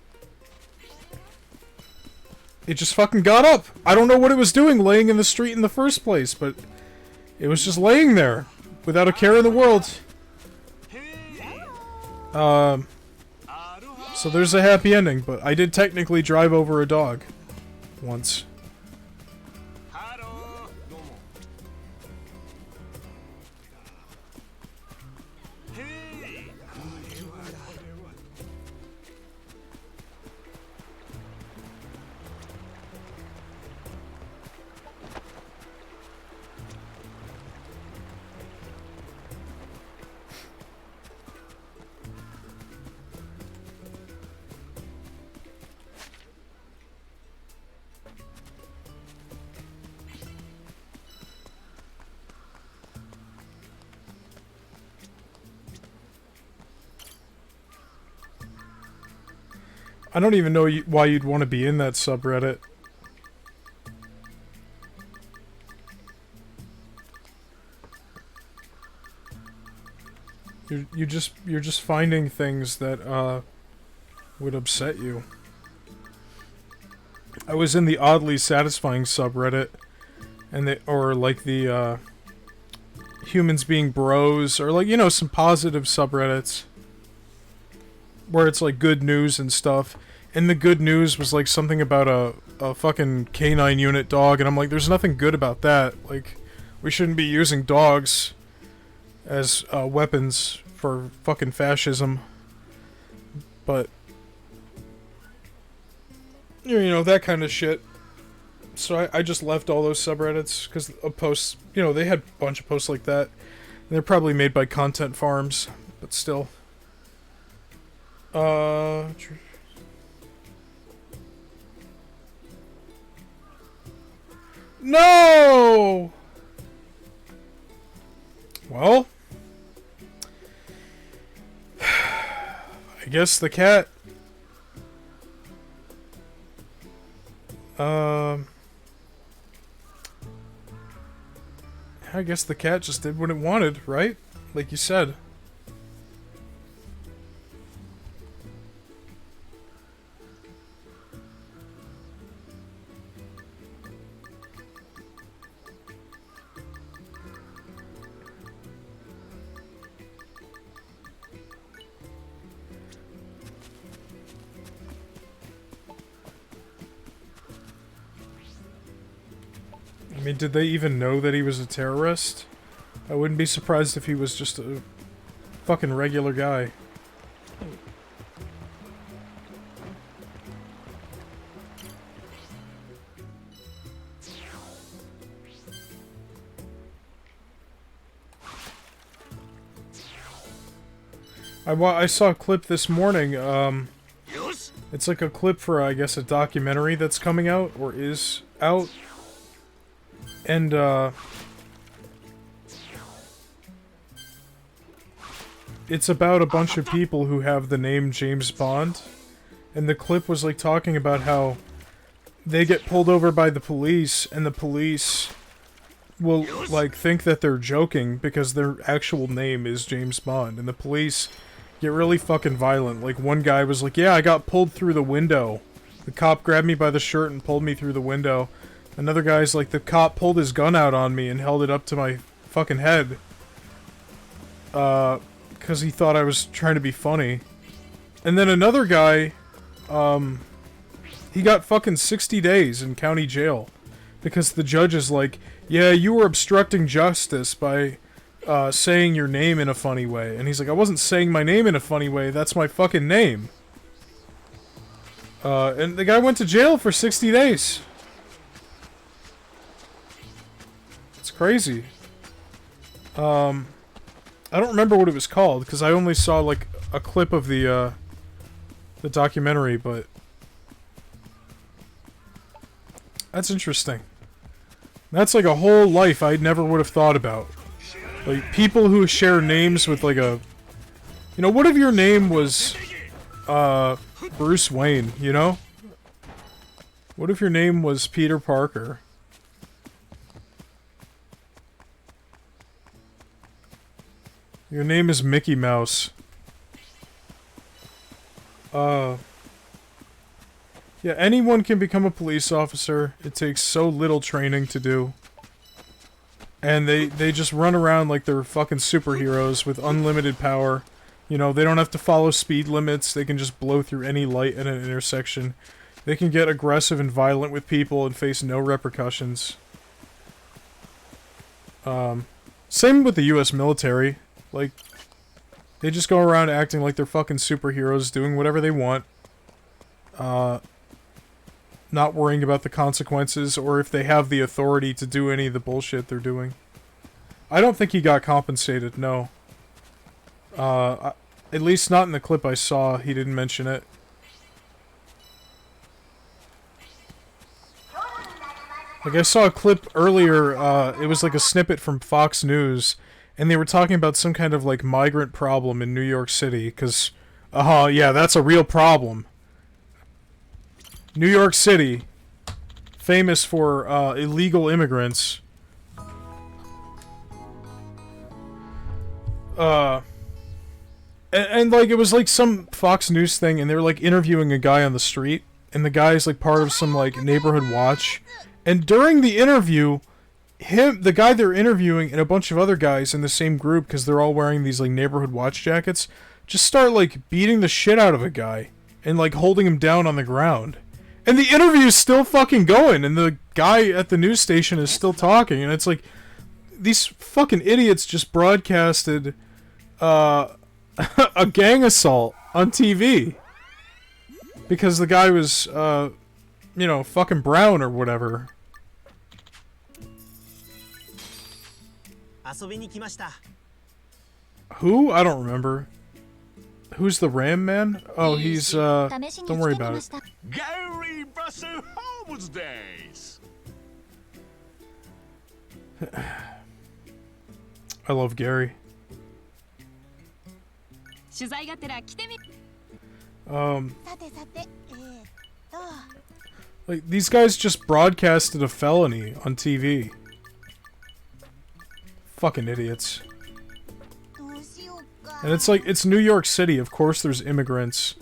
it just fucking got up. I don't know what it was doing laying in the street in the first place, but it was just laying there without a care in the world. So there's a happy ending, but I did technically drive over a dog once. I don't even know why you'd want to be in that subreddit. You're just finding things that would upset you. I was in the oddly satisfying subreddit, and the humans being bros, or like, you know, some positive subreddits where it's like good news and stuff. And the good news was like something about a fucking canine unit dog, and I'm like, there's nothing good about that. Like, we shouldn't be using dogs as weapons for fucking fascism. But you know, that kind of shit. So I just left all those subreddits because of posts, you know, they had a bunch of posts like that. And they're probably made by content farms, but still. No! Well, I guess the cat I guess the cat just did what it wanted, right? Like you said. I mean, did they even know that he was a terrorist? I wouldn't be surprised if he was just a fucking regular guy. I saw a clip this morning, it's like a clip for, I guess, a documentary that's coming out, or is out. And, it's about a bunch of people who have the name James Bond. And the clip was, like, talking about how they get pulled over by the police, and the police will, like, think that they're joking because their actual name is James Bond, and the police get really fucking violent. Like, one guy was like, yeah, I got pulled through the window. The cop grabbed me by the shirt and pulled me through the window. Another guy's like, the cop pulled his gun out on me and held it up to my fucking head. Because he thought I was trying to be funny. And then another guy, he got fucking 60 days in county jail. Because the judge is like, yeah, you were obstructing justice by saying your name in a funny way. And he's like, I wasn't saying my name in a funny way, that's my fucking name. And the guy went to jail for 60 days. It's crazy. I don't remember what it was called, because I only saw, like, a clip of the documentary, but... That's interesting. That's like a whole life I never would have thought about. Like, people who share names with, like, a... You know, what if your name was, Bruce Wayne, you know? What if your name was Peter Parker? Your name is Mickey Mouse. Yeah, anyone can become a police officer. It takes so little training to do. And they just run around like they're fucking superheroes with unlimited power. You know, they don't have to follow speed limits. They can just blow through any light at an intersection. They can get aggressive and violent with people and face no repercussions. Same with the US military. Like, they just go around acting like they're fucking superheroes, doing whatever they want. Not worrying about the consequences, or if they have the authority to do any of the bullshit they're doing. I don't think he got compensated, no. At least not in the clip I saw, he didn't mention it. Like, I saw a clip earlier, it was like a snippet from Fox News, and they were talking about some kind of, like, migrant problem in New York City, because, yeah, that's a real problem. New York City, famous for, illegal immigrants. And like, it was like some Fox News thing, and they were, like, interviewing a guy on the street, and the guy's, like, part of some, like, neighborhood watch. And during the interview, the guy they're interviewing and a bunch of other guys in the same group, because they're all wearing these, like, neighborhood watch jackets, just start, like, beating the shit out of a guy, and, like, holding him down on the ground. And the interview's still fucking going, and the guy at the news station is still talking, and it's like, these fucking idiots just broadcasted, a gang assault on TV. Because the guy was, you know, fucking brown or whatever. Who? I don't remember. Who's the Ram Man? Oh, he's, don't worry about it. Gary Buster Holmes days. I love Gary. Like, these guys just broadcasted a felony on TV. Fucking idiots. And it's like, it's New York City, of course there's immigrants.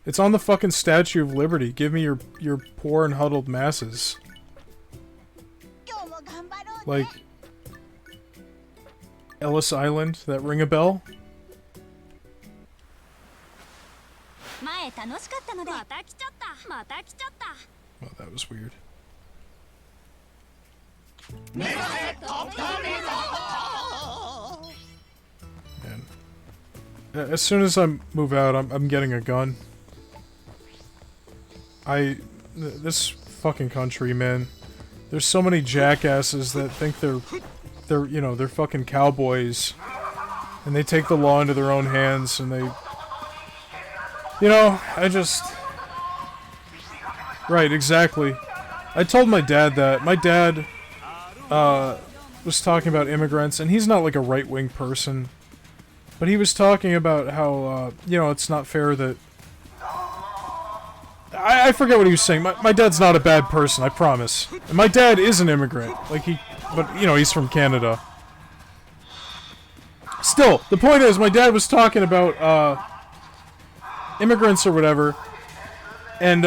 It's on the fucking Statue of Liberty. Give me your poor and huddled masses. Like, Ellis Island, that ring a bell? Oh, that was weird. Man. As soon as I move out, I'm getting a gun. This fucking country, man. There's so many jackasses that think they're, you know, they're fucking cowboys. And they take the law into their own hands, and they... You know, I just... Right, exactly. I told my dad that. My dad, was talking about immigrants, and he's not like a right-wing person. But he was talking about how, you know, it's not fair that... I forget what he was saying. My dad's not a bad person, I promise. And my dad is an immigrant. Like, But, you know, he's from Canada. Still, the point is, my dad was talking about, immigrants or whatever, and,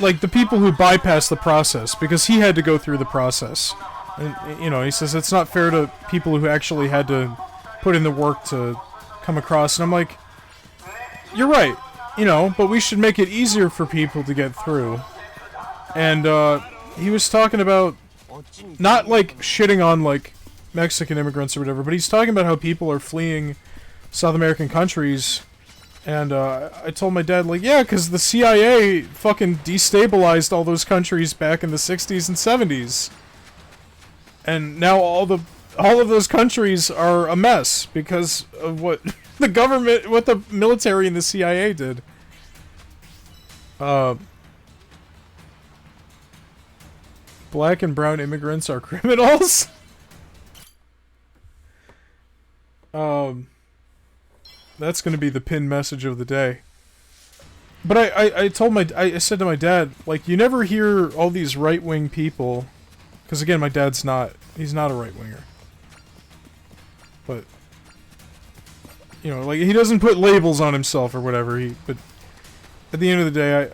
like, the people who bypass the process, because he had to go through the process. And, you know, he says it's not fair to people who actually had to put in the work to come across, and I'm like, you're right, you know, but we should make it easier for people to get through. And, he was talking about, not, like, shitting on, like, Mexican immigrants or whatever, but he's talking about how people are fleeing South American countries, and, I told my dad, like, yeah, because the CIA fucking destabilized all those countries back in the 60s and 70s. And now all of those countries are a mess because of what the government, what the military and the CIA did. Black and brown immigrants are criminals? That's gonna be the pinned message of the day. But I said to my dad, like, you never hear all these right-wing people, because again, my dad's he's not a right-winger. But, you know, like, he doesn't put labels on himself or whatever, but at the end of the day,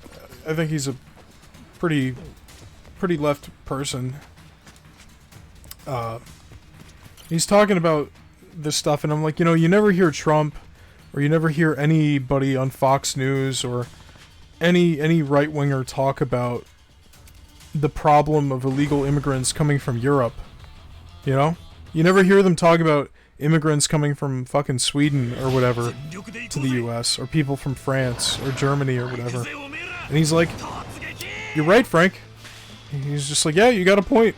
I think he's a pretty left person. He's talking about this stuff, and I'm like, you know, you never hear Trump, or you never hear anybody on Fox News, or any right-winger talk about the problem of illegal immigrants coming from Europe. You know? You never hear them talk about immigrants coming from fucking Sweden or whatever to the US, or people from France or Germany or whatever. And he's like, you're right, Frank. He's just like, yeah, you got a point.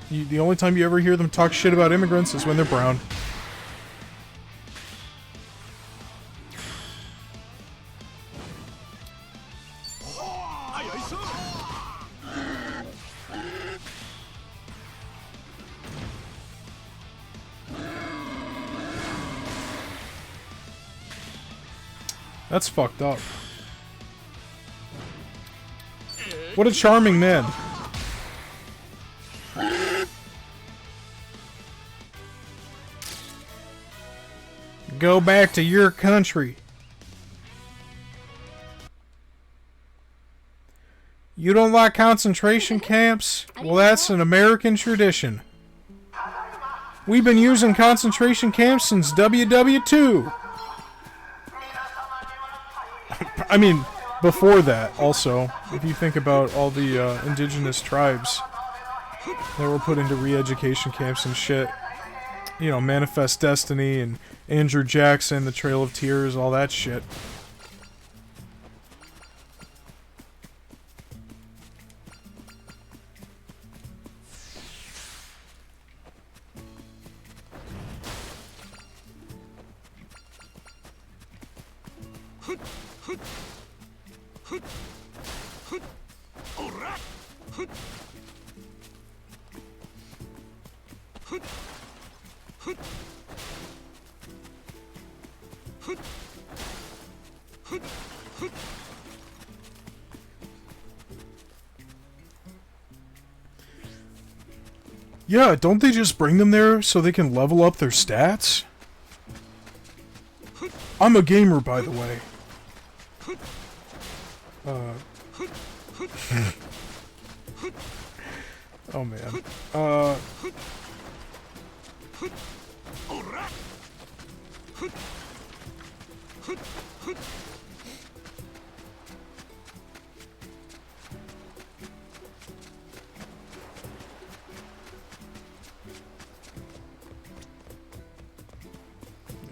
The only time you ever hear them talk shit about immigrants is when they're brown. That's fucked up. What a charming man. Go back to your country. You don't like concentration camps? Well, that's an American tradition. We've been using concentration camps since WW2. I mean, before that, also, if you think about all the indigenous tribes that were put into re-education camps and shit, you know, Manifest Destiny and Andrew Jackson, The Trail of Tears, all that shit. Yeah, don't they just bring them there so they can level up their stats? I'm a gamer, by the way. Oh man.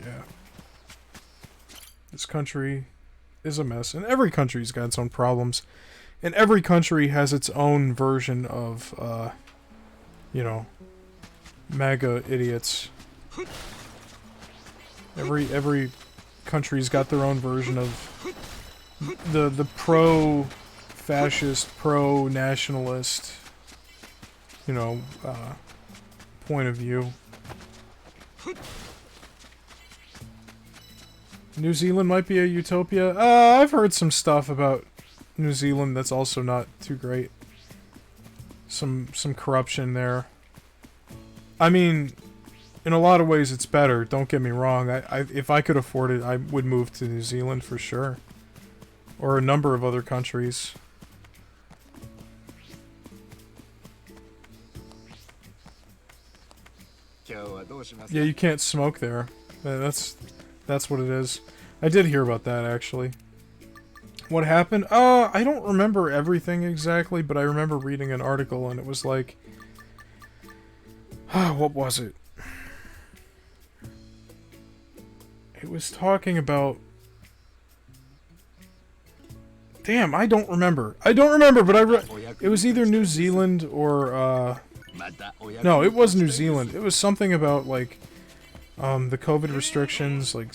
Yeah. This country is a mess, and every country's got its own problems, and every country has its own version of, you know, MAGA idiots. Every country's got their own version of the pro-fascist, pro-nationalist, you know, point of view. New Zealand might be a utopia. I've heard some stuff about New Zealand that's also not too great. Some corruption there. I mean, in a lot of ways it's better, don't get me wrong. If I could afford it, I would move to New Zealand for sure. Or a number of other countries. Yeah, you can't smoke there. That's what it is. I did hear about that, actually. What happened? I don't remember everything exactly, but I remember reading an article and it was like... what was it? It was talking about... Damn, I don't remember. I don't remember, but it was either New Zealand or, no, it was New Zealand. It was something about, like, the COVID restrictions, like,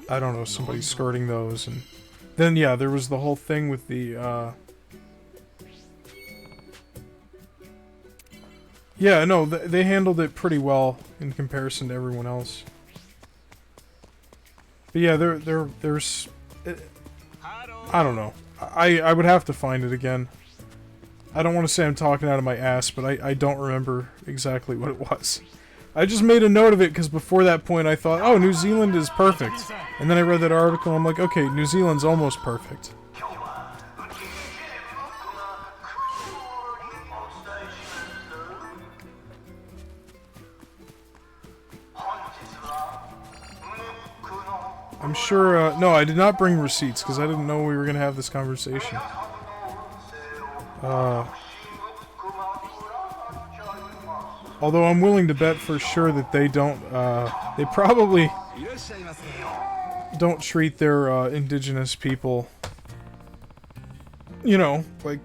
I don't know, somebody skirting those, and then, yeah, there was the whole thing with the, yeah, no, they handled it pretty well in comparison to everyone else. But yeah, there's... I don't know. I would have to find it again. I don't want to say I'm talking out of my ass, but I don't remember exactly what it was. I just made a note of it because before that point I thought, oh, New Zealand is perfect. And then I read that article and I'm like, okay, New Zealand's almost perfect. I'm sure, no, I did not bring receipts, because I didn't know we were going to have this conversation. Although I'm willing to bet for sure that they don't, they probably don't treat their, indigenous people, you know, like,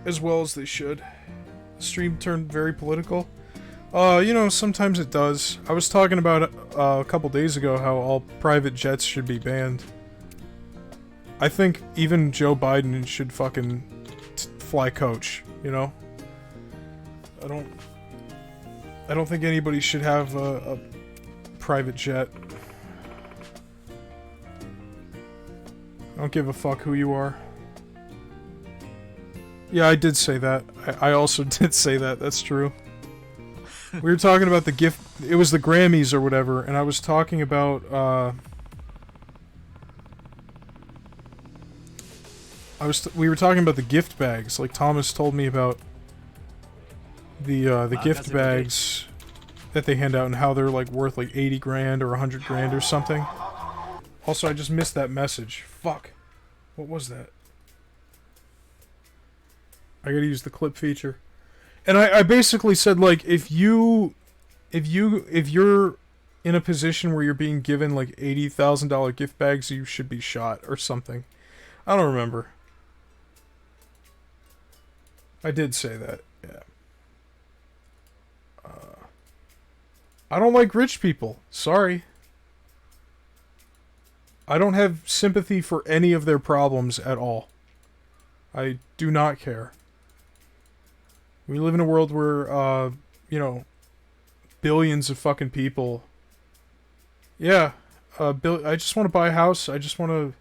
as well as they should. The stream turned very political. You know, sometimes it does. I was talking about a couple days ago how all private jets should be banned. I think even Joe Biden should fucking fly coach, you know? I don't think anybody should have a private jet. I don't give a fuck who you are. Yeah, I did say that. I also did say that, that's true. We were talking about the gift... It was the Grammys or whatever, and I was talking about, we were talking about the gift bags. Like, Thomas told me about the gift bags that they hand out and how they're, like, worth, like, 80 grand or 100 grand or something. Also, I just missed that message. Fuck. What was that? I gotta use the clip feature. And I basically said, like, if you're in a position where you're being given, like, $80,000 gift bags, you should be shot or something. I don't remember. I did say that, yeah. I don't like rich people. Sorry. I don't have sympathy for any of their problems at all. I do not care. We live in a world where, you know, billions of fucking people... Yeah, I just want to buy a house, I just want to...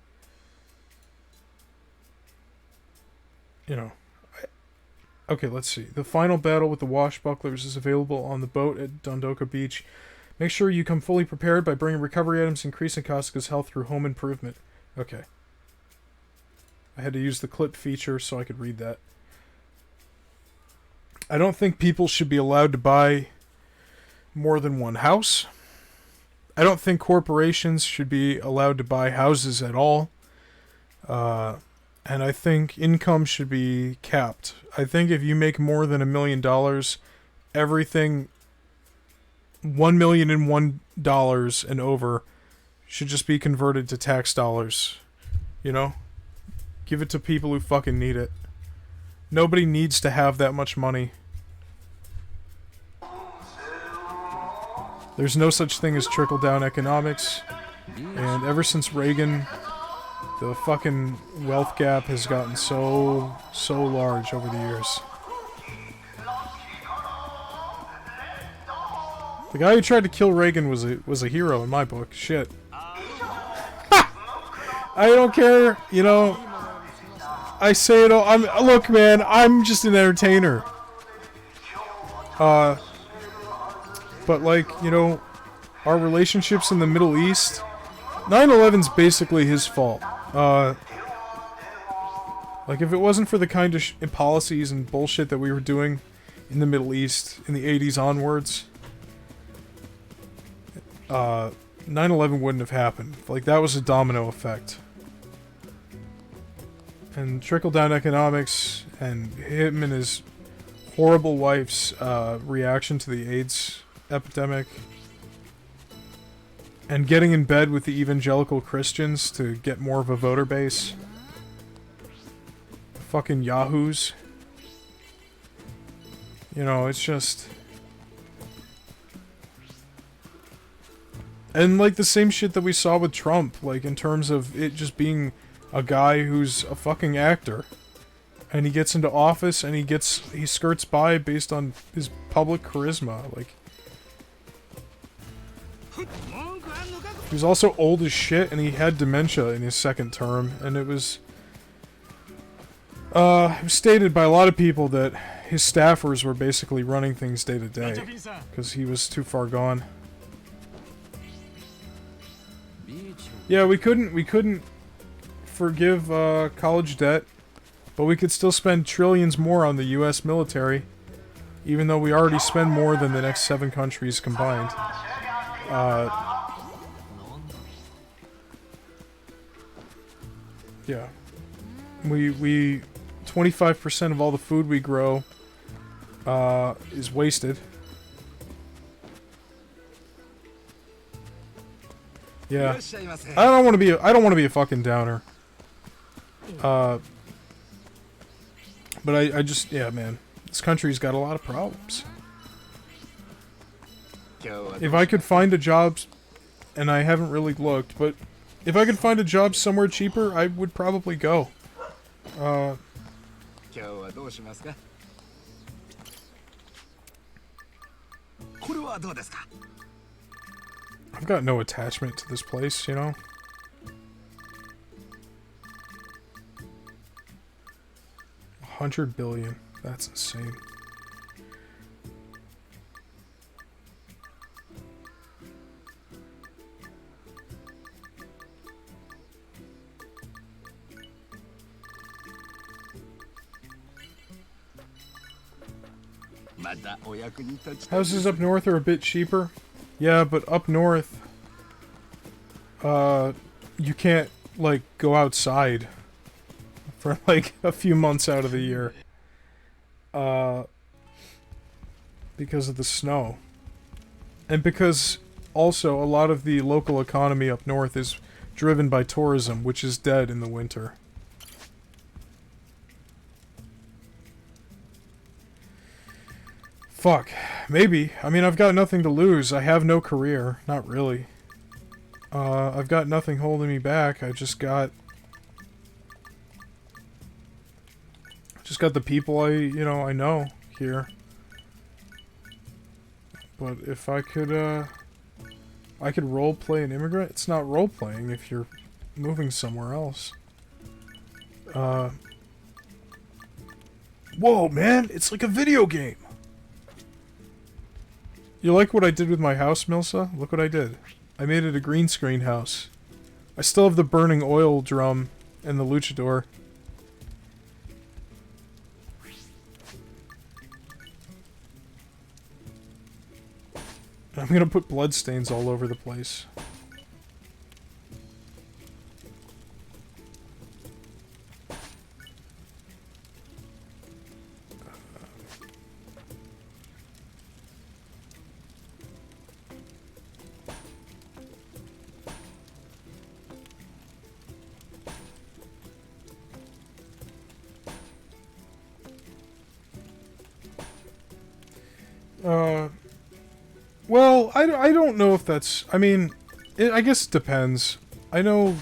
You know... Okay, let's see. The final battle with the Washbucklers is available on the boat at Dondoka Beach. Make sure you come fully prepared by bringing recovery items, increasing Kasuga's health through home improvement. Okay. I had to use the clip feature so I could read that. I don't think people should be allowed to buy more than one house. I don't think corporations should be allowed to buy houses at all. And I think income should be capped. I think if you make more than $1 million, everything $1,001 and over should just be converted to tax dollars. You know? Give it to people who fucking need it. Nobody needs to have that much money. There's no such thing as trickle-down economics. And ever since Reagan, the fucking wealth gap has gotten so large over the years. The guy who tried to kill Reagan was a hero in my book. Shit. I don't care, you know. I say it all. Look, man, I'm just an entertainer. But like, you know, our relationships in the Middle East, 9/11's basically his fault. Like, if it wasn't for the kind of policies and bullshit that we were doing in the Middle East in the 80s onwards, 9/11 wouldn't have happened. Like, that was a domino effect. And trickle-down economics, and him and his horrible wife's reaction to the AIDS epidemic, and getting in bed with the evangelical Christians to get more of a voter base. Fucking yahoos. You know, it's just... And like the same shit that we saw with Trump, like in terms of it just being a guy who's a fucking actor. And he gets into office and he skirts by based on his public charisma, like... He was also old as shit, and he had dementia in his second term, and it was stated by a lot of people that his staffers were basically running things day to day, because he was too far gone. Yeah, we couldn't forgive college debt, but we could still spend trillions more on the U.S. military, even though we already spend more than the next 7 countries combined. Yeah. We 25% of all the food we grow is wasted. Yeah. I don't want to be a fucking downer. But I just, yeah, man. This country's got a lot of problems. If I could find a job, and I haven't really looked, but if I could find a job somewhere cheaper, I would probably go. I've got no attachment to this place, you know? $100 billion. That's insane. Houses up north are a bit cheaper. Yeah, but up north, you can't, like, go outside for, like, a few months out of the year. Because of the snow. And because, also, a lot of the local economy up north is driven by tourism, which is dead in the winter. Fuck. Maybe. I mean, I've got nothing to lose. I have no career. Not really. I've got nothing holding me back. I just got the people I know here. But if I could role-play an immigrant. It's not role-playing if you're moving somewhere else. Whoa, man! It's like a video game! You like what I did with my house, Milsa? Look what I did. I made it a green screen house. I still have the burning oil drum and the luchador. I'm gonna put bloodstains all over the place. Well, I don't know if that's... I mean, I guess it depends. I know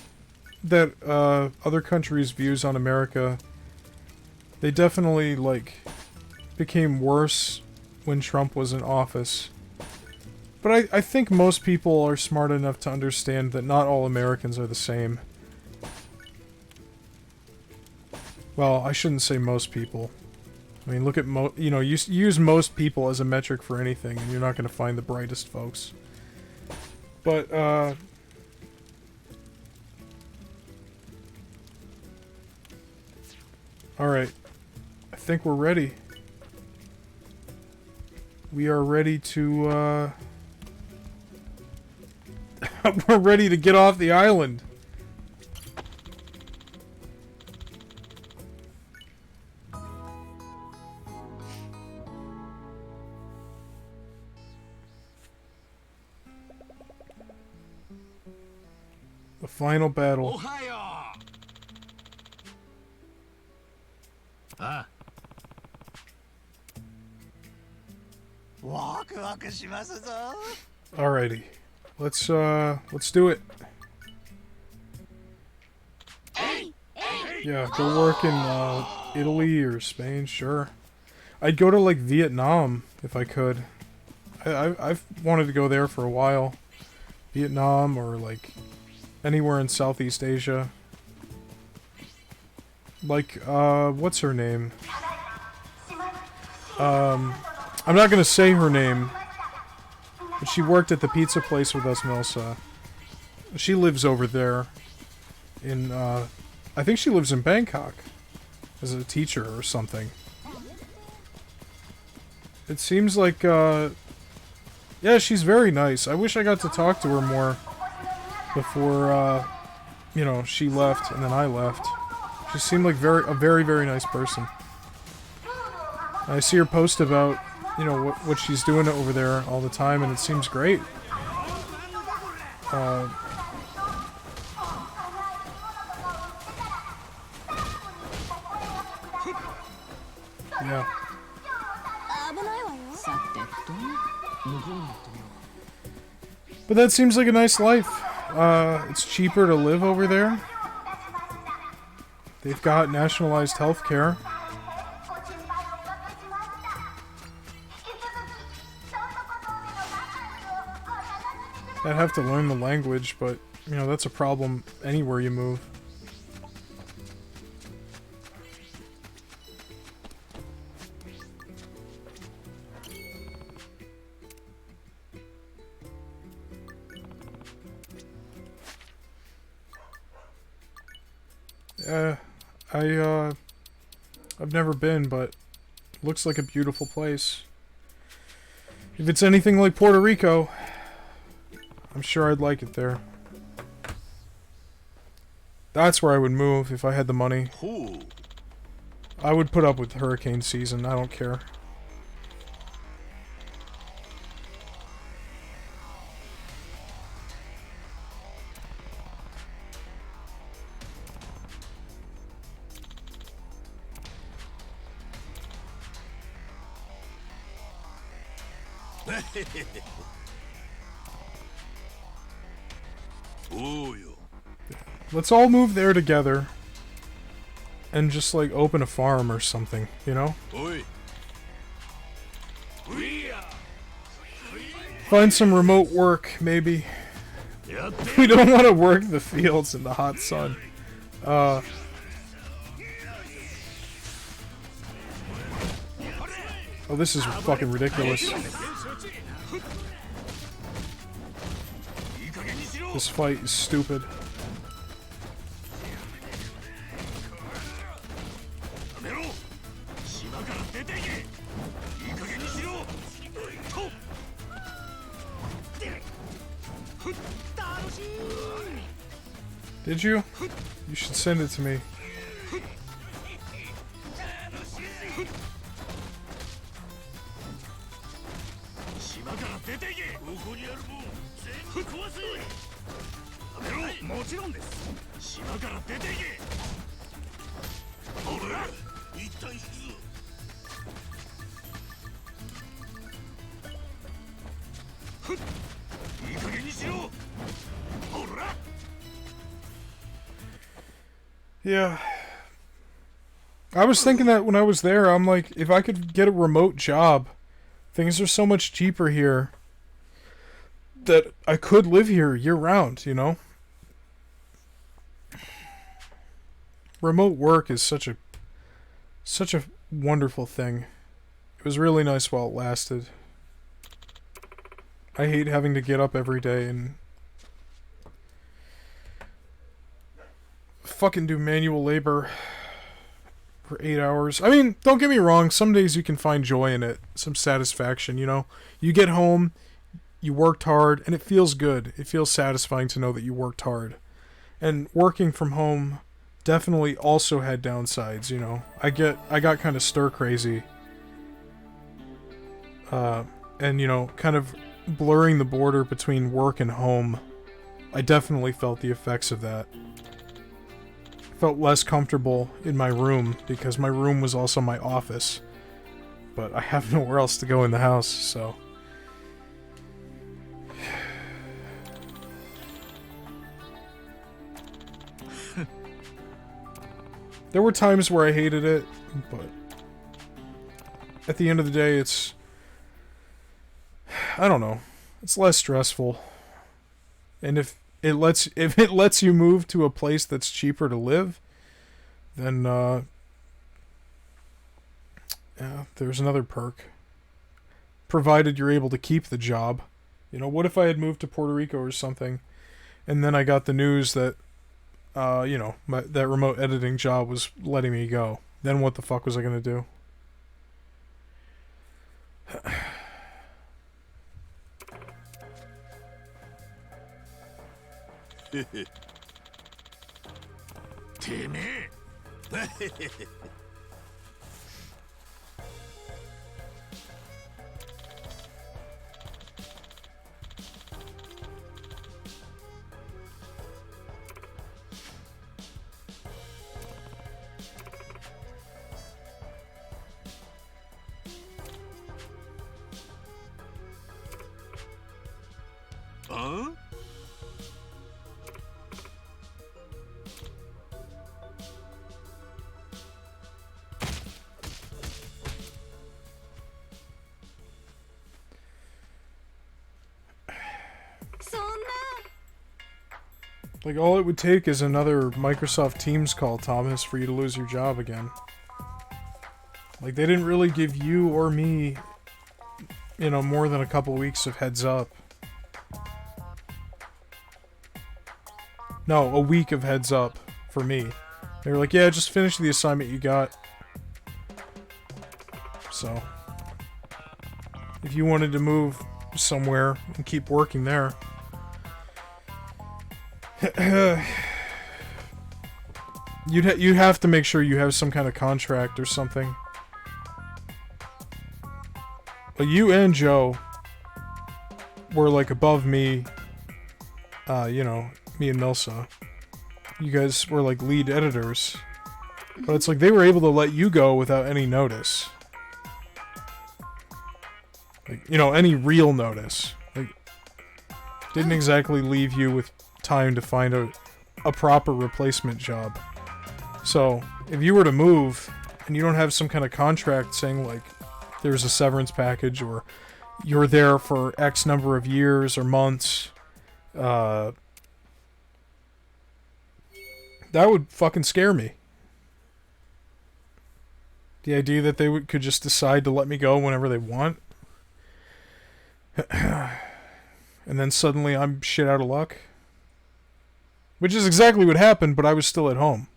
that other countries' views on America, they definitely, like, became worse when Trump was in office. But I think most people are smart enough to understand that not all Americans are the same. Well, I shouldn't say most people. I mean, look at you use most people as a metric for anything, and you're not going to find the brightest folks. But, alright. I think we're ready. We are ready to, we're ready to get off the island. The final battle. Ah. Alrighty. Let's do it. Yeah, go work in Italy or Spain, sure. I'd go to like Vietnam if I could. I've wanted to go there for a while. Vietnam or like anywhere in Southeast Asia. Like what's her name? I'm not gonna say her name. But she worked at the pizza place with us, Melsa. She lives over there. In, I think she lives in Bangkok. As a teacher or something. It seems like, yeah, she's very nice. I wish I got to talk to her more before, you know, she left and then I left. She seemed like a very, very nice person. I see her post about, you know, what she's doing over there all the time, and it seems great. Yeah. But that seems like a nice life. It's cheaper to live over there. They've got nationalized health care. I'd have to learn the language, but, you know, that's a problem anywhere you move. I've never been, but it looks like a beautiful place. If it's anything like Puerto Rico, I'm sure I'd like it there. That's where I would move if I had the money. I would put up with hurricane season, I don't care. Let's all move there together and just like open a farm or something, you know? Find some remote work, maybe. We don't want to work the fields in the hot sun. Oh, this is fucking ridiculous. This fight is stupid. Did you? You should send it to me. Yeah. I was thinking that when I was there, I'm like, if I could get a remote job, things are so much cheaper here that I could live here year-round, you know? Remote work is such a wonderful thing. It was really nice while it lasted. I hate having to get up every day and fucking do manual labor for 8 hours. I mean, don't get me wrong, some days you can find joy in it, some satisfaction, you know? You get home, you worked hard, and it feels good. It feels satisfying to know that you worked hard. And working from home definitely also had downsides, you know? I got kind of stir crazy. And, you know, kind of blurring the border between work and home. I definitely felt the effects of that. Felt less comfortable in my room because my room was also my office. But I have nowhere else to go in the house, so... There were times where I hated it, but at the end of the day, it's... I don't know. It's less stressful. And if it lets you move to a place that's cheaper to live, then yeah, there's another perk. Provided you're able to keep the job. You know, what if I had moved to Puerto Rico or something, and then I got the news that you know, that remote editing job was letting me go. Then what the fuck was I gonna do? Huh? Like, all it would take is another Microsoft Teams call, Thomas, for you to lose your job again. Like, they didn't really give you or me, you know, more than a couple weeks of heads up. No, a week of heads up for me. They were like, yeah, just finish the assignment you got. So, if you wanted to move somewhere and keep working there, you'd have to make sure you have some kind of contract or something. But you and Joe were like above me, you know, me and Milsa. You guys were like lead editors. But it's like they were able to let you go without any notice. Like, you know, any real notice. Like, didn't exactly leave you with time to find a proper replacement job. So, if you were to move, and you don't have some kind of contract saying, like, there's a severance package, or you're there for X number of years or months, that would fucking scare me. The idea that they could just decide to let me go whenever they want. And then suddenly I'm shit out of luck. Which is exactly what happened, but I was still at home.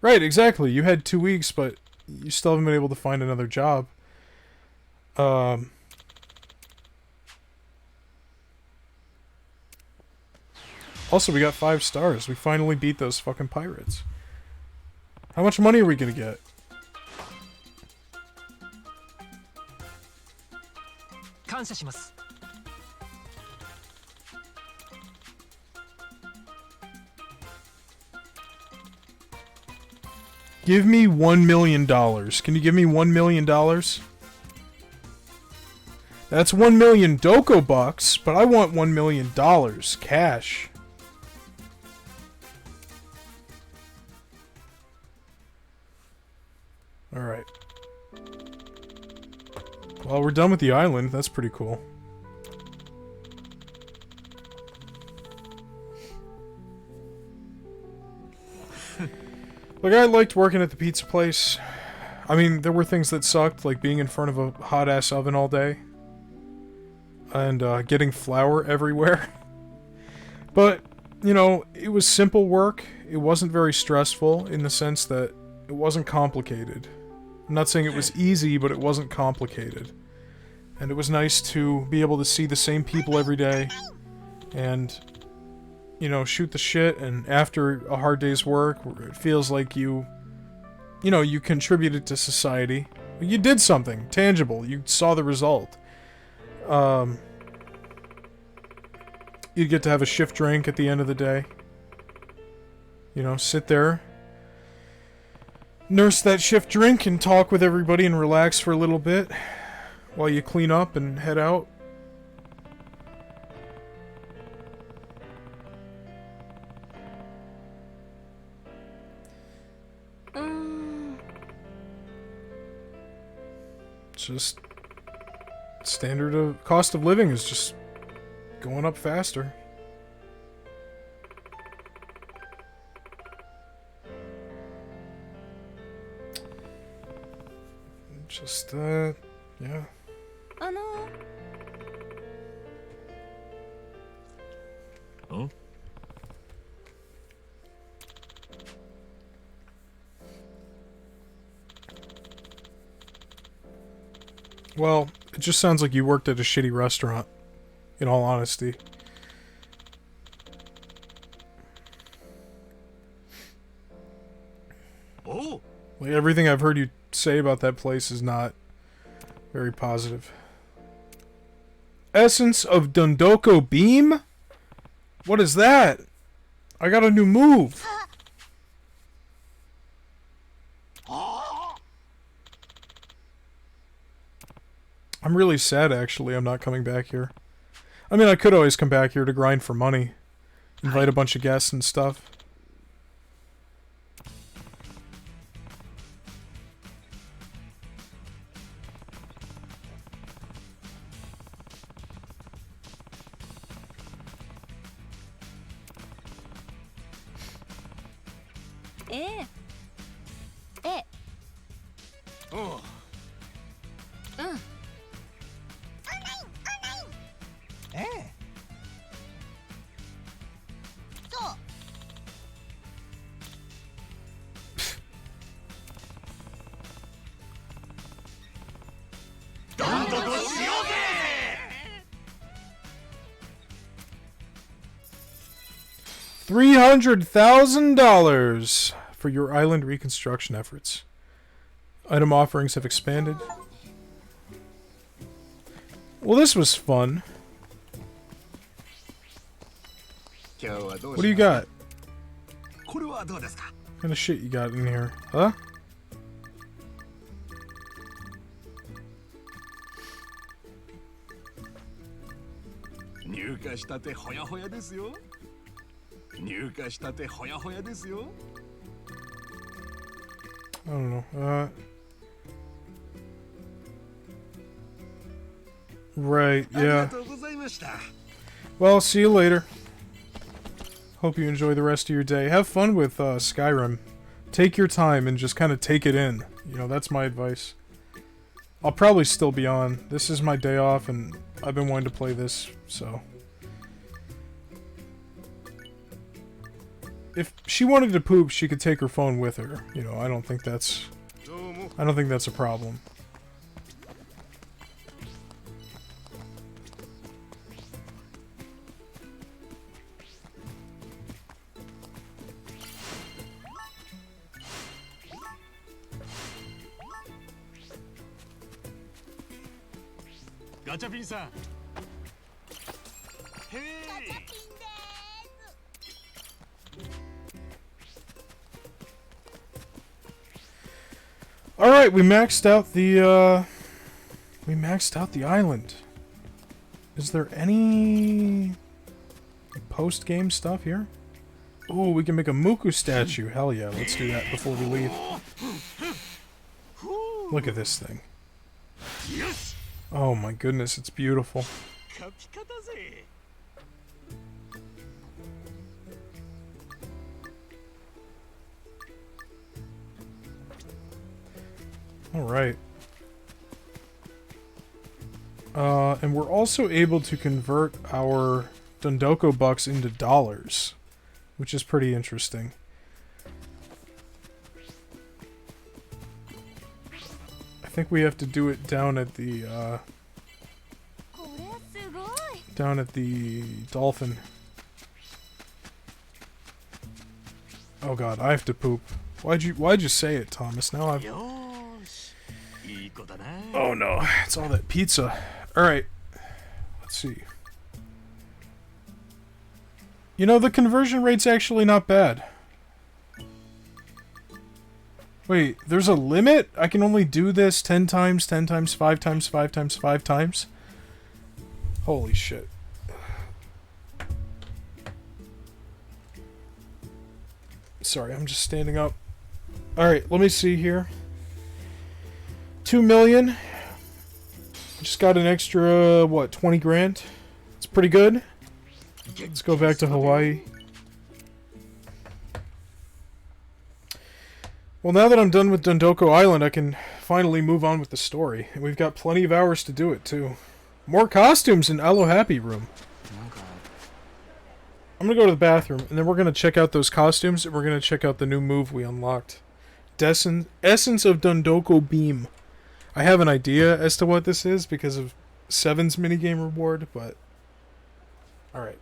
Right, exactly. You had 2 weeks, but you still haven't been able to find another job. Also, we got 5 stars. We finally beat those fucking pirates. How much money are we gonna get? Give me $1 million. Can you give me $1 million? That's 1 million Doko bucks, but I want $1 million cash. Alright. Well, we're done with the island. That's pretty cool. Like, I liked working at the pizza place. I mean, there were things that sucked, like being in front of a hot-ass oven all day. And getting flour everywhere. But, you know, it was simple work. It wasn't very stressful in the sense that it wasn't complicated. I'm not saying it was easy, but it wasn't complicated. And it was nice to be able to see the same people every day. And, you know, shoot the shit. And after a hard day's work, it feels like you know, you contributed to society. You did something tangible. You saw the result. You'd get to have a shift drink at the end of the day. You know, sit there, nurse that shift drink, and talk with everybody and relax for a little bit while you clean up and head out. Just standard of cost of living is just going up faster. Just yeah. Huh? Well, it just sounds like you worked at a shitty restaurant, in all honesty. Oh! Like, everything I've heard you say about that place is not very positive. Essence of Dondoko Beam? What is that? I got a new move. I'm really sad, actually, I'm not coming back here. I mean, I could always come back here to grind for money. Invite a bunch of guests and stuff. Oh. $300,000 for your island reconstruction efforts. Item offerings have expanded. Well, this was fun. What do you got? What kind of shit you got in here? Huh? I don't know. Right, yeah. Well, see you later. Hope you enjoy the rest of your day. Have fun with Skyrim. Take your time and just kind of take it in. You know, that's my advice. I'll probably still be on. This is my day off, and I've been wanting to play this, so... If she wanted to poop, she could take her phone with her. You know, I don't think that's a problem. Gachapin-san. Hey. Alright, we maxed out the island. Is there any post-game stuff here? Ooh, we can make a Muku statue. Hell yeah, let's do that before we leave. Look at this thing. Oh my goodness, it's beautiful. Alright. And we're also able to convert our Dondoko bucks into dollars, which is pretty interesting. I think we have to do it down at the dolphin. Oh god, I have to poop. Why'd you say it, Thomas? Now I've... Oh no, it's all that pizza. Alright. Let's see. You know, the conversion rate's actually not bad. Wait, there's a limit? I can only do this 10 times, 10 times, 5 times, 5 times, 5 times? Holy shit. Sorry, I'm just standing up. Alright, let me see here. 2 million. Just got an extra, what, 20 grand? It's pretty good. Let's go back to Hawaii. Well, now that I'm done with Dondoko Island, I can finally move on with the story. And we've got plenty of hours to do it, too. More costumes in Aloe Happy Room. I'm gonna go to the bathroom, and then we're gonna check out those costumes, and we're gonna check out the new move we unlocked. Essence of Dondoko Beam. I have an idea as to what this is because of Seven's minigame reward, but... Alright.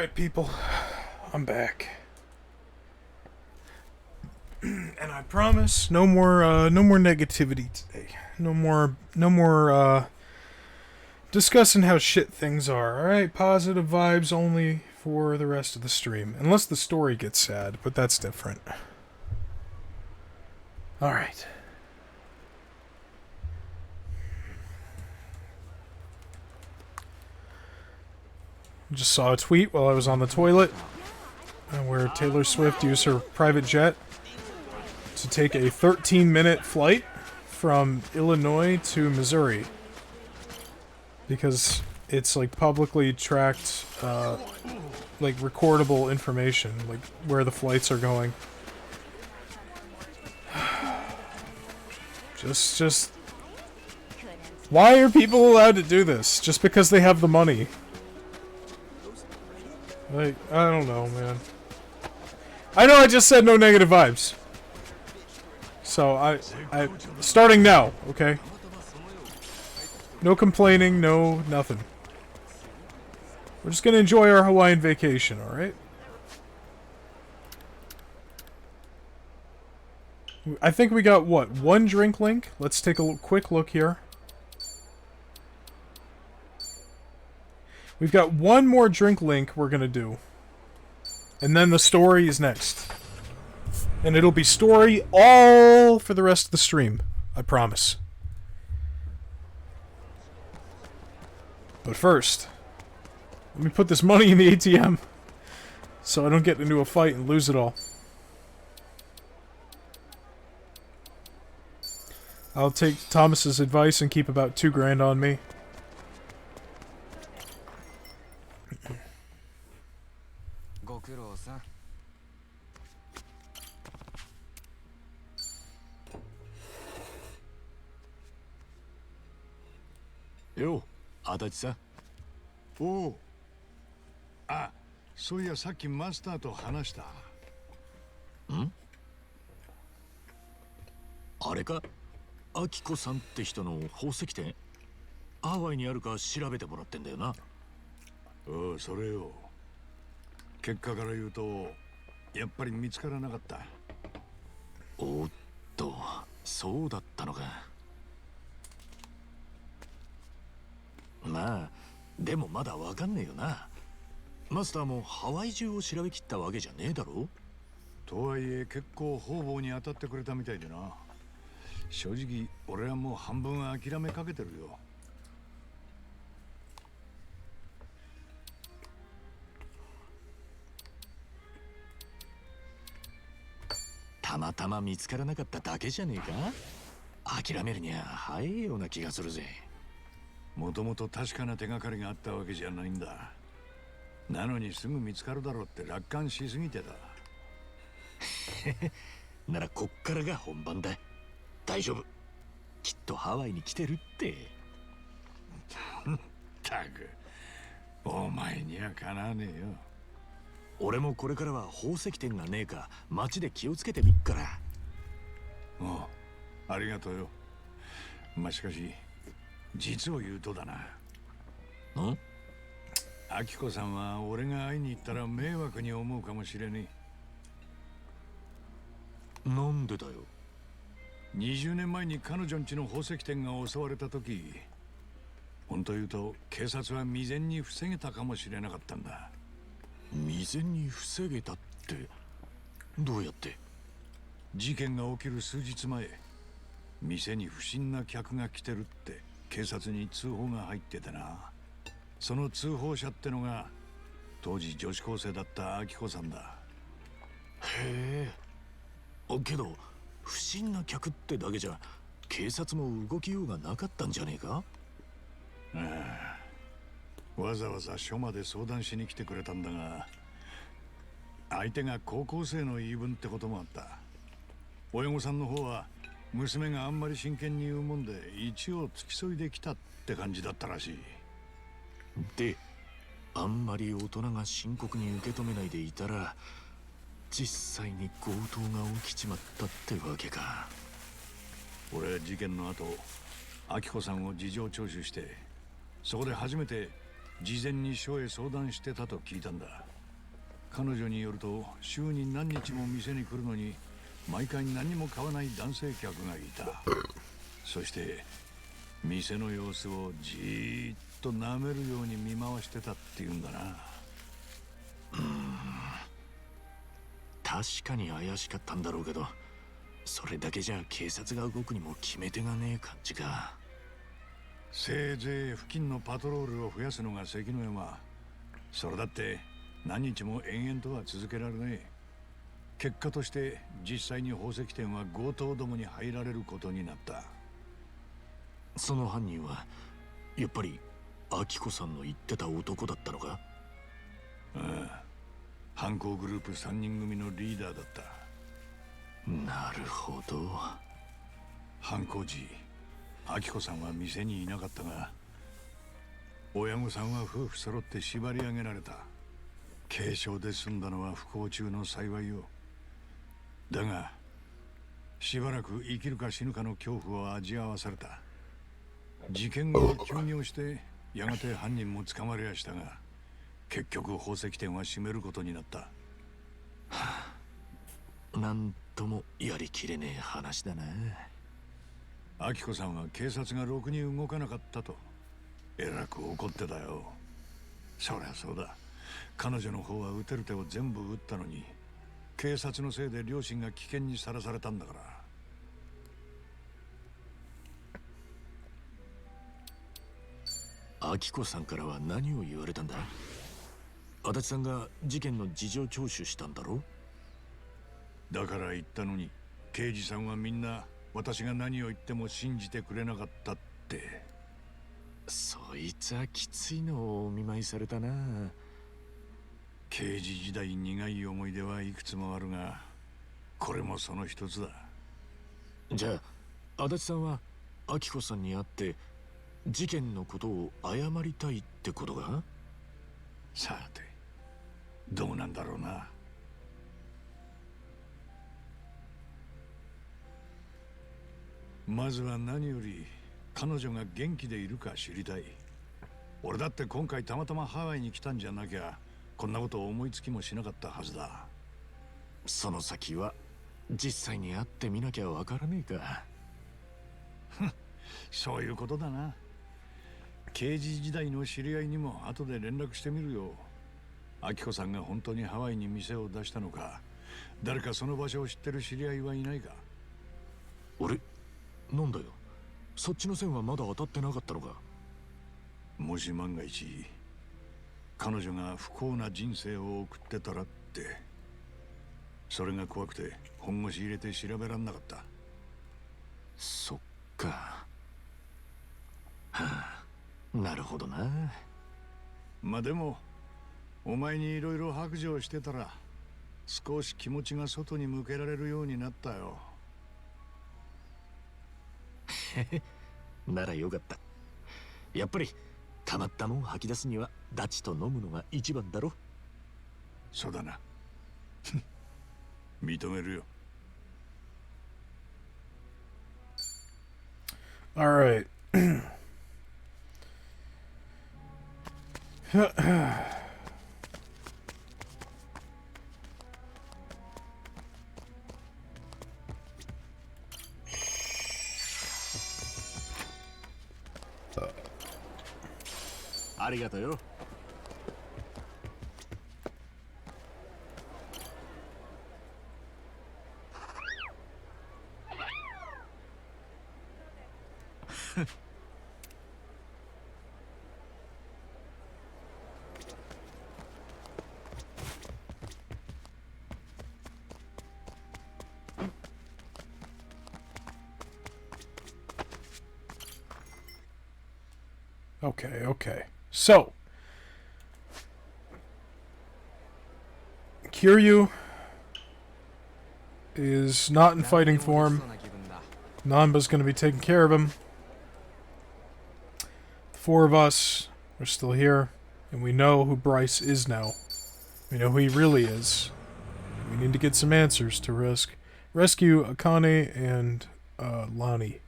Alright, people. I'm back. And I promise no more negativity today. No more discussing how shit things are. Alright, positive vibes only for the rest of the stream. Unless the story gets sad, but that's different. Alright. Just saw a tweet while I was on the toilet where Taylor Swift used her private jet to take a 13-minute flight from Illinois to Missouri because it's like publicly tracked like recordable information, like where the flights are going. Just why are people allowed to do this? Just because they have the money? Like, I don't know, man. I know I just said no negative vibes. So, I starting now, okay? No complaining, no nothing. We're just gonna enjoy our Hawaiian vacation, alright? I think we got, what, one drink link? Let's take a quick look here. We've got one more drink link we're gonna do. And then the story is next. And it'll be story all for the rest of the stream. I promise. But first, let me put this money in the ATM. So I don't get into a fight and lose it all. I'll take Thomas's advice and keep about $2 grand on me. Yo, 足立さん。おう。あ、そういやさっきマスターと話した。ん？あれか？アキコさんって人の宝石店？ハワイにあるか調べてもらってんだよな。おう、それよ。結果から言うと、やっぱり見つからなかった。おっと、そうだったのか。まあ、でもまだわかんねえよな。マスターもハワイ中を調べきったわけじゃねえだろ。とはいえ結構方々に当たってくれたみたいでな。正直俺はもう半分諦めかけてるよ。たまたま見つからなかっただけじゃねえか。諦めるには早いような気がするぜ。もともと確かな手がかりがあったわけじゃないんだ。なのにすぐ見つかるだろうって楽観しすぎてた。ならこっからが本番だ。大丈夫。きっとハワイに来てるって。たく、お前にはかなわねえよ。俺もこれからは宝石店がねえか街で気をつけてみっから。おう、ありがとうよ。まあしかし実を言うとだな。ん？アキコさんは俺が会いに行ったら迷惑に思うかもしれねえ。なんでだよ。20年前に彼女んちの宝石店が襲われた時、本当言うと警察は未然に防げたかもしれなかったんだ。未然に防げたってどうやって？事件が起きる数日前、店に不審な客が来てるって警察に通報が入っててな。その通報者ってのが当時女子高生だったアキコさんだ。へえ。けど不審な客ってだけじゃ警察も動きようがなかったんじゃねえか？ああ、わざわざ署まで相談しに来てくれたんだが、相手が高校生の言い分ってこともあった。親御さんの方は娘があんまり真剣に言うもんで一応付き添いできたって感じだったらしい。で、あんまり大人が深刻に受け止めないでいたら実際に強盗が起きちまったってわけか。俺は事件の後、アキコさんを事情聴取して、そこで初めて事前に署へ相談してたと聞いたんだ。彼女によると週に何日も店に来るのに毎回何も買わない男性客がいた。そして店の様子をじーっと舐めるように見回してたっていうんだな。確かに怪しかったんだろうけど、それだけじゃ警察が動くにも決め手がねえ感じか。せいぜい付近のパトロールを増やすのが関の山。それだって何日も延々とは続けられねえ。結果として実際に宝石店は強盗どもに入られることになった。その犯人はやっぱりアキコさんの言ってた男だったのか？ああ、犯行グループ3人組のリーダーだった。なるほど。犯行時アキコさんは店にいなかったが、親御さんは夫婦揃って縛り上げられた。軽傷で済んだのは不幸中の幸いよ。だがしばらく生きるか死ぬかの恐怖を味わわされた。事件後は休業してやがて犯人も捕まりやしたが、結局宝石店は閉めることになった。なんともやりきれねえ話だな。アキコさんは警察がろくに動かなかったとえらく怒ってたよ。そりゃそうだ。彼女の方は撃てる手を全部撃ったのに、警察のせいで両親が危険にさらされたんだから。アキコさんからは何を言われたんだ？足立さんが事件の事情聴取したんだろ？だから言ったのに、刑事さんはみんな私が何を言っても信じてくれなかったって。そいつはきついのをお見舞いされたな。刑事時代苦い思い出はいくつもあるが、これもその一つだ。じゃあ足立さんはアキコさんに会って事件のことを謝りたいってことが？さてどうなんだろうな。まずは何より彼女が元気でいるか知りたい。俺だって今回たまたまハワイに来たんじゃなきゃこんなことを思いつきもしなかったはずだ。その先は実際に会ってみなきゃわからねえか。そういうことだな。刑事時代の知り合いにも後で連絡してみるよ。アキコさんが本当にハワイに店を出したのか、誰かその場所を知ってる知り合いはいないか。俺なんだよ、そっちの線はまだ当たってなかったのか。もし万が一彼女が不幸な人生を送ってたらって。それが怖くて本腰入れて調べらんなかった。そっか。はあ、なるほどな。まあでもお前にいろいろ白状してたら少し気持ちが外に向けられるようになったよ。ならよかった。やっぱりたまったもん吐き出すにはダチと飲むのが一番だろ。そうだな。認めるよ。All right. Arigato yo. Okay. So, Kiryu is not in fighting form. Nanba's going to be taking care of him. The four of us are still here, and we know who Bryce is now. We know who he really is. We need to get some answers to rescue Akane and Lani,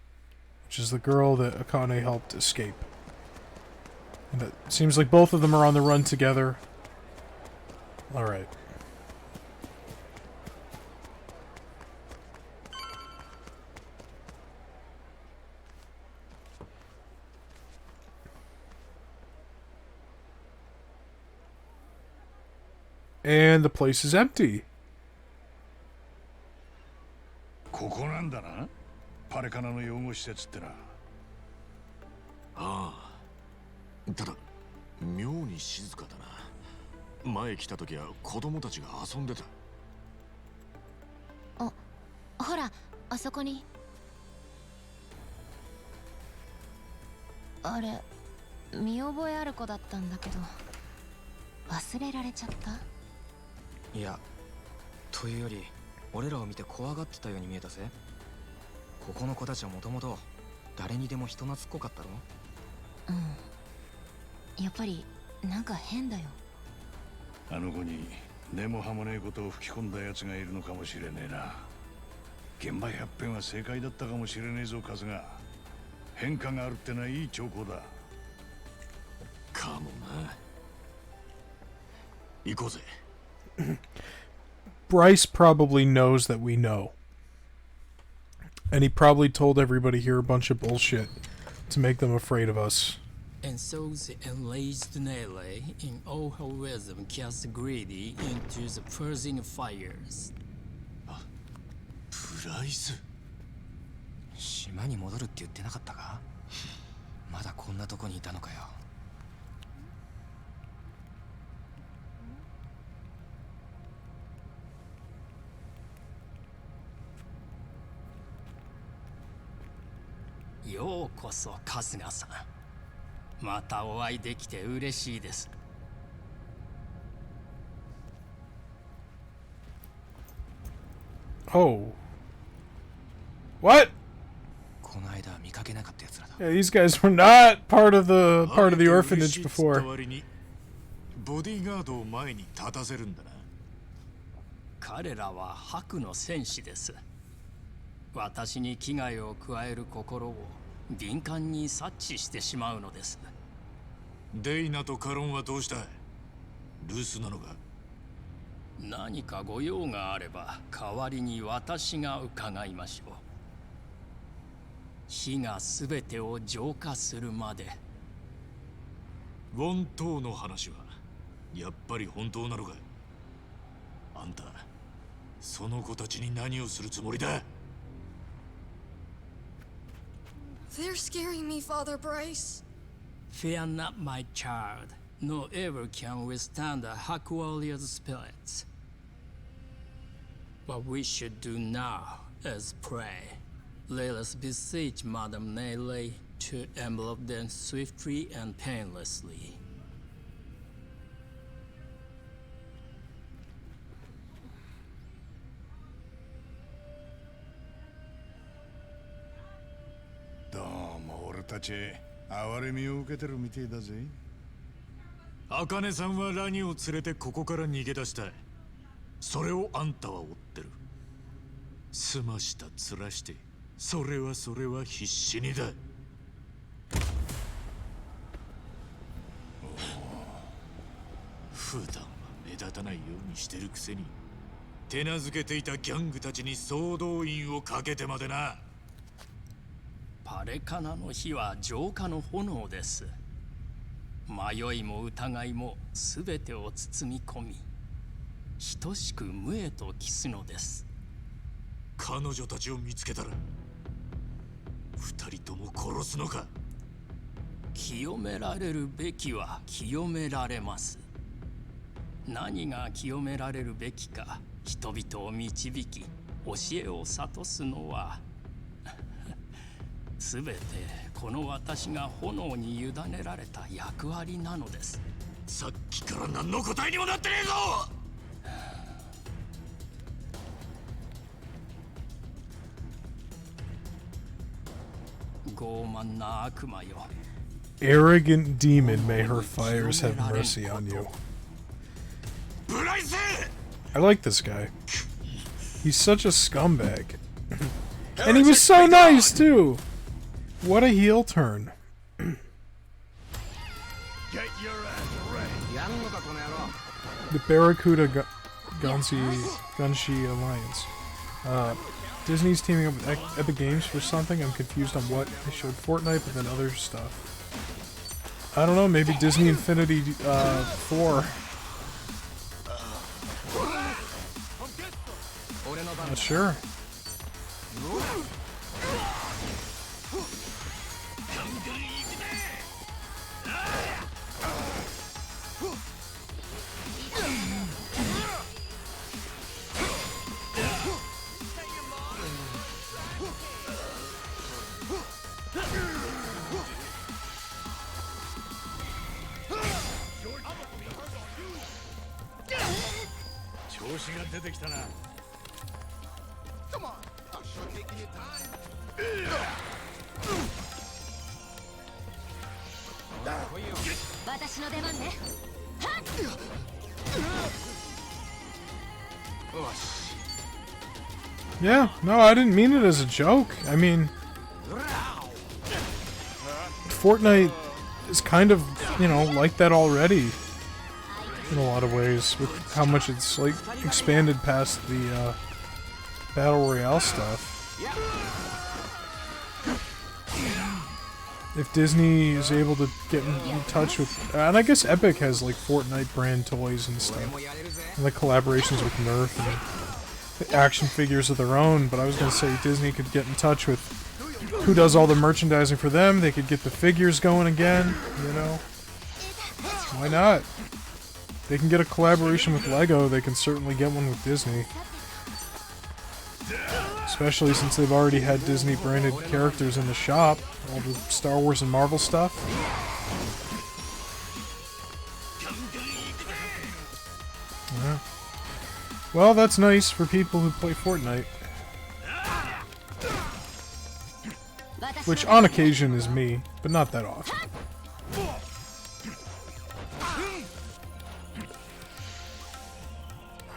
which is the girl that Akane helped escape. And it seems like both of them are on the run together. Alright. And the place is empty. ここなんだな。パレカナの養護施設ってな。ああ。ただ妙に静かだな。前来た時は子供たちが遊んでた。ほら、あそこに。あれ、見覚えある子だったんだけど、忘れられちゃった？いや、というより俺らを見て怖がってたように見えたぜ。ここの子たちはもともと誰にでも人懐っこかったろ。うん、やっぱりなんか変だよ。あの子に根も葉もねえことを吹き込んだ奴がいるのかもしれねえな。現場百遍は正解だったかもしれねえぞ、カズが。変化があるってのはいい兆候だ。かもな。行こうぜ。Bryce probably knows that we know. And he probably told everybody here a bunch of bullshit to make them afraid of us. And so the enraged Nele in all her wisdom cast Greedy into the purging fires. プライス。島に戻るって言ってなかったか？まだこんなとこにいたのかよ。ようこそ春日さん。またお会いできて嬉しいです。Oh. What? この間見かけなかった奴らだ。Yeah, these guys were not part of the orphanage before. ボディーガードを前に立たせるんだな。彼らは白の戦士です。私に危害を加える心を敏感に察知してしまうのです。デイナとカロンはどうした？留守なのか？何かご用があれば代わりに私が伺いましょう。火がすべてを浄化するまで。ウォン島の話はやっぱり本当なのか？あんたその子たちに何をするつもりだ？They're scaring me, Father Bryce. Fear not, my child. No evil can withstand the Hack Warrior's spirits. What we should do now is pray. Let us beseech Madame Nele to envelop them swiftly and painlessly. どうも俺たち哀れみを受けてるみてえだぜ。茜さんはラニを連れてここから逃げ出したい。それをあんたは追ってる。すました面して、それは必死にだ。普段は目立たないようにしてるくせに、手なずけていたギャングたちに総動員をかけてまでな。パレカナの火は浄化の炎です。迷いも疑いもすべてを包み込み、等しく無へと帰すのです。彼女たちを見つけたら二人とも殺すのか？清められるべきは清められます。何が清められるべきか、人々を導き教えを諭すのはすべてこの私が炎に委ねられた役割なのです。さっきから何の答えにもなってねえぞ。傲慢な悪魔よ。 Arrogant demon, may her fires have mercy on you. I like this guy. He's such a scumbag. And he was so nice too! What a heel turn. Get your ass ready. The Barracuda Gunshi Alliance. Disney's teaming up with Epic Games for something. I'm confused on what. They showed Fortnite, but then other stuff. I don't know, maybe Disney Infinity 4. Not sure. Come on, I'm sure taking your time. Yeah, no, I didn't mean it as a joke. I mean, Fortnite is kind of, you know, like that already in a lot of ways with how much it's like expanded past the Battle Royale stuff. If Disney is able to get in touch with, and I guess Epic has like Fortnite brand toys and stuff, and like collaborations with Nerf and action figures of their own, but I was gonna say Disney could get in touch with who does all the merchandising for them. They could get the figures going again, you know? Why not? They can get a collaboration with Lego, they can certainly get one with Disney. Especially since they've already had Disney branded characters in the shop, all the Star Wars and Marvel stuff. Yeah. Well, that's nice for people who play Fortnite. Which on occasion is me, but not that often.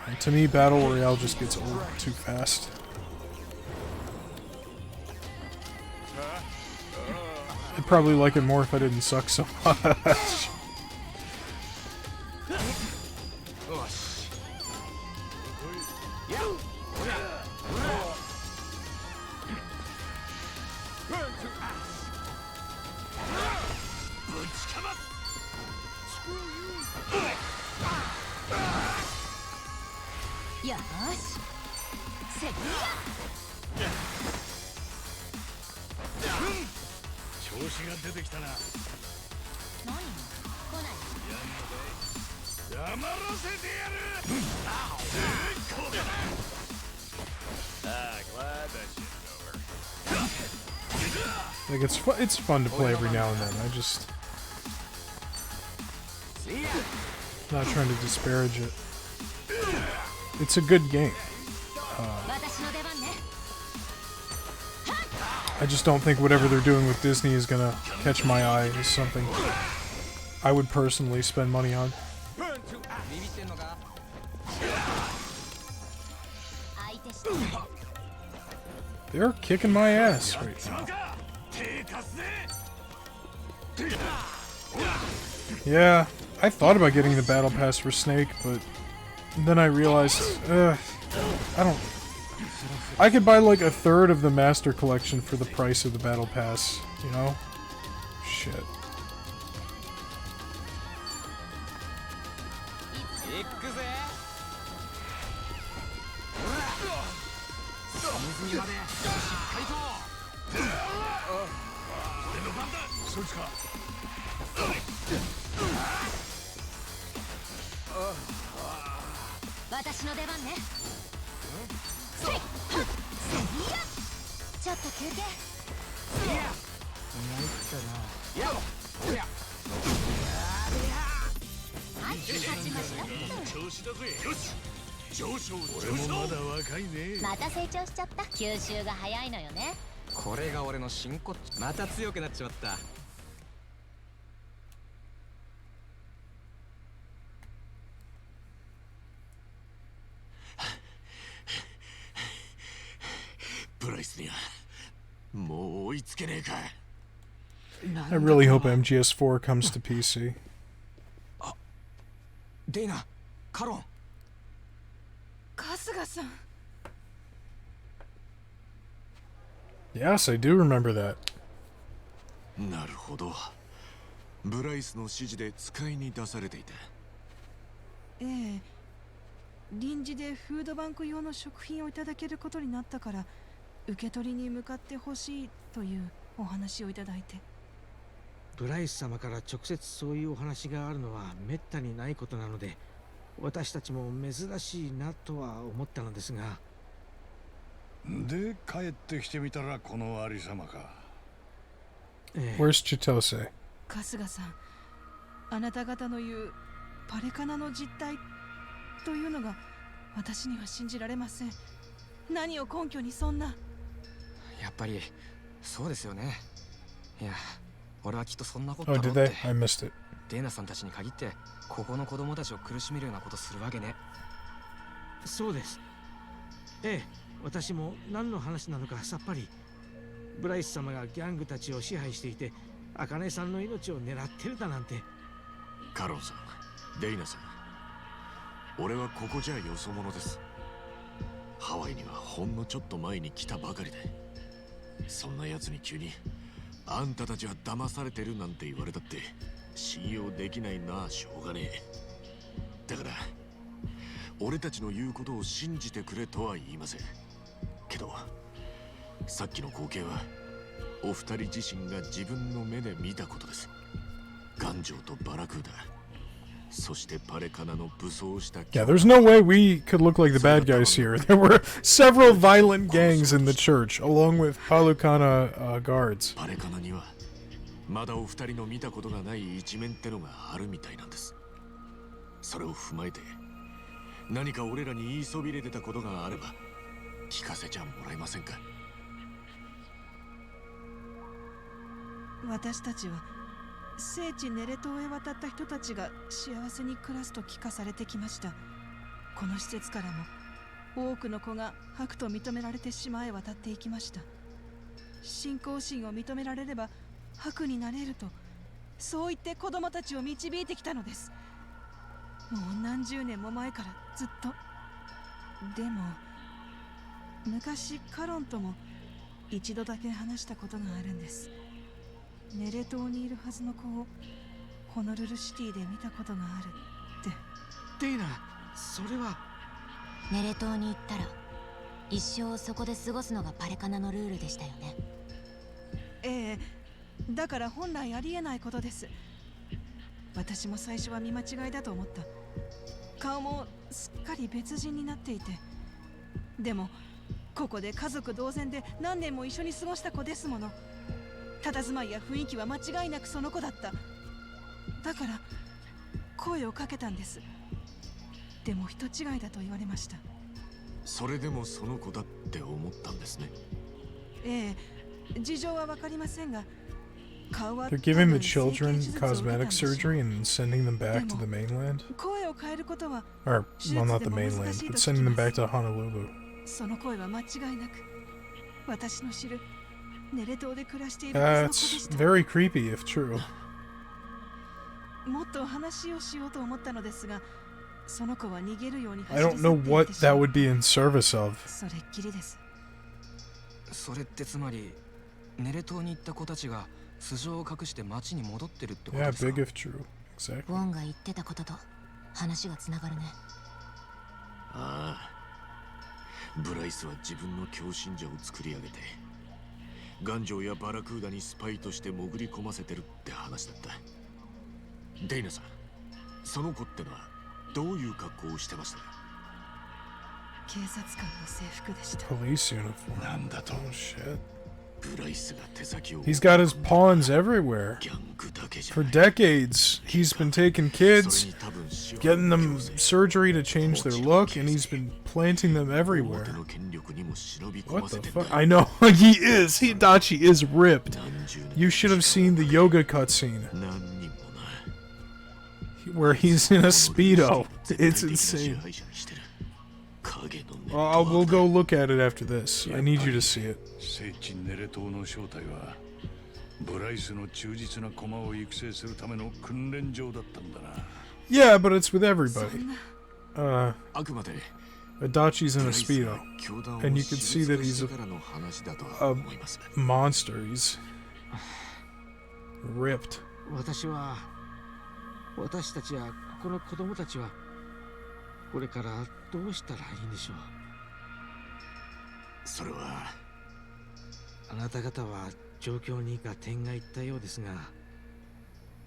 And to me, Battle Royale just gets old too fast. I'd probably like it more if I didn't suck so much. Like it's fun to play every now and then. I just not trying to disparage it. It's a good game. I just don't think whatever they're doing with Disney is gonna catch my eye as something I would personally spend money on. They're kicking my ass right now. Yeah, I thought about getting the Battle Pass for Snake, but then I realized, I could buy like a third of the Master Collection for the price of the Battle Pass, you know? Shit. I really hope MGS4 comes to PC. Dana, Karon. Kasuga-san. Yes, I do remember that. なるほど。ブライスの指示で使いに出されていた。ええ。臨時でフードバンク用の食品をいただけることになったから受け取りに向かってほしいというお話をいただいて。ブライス様から直接そういうお話があるのはめったにないことなので、私たちも珍しいなとは思ったのですが。で帰ってきてみたらこのありさまか。Where's Chitose? 春日さん、あなた方の言うパレカナの実態というのが私には信じられません。何を根拠にそんな。やっぱりそうですよね。いや、俺はきっとそんなこと Oh, だろ did うっ they? て。 I missed it. デーナさんたちに限ってここの子供たちを苦しめるようなことするわけね。そうです。ええ、私も何の話なのかさっぱり。ブライス様がギャングたちを支配していて、茜さんの命を狙ってるだなんて。カロンさん、デイナさん、俺はここじゃよそ者です。ハワイにはほんのちょっと前に来たばかりで、そんな奴に急にあんたたちは騙されてるなんて言われたって信用できないな。しょうがねえ。だから俺たちの言うことを信じてくれとは言いませんけど、さっきの光景はお二人自身が自分の目で見たことです。ガンジョーとバラクーダ、そしてパレカナの武装した。 Yeah, there's no way we could look like the bad guys here. There were several violent gangs in the church, along with Palukana guards. パレカナにはまだお二人の見たことがない一面ってのがあるみたいなんです。それを踏まえて何か俺らに言いそびれてたことがあれば聞かせちゃもらえませんか。私たちは聖地ネレ島へ渡った人たちが幸せに暮らすと聞かされてきました。この施設からも多くの子が白と認められて島へ渡っていきました。信仰心を認められれば白になれると、そう言って子供たちを導いてきたのです。もう何十年も前からずっと。でも昔カロンとも一度だけ話したことがあるんです。ネレ島にいるはずの子をホノルルシティで見たことがあるって。デイナ、それは。ネレ島に行ったら一生をそこで過ごすのがパレカナのルールでしたよね。ええ、だから本来ありえないことです。私も最初は見間違いだと思った。顔もすっかり別人になっていて。でもここで家族同然で何年も一緒に過ごした子ですもの。佇まいや雰囲気は間違いなくその子だった。だから声をかけたんです。でも人違いだと言われました。それでもその子だって思ったんですね。ええ、事情はわかりませんが、顔は They're giving the children cosmetic surgery and sending them back to the mainland? 声を変えることは Or, well, not the mainland, but sending them back to Honolulu. その声は間違いなく私の知るネレ島で暮らしているはずの子でし That's た。 very creepy if true. もっと話をしようと思ったのですが、その子は逃げるように I don't know what that would be in service of. それっきりです。それってつまりネレ島に行った子たちが素性を隠して町に戻ってるってこと Yeah, ですか。 big if true. ウ Exactly. ォンが言ってたことと話がつながるね。ああ、ブライスは自分の強信者を作り上げてガンジョーやバラクーダにスパイとして潜り込ませてるって話だった。デイナさん、その子ってのはどういう格好をしてました？警察官の制服でした。 Police uniform. なんだと。 Oh shit. ブライスが手先を He's got his pawns everywhere. For decades, he's been taking kids, getting them surgery to change their look, and he's been planting them everywhere. What the fuck? I know, he is! Hidachi is ripped. You should have seen the yoga cutscene. Where he's in a Speedo. It's insane. Well, we'll go look at it after this. I need you to see it. 聖地ネレ島の正体はブライスの忠実な駒を育成するための訓練場だったんだな。 Yeah, but it's with everybody. Adachi's in a Speedo. And you can see that he's a monster. He's ripped. 私たちやここの子供たちはこれからどうしたらいいんでしょう。それはあなた方は状況に合点がいったようですが、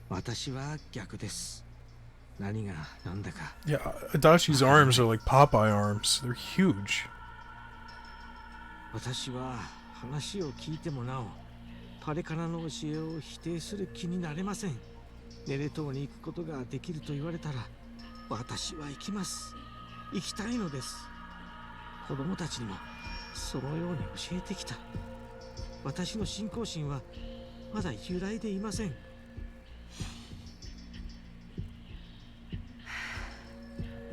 私は逆です。何が何だか。Yeah, Adashi's arms are like Popeye arms. They're huge. 私は話を聞いてもなおパレカナの教えを否定する気になれません。ネレ島に行くことができると言われたら私は行きます。行きたいのです。子供たちにもそのように教えてきた。私の信仰心はまだ揺らいでいません。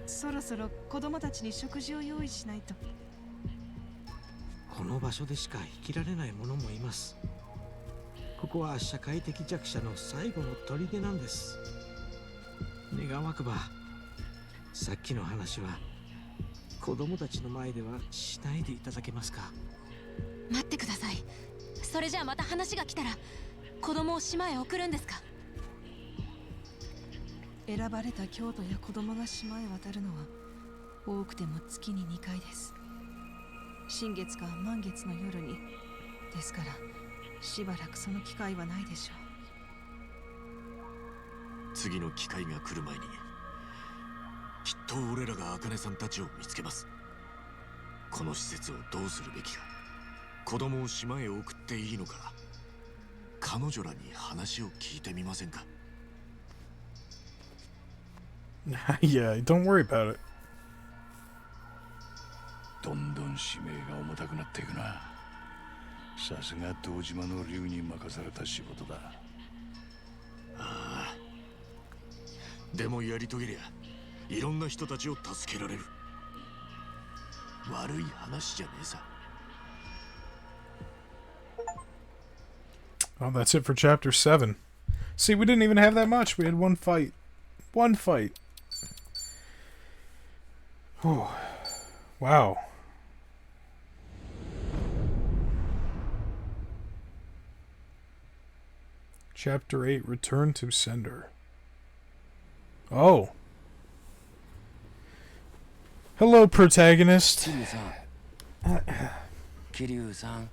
そろそろ子供たちに食事を用意しないと。この場所でしか生きられない者もいます。ここは社会的弱者の最後の砦なんです。願わくばさっきの話は子供たちの前ではしないでいただけますか。待ってください。それじゃあまた話が来たら子供を島へ送るんですか。選ばれた教徒や子供が島へ渡るのは多くても月に2回です。新月か満月の夜に。ですからしばらくその機会はないでしょう。次の機会が来る前にきっと俺らが茜さんたちを見つけます。この施設をどうするべきか、子供を島へ送っていいのか、彼女らに話を聞いてみませんか。Yeah, don't worry about it. どんどん使命が重たくなっていくな。さすが堂島の竜に任された仕事だ。ああ、でもやり遂げりゃいろんな人たちを助けられる。悪い話じゃねえさ。Oh, that's it for chapter 7. See, we didn't even have that much. We had one fight. One fight. Oh, wow. Chapter 8, Return to Sender. Oh. Hello, protagonist. Kiryu-san.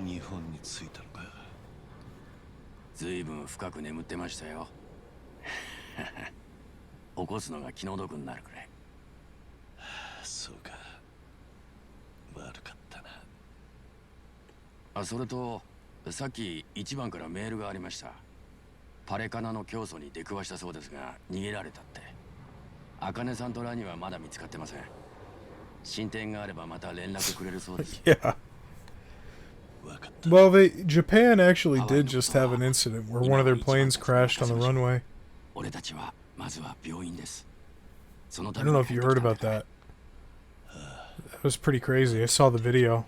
日本に着いたのか。ずいぶん深く眠ってましたよ。起こすのが気の毒になるくらい。そうか。悪かったな。あ、それとさっき1番からメールがありました。パレカナの教祖に出くわしたそうですが逃げられたって。茜さんとラニはまだ見つかってません。進展があればまた連絡くれるそうです。Yeah. Well, Japan actually did just have an incident where one of their planes crashed on the runway. I don't know if you heard about that. That was pretty crazy. I saw the video.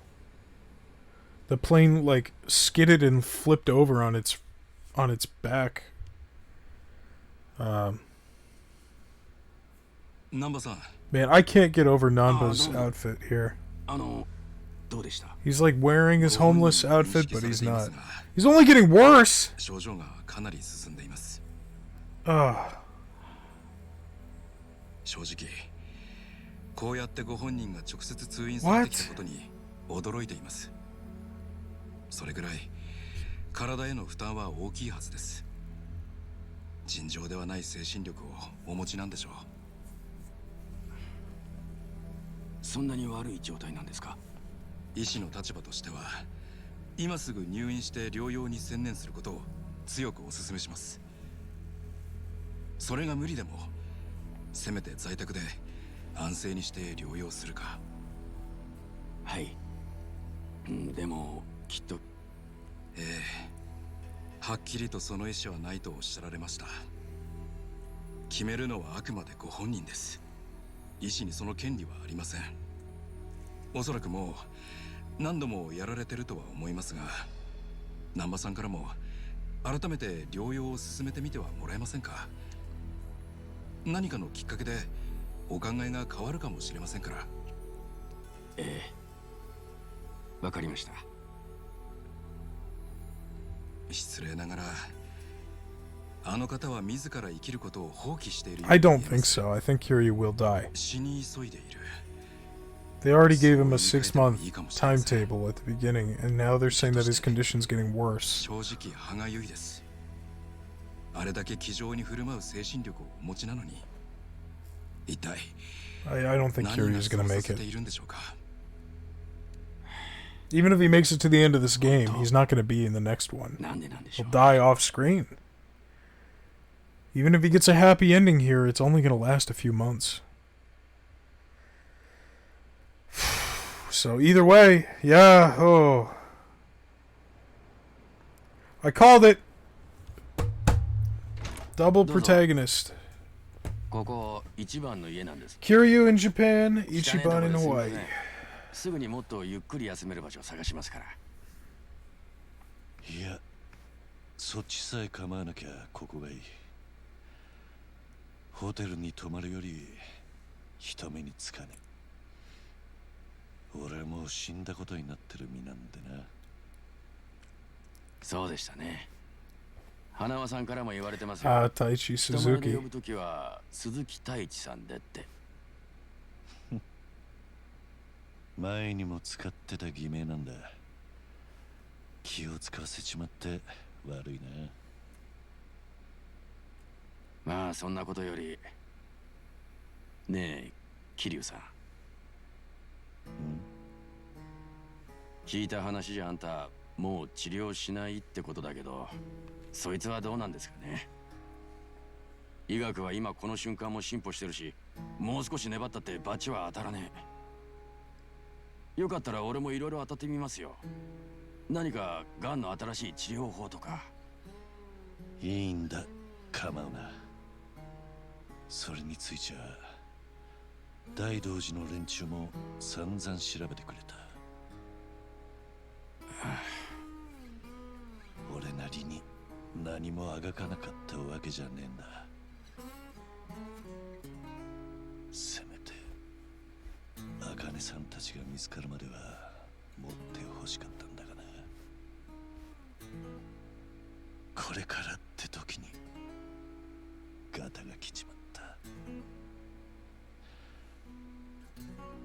The plane like skidded and flipped over on its back. Man, I can't get over Nanba's outfit here. He's like wearing his homeless outfit, but he's not. He's only getting worse! Ugh. 正直こうやってご本人が直接通院されてきたことに驚いています。それぐらい体への負担は大きいはずです。尋常ではない精神力をお持ちなんでしょう。そんなに悪い状態なんですか？医師の立場としては今すぐ入院して療養に専念することを強くお勧めします。それが無理でもせめて在宅で安静にして療養するか。はい、でもきっと。ええ、はっきりとその意思はないとおっしゃられました。決めるのはあくまでご本人です。医師にその権利はありません。おそらくもう何度もやられてるとは思いますが、南波さんからも改めて療養を進めてみてはもらえませんか。何かのきっかけでお考えが変わるかもしれませんから。ええ、わかりました。失礼ながらあの方は自ら生きることを放棄している。 I don't think so. I think Kiryu will die. 死に急いでいる。 They already gave him a 6-month timetable at the beginning, and now they're saying that his condition's getting worse. 正直歯がゆいです。あれだけ気丈に振る舞う精神力をお持ちなのに、一体 I don't think 何が Kiryu's そう gonna さ make せて it. いるんでしょうか。 Even if he makes it to the end of this game, he's not going to be in the next one. He'll die off screen. Even if he gets a happy ending here, it's only going to last a few months. So either way, yeah, oh. I called it. Double protagonist. Kiryu in Japan, Ichiban in Hawaii. すぐにもっとゆっくり休める場所を探しますから。いや、そっちさえ構わなきゃここがいい。ホテルに泊まるより人目につかねえ。俺はもう死んだことになってる身なんでな。そうでしたね。花輪さんからも言われてますよ。Ah, Taichi 人前で Suzuki. 呼ぶときは鈴木太一さんでって。前にも使ってた偽名なんだ。気を使わせちまって悪いな。まあそんなことよりねえ桐生さん、聞いた話じゃあんたもう治療しないってことだけど、そいつはどうなんですかね。医学は今この瞬間も進歩してるし、もう少し粘ったってバチは当たらねえ。よかったら俺もいろいろ当たってみますよ。何かがんの新しい治療法とか。いいんだ、構うな。それについちゃ大道寺の連中も散々調べてくれた。俺なりに何もあがかなかったわけじゃねえんだ。せめて茜さんたちが見つかるまでは持ってほしかったんだがな。これからって時にガタが来ちまった。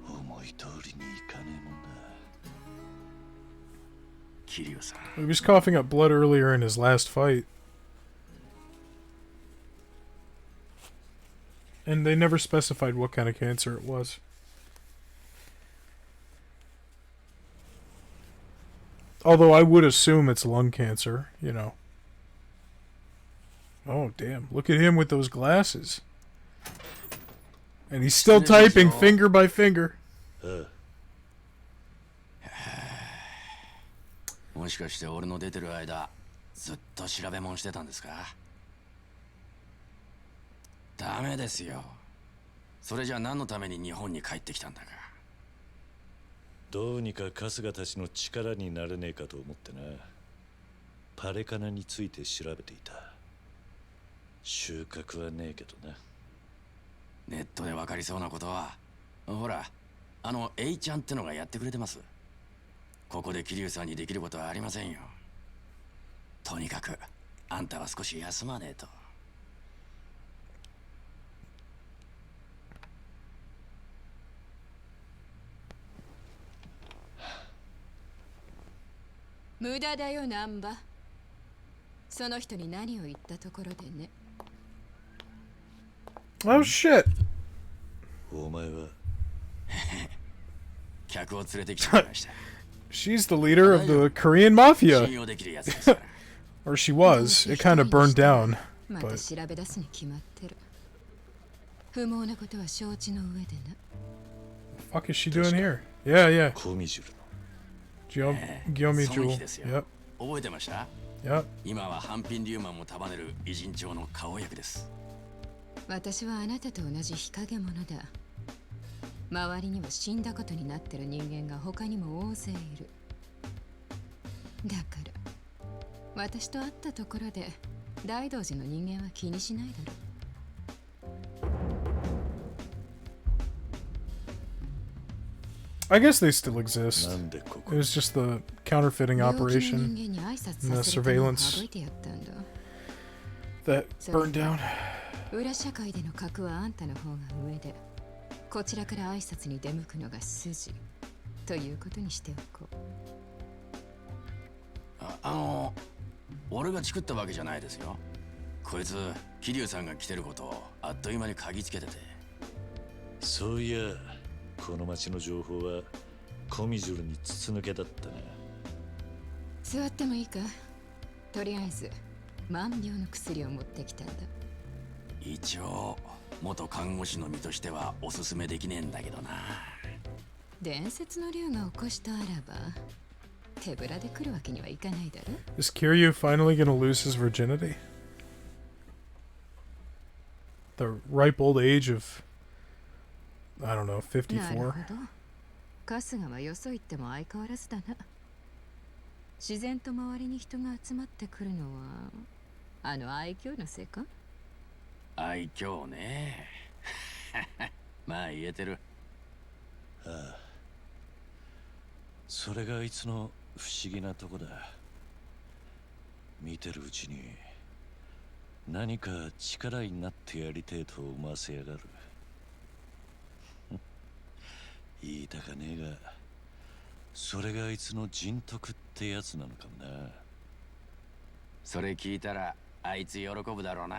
思い通りにいかねえもんだ。桐生さん。 He was coughing up blood earlier in his last fight. And they never specified what kind of cancer it was. Although I would assume it's lung cancer, you know. Oh, damn. Look at him with those glasses. And he's still typing finger by finger. もしかして俺の出てる間ずっと調べ物してたんですか。ダメですよ。それじゃ何のために日本に帰ってきたんだか。どうにか春日たちの力になれねえかと思ってな。パレカナについて調べていた。収穫はねえけどな。ネットで分かりそうなことは、ほら、あの A ちゃんってのがやってくれてます。ここで桐生さんにできることはありませんよ。とにかくあんたは少し休まねえと。無駄だよナンバ。その人に何を言ったところでね。Oh shit. お前は客を連れてきてくれました。 She's the leader of the Korean mafia. Or she was. It kind of burned down. また But 調べ出すに決まってる。不毛なことは承知の上でな。 fuck is she doing here? Yeah, yeah. コミジュル。Gyomi その Jewel. 日ですよ。 Yep. 覚えてました？ Yep. 今はハンピンリューマンも束ねる偉人長の顔役です。私はあなたと同じ日陰者だ。周りには死んだことになってる人間が他にも大勢いる。だから私と会ったところで大道寺の人間は気にしないだろう。I guess they still exist. It was just the counterfeiting operation and the surveillance that burned down. 裏社会での格はあんたの方が上で、こちらから挨拶に出向くのが筋ということにしておこう。俺が作ったわけじゃないですよ。こいつ桐生さんが来てることをあっという間に嗅ぎつけてて。そういや、この町の情報はコミジュルに筒抜けだったな。座ってもいいか。とりあえず万病の薬を持ってきたんだ。一応元看護師の身としてはおすすめできねえんだけどな。伝説の竜が起こしたあらば手ぶらで来るわけにはいかないだろ。 Is Kiryu finally gonna lose his virginity? The ripe old age of, I don't know, 54? なるほど。春日はよそ行っても相変わらずだな。自然と周りに人が集まってくるのはあの愛嬌のせいか。愛嬌ね。まあ言えてる。ああ、それがあいつの不思議なとこだ。見てるうちに何か力になってやりてえと思わせやがる。言いたかねえが、それがあいつの人徳ってやつなのかもな。それ聞いたらあいつ喜ぶだろうな。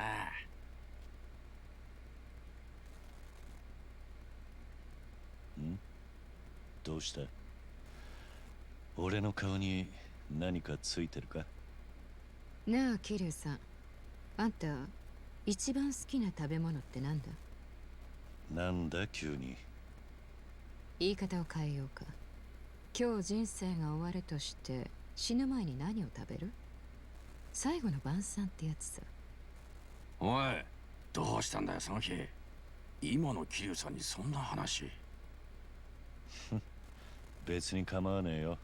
ん？どうした？俺の顔に何かついてるか？なあ、桐生さん。あんた、一番好きな食べ物ってなんだ？なんだ急に。言い方を変えようか。今日人生が終わるとして死ぬ前に何を食べる？最後の晩餐ってやつさ。おい、どうしたんだよその日。今の桐生さんにそんな話。別に構わねえよ。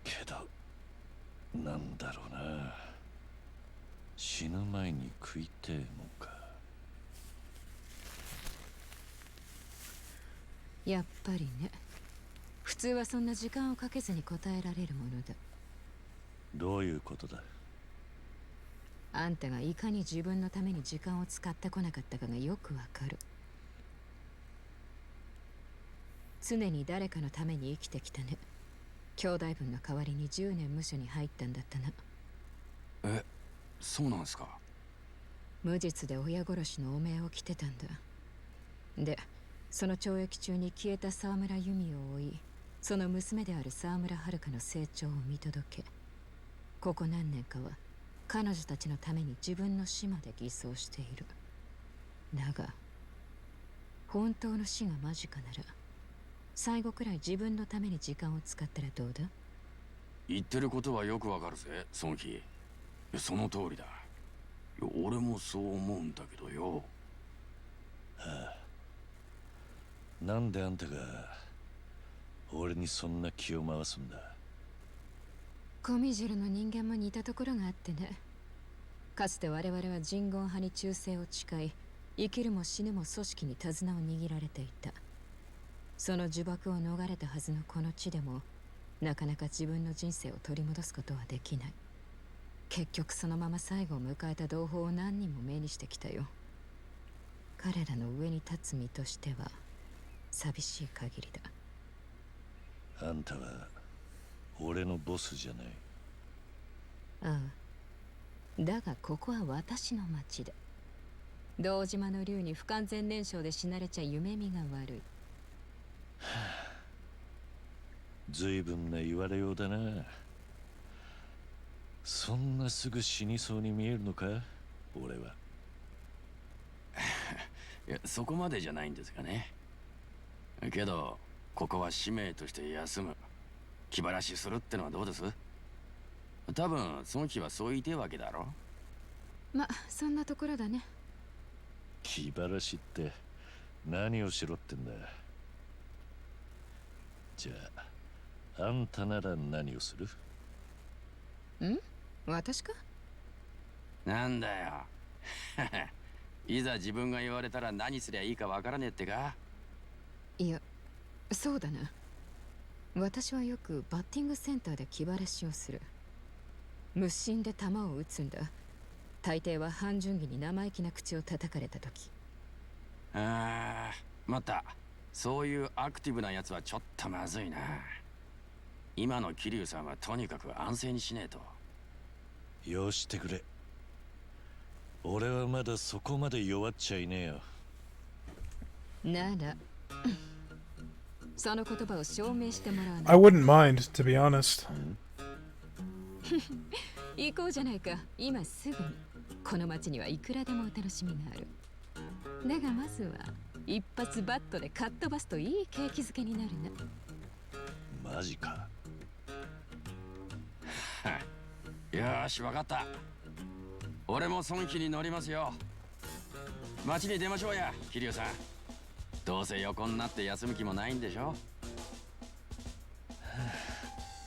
けどなんだろうな、死ぬ前に食いてえもんか。やっぱりね。普通はそんな時間をかけずに答えられるものだ。どういうことだ？あんたがいかに自分のために時間を使ってこなかったかがよくわかる。常に誰かのために生きてきたね。兄弟分の代わりに10年無所に入ったんだったな。え、そうなんすか？無実で親殺しの汚名を着てたんだ。で、その懲役中に消えた沢村由美を追い、その娘である沢村遥の成長を見届け、ここ何年かは彼女たちのために自分の死まで偽装している。だが本当の死が間近なら最後くらい自分のために時間を使ったらどうだ？言ってることはよくわかるぜ、孫輝。その通りだ。俺もそう思うんだけどよ。ああ、なんであんたが俺にそんな気を回すんだ？コミジュルの人間も似たところがあってね。かつて我々は人言派に忠誠を誓い、生きるも死ぬも組織に手綱を握られていた。その呪縛を逃れたはずのこの地でも、なかなか自分の人生を取り戻すことはできない。結局そのまま最後を迎えた同胞を何人も目にしてきたよ。彼らの上に立つ身としては寂しい限りだ。あんたは俺のボスじゃない。ああ、だがここは私の町だ。堂島の竜に不完全燃焼で死なれちゃ夢見が悪い。ずいぶんな言われようだな。そんなすぐ死にそうに見えるのか、俺は。いや、そこまでじゃないんですがね。けどここは使命として休む、気晴らしするってのはどうです？多分孫輝はそう言いてえわけだろ。ま、そんなところだね。気晴らしって何をしろってんだ。じゃああんたなら何をする？ん？私か？なんだよ。いざ自分が言われたら何すりゃいいかわからねえってか？いや、そうだな。私はよくバッティングセンターで気晴らしをする。無心で球を打つんだ。大抵は半順儀に生意気な口を叩かれた時。またそういうアクティブなやつはちょっとまずいな。今の桐生さんはとにかく安静にしねえと。よしてくれ。俺はまだそこまで弱っちゃいねえよ。ならその言葉を証明してもらわない。 I wouldn't mind, to be honest. 行こうじゃないか。今すぐに。この町にはいくらでもお楽しみがある。だがまずは一発バットでかっ飛ばすといい景気づけになるな。マジか。よーし、わかった。俺も孫気に乗りますよ。町に出ましょうや、桐生さん。どうせ横になって休む気もないんでしょ。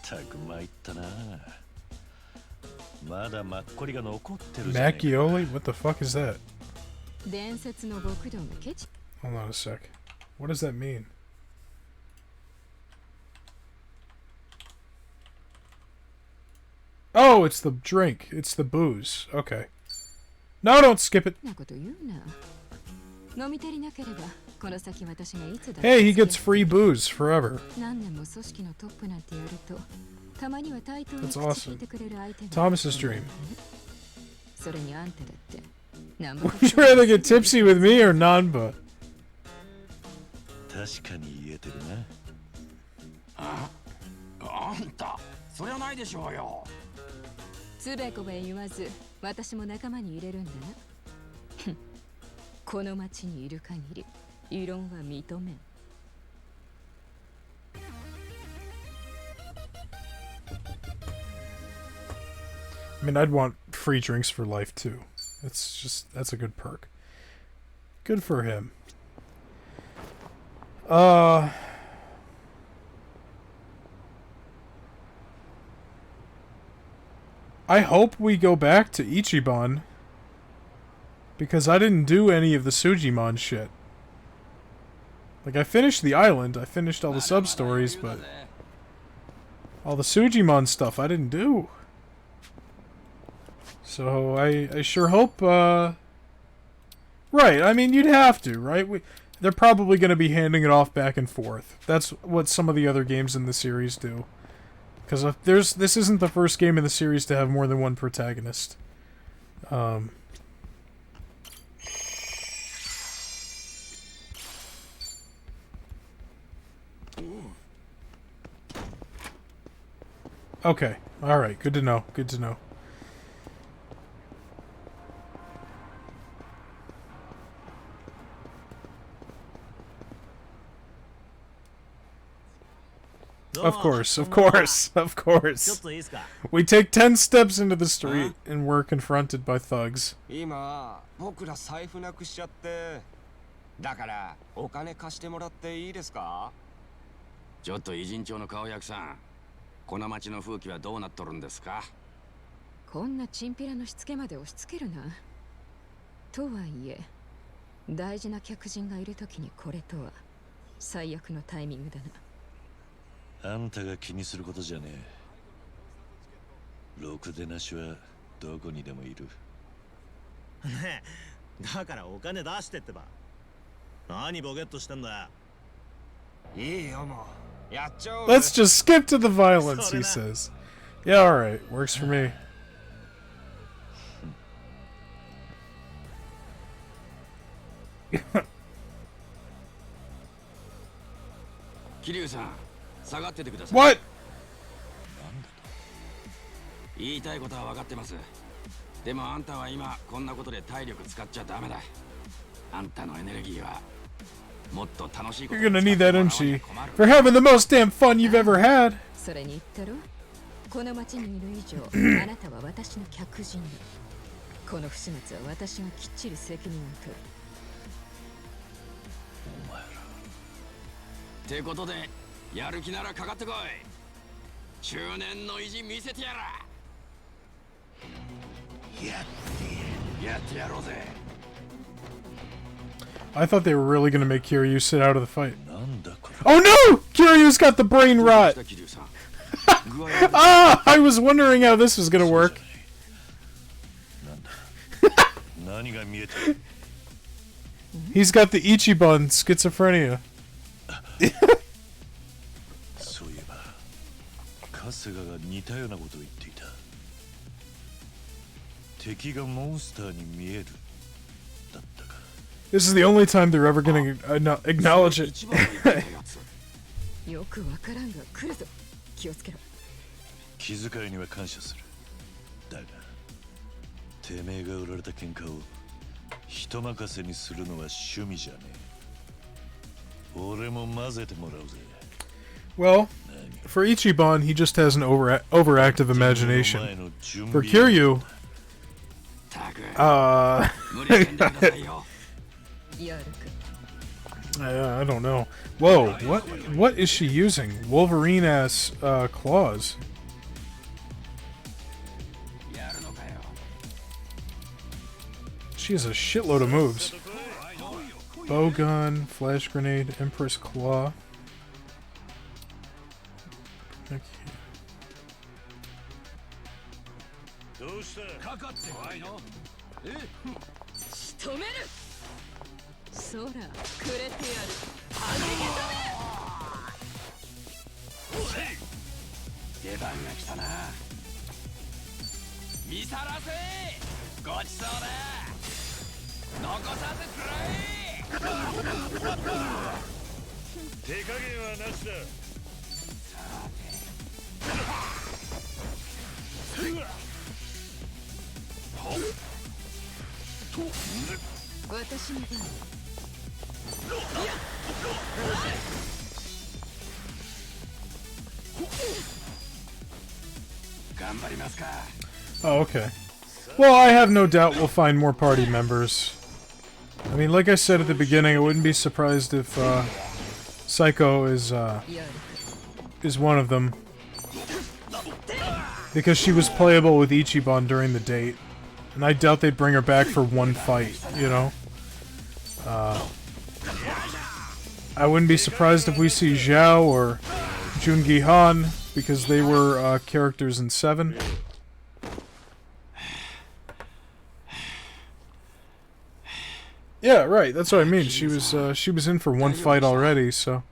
たく参ったな。まだマッコリが残ってる。 Macchioli? What the fuck is that? 伝説の極道がケチ。 Hold on a sec. What does that mean? Oh, it's the drink. It's the booze. Okay. No, don't skip it. なこと言うな。飲み足りなければこの先私がいつだ。 Hey, he gets free booze forever. 何年も組織のトップなんてやるとたまには対等に That's 口 awesome. 聞いてくれる相手が。 Thomas's dream. それにあんただって。 Would you rather get tipsy with me or Nanba? 確かに言えてるな。あんた、それはないでしょうよ。つべこべ言わず私も仲間に入れるんだな。この町にいる限り異論は認めん。 I mean, I'd want free drinks for life too. It's just, that's a good perk. Good for him. I hope we go back to Ichiban, because I didn't do any of the Sujimon shit. Like, I finished the island, I finished all the sub-stories, but all the Sujimon stuff I didn't do. So, I sure hope, right, I mean, you'd have to, right? They're probably going to be handing it off back and forth. That's what some of the other games in the series do. Because this isn't the first game in the series to have more than one protagonist. Okay, alright, good to know, good to know. Of course, of course, of course. We take 10 steps into the street and we're confronted by thugs. 今、僕ら財布なくしちゃって。だからお金貸してもらっていいですか？ちょっと偉人町の顔役さん、この町の風紀はどうなっとるんですか？こんなチンピラのしつけまで押し付けるな。とはいえ、大事な客人がいるときにこれとは最悪のタイミングだな。あんたが気にすることじゃねえ。ろくでなしはどこにでもいる。ねえ、だからお金出してってば。何ボケっとしてんだ。いいよもう。やっちゃおう。 Let's just skip to the violence, he says. Yeah, alright, works for me. What? 言いたいことは分かってます。でもあんたは今こんなことで体力使っちゃダメだ。あんたのエネルギーはもっと楽しいこと You're gonna need that energy for having the most damn fun you've ever had. それに言ったろ。この町にいる以上、あなたは私の客人だ。この不始末は私がきっちり責任を取る。お前ら。ってことで、やる気ならかかってこい。中年の意地見せてやら。やってやろうぜ。 I thought they were really gonna make Kiryu sit out of the fight. Oh no! Kiryu's got the brain rot. Ah, I was wondering how this was gonna work. He's got the Ichiban schizophrenia. そういえば春日が似たようなことを言っていた。敵がモンスターに見えるだったか。 This is the only time they're ever gonna acknowledge it. よくわからんが来るぞ。気をつけろ。気遣いには感謝する。だが、てめえが売られた喧嘩を人任せにするのは趣味じゃねえ。俺も混ぜてもらうぜ。 Well, for Ichiban, he just has an overactive imagination. For Kiryu, I don't know. Whoa, what is she using? Wolverine-ass claws. She has a shitload of moves. Bowgun, flash grenade, Empress Claw. Okay. どうした？かかってないの？仕留める。そら、くれてやる。はじけ出番が来たな。見さらせ。ごちそうだ。残さずくらえ。手加減はなしだ。 私の番。頑張りますか。 Oh, okay. Well, I have no doubt we'll find more party members. I mean, like I said at the beginning, I wouldn't be surprised if Psycho is one of them. Because she was playable with Ichiban during the date. And I doubt they'd bring her back for one fight, you know? I wouldn't be surprised if we see Zhao or Jungi Han, because they were characters in 7. Yeah, right, that's what I mean. She was in for one fight already, so...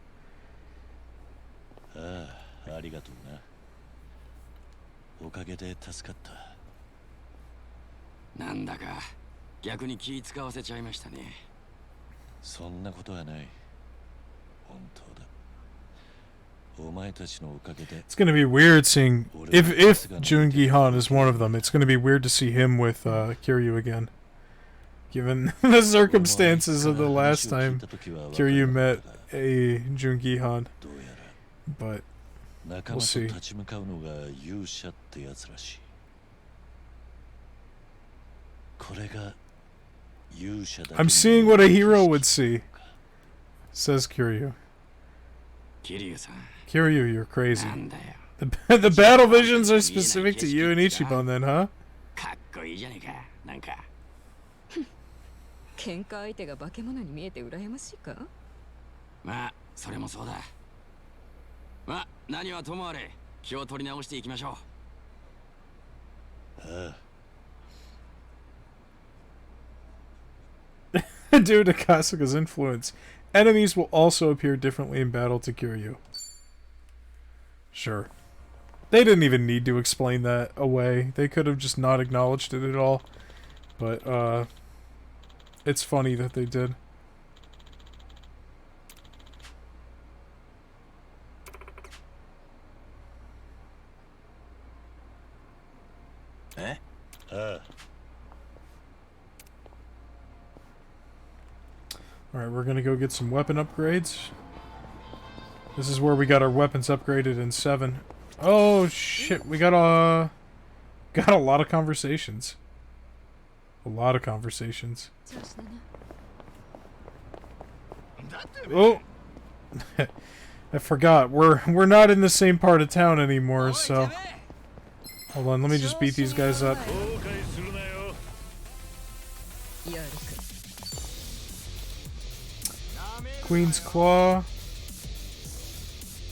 It's gonna be weird seeing... If Jungi Han is one of them, it's gonna be weird to see him with Kiryu again. Given the circumstances of the last time Kiryu met a Jungi Han. But we'll see. I'm seeing what a hero would see, says Kiryu. Kiryu, you're crazy. The battle visions are specific to you and Ichiban then, huh? 喧嘩相手が化け物に見えて羨ましいか？まあ、それもそうだ。まあ、何はともあれ、気を取り直していきましょう。Due to Kasuga's influence, enemies will also appear differently in battle to Kiryu. Sure. They didn't even need to explain that away. They could have just not acknowledged it at all. But, it's funny that they did. Eh? Alright, we're gonna go get some weapon upgrades. This is where we got our weapons upgraded in 7. Oh shit, we got a lot of conversations. A lot of conversations. Oh, I forgot. We're not in the same part of town anymore, so hold on. Let me just beat these guys up. Queen's Claw.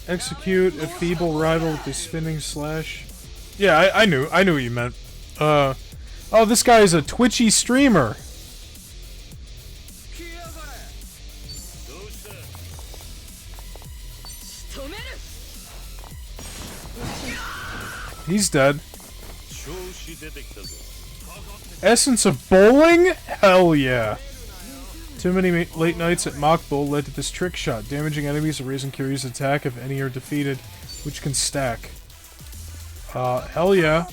Execute a feeble rival with the spinning slash. Yeah, I knew what you meant. Oh, this guy is a Twitchy streamer. He's dead. Essence of bowling? Hell yeah. Too many late nights at Mock Bowl led to this trick shot, damaging enemies and raising Kiryu's attack if any are defeated, which can stack. Hell yeah.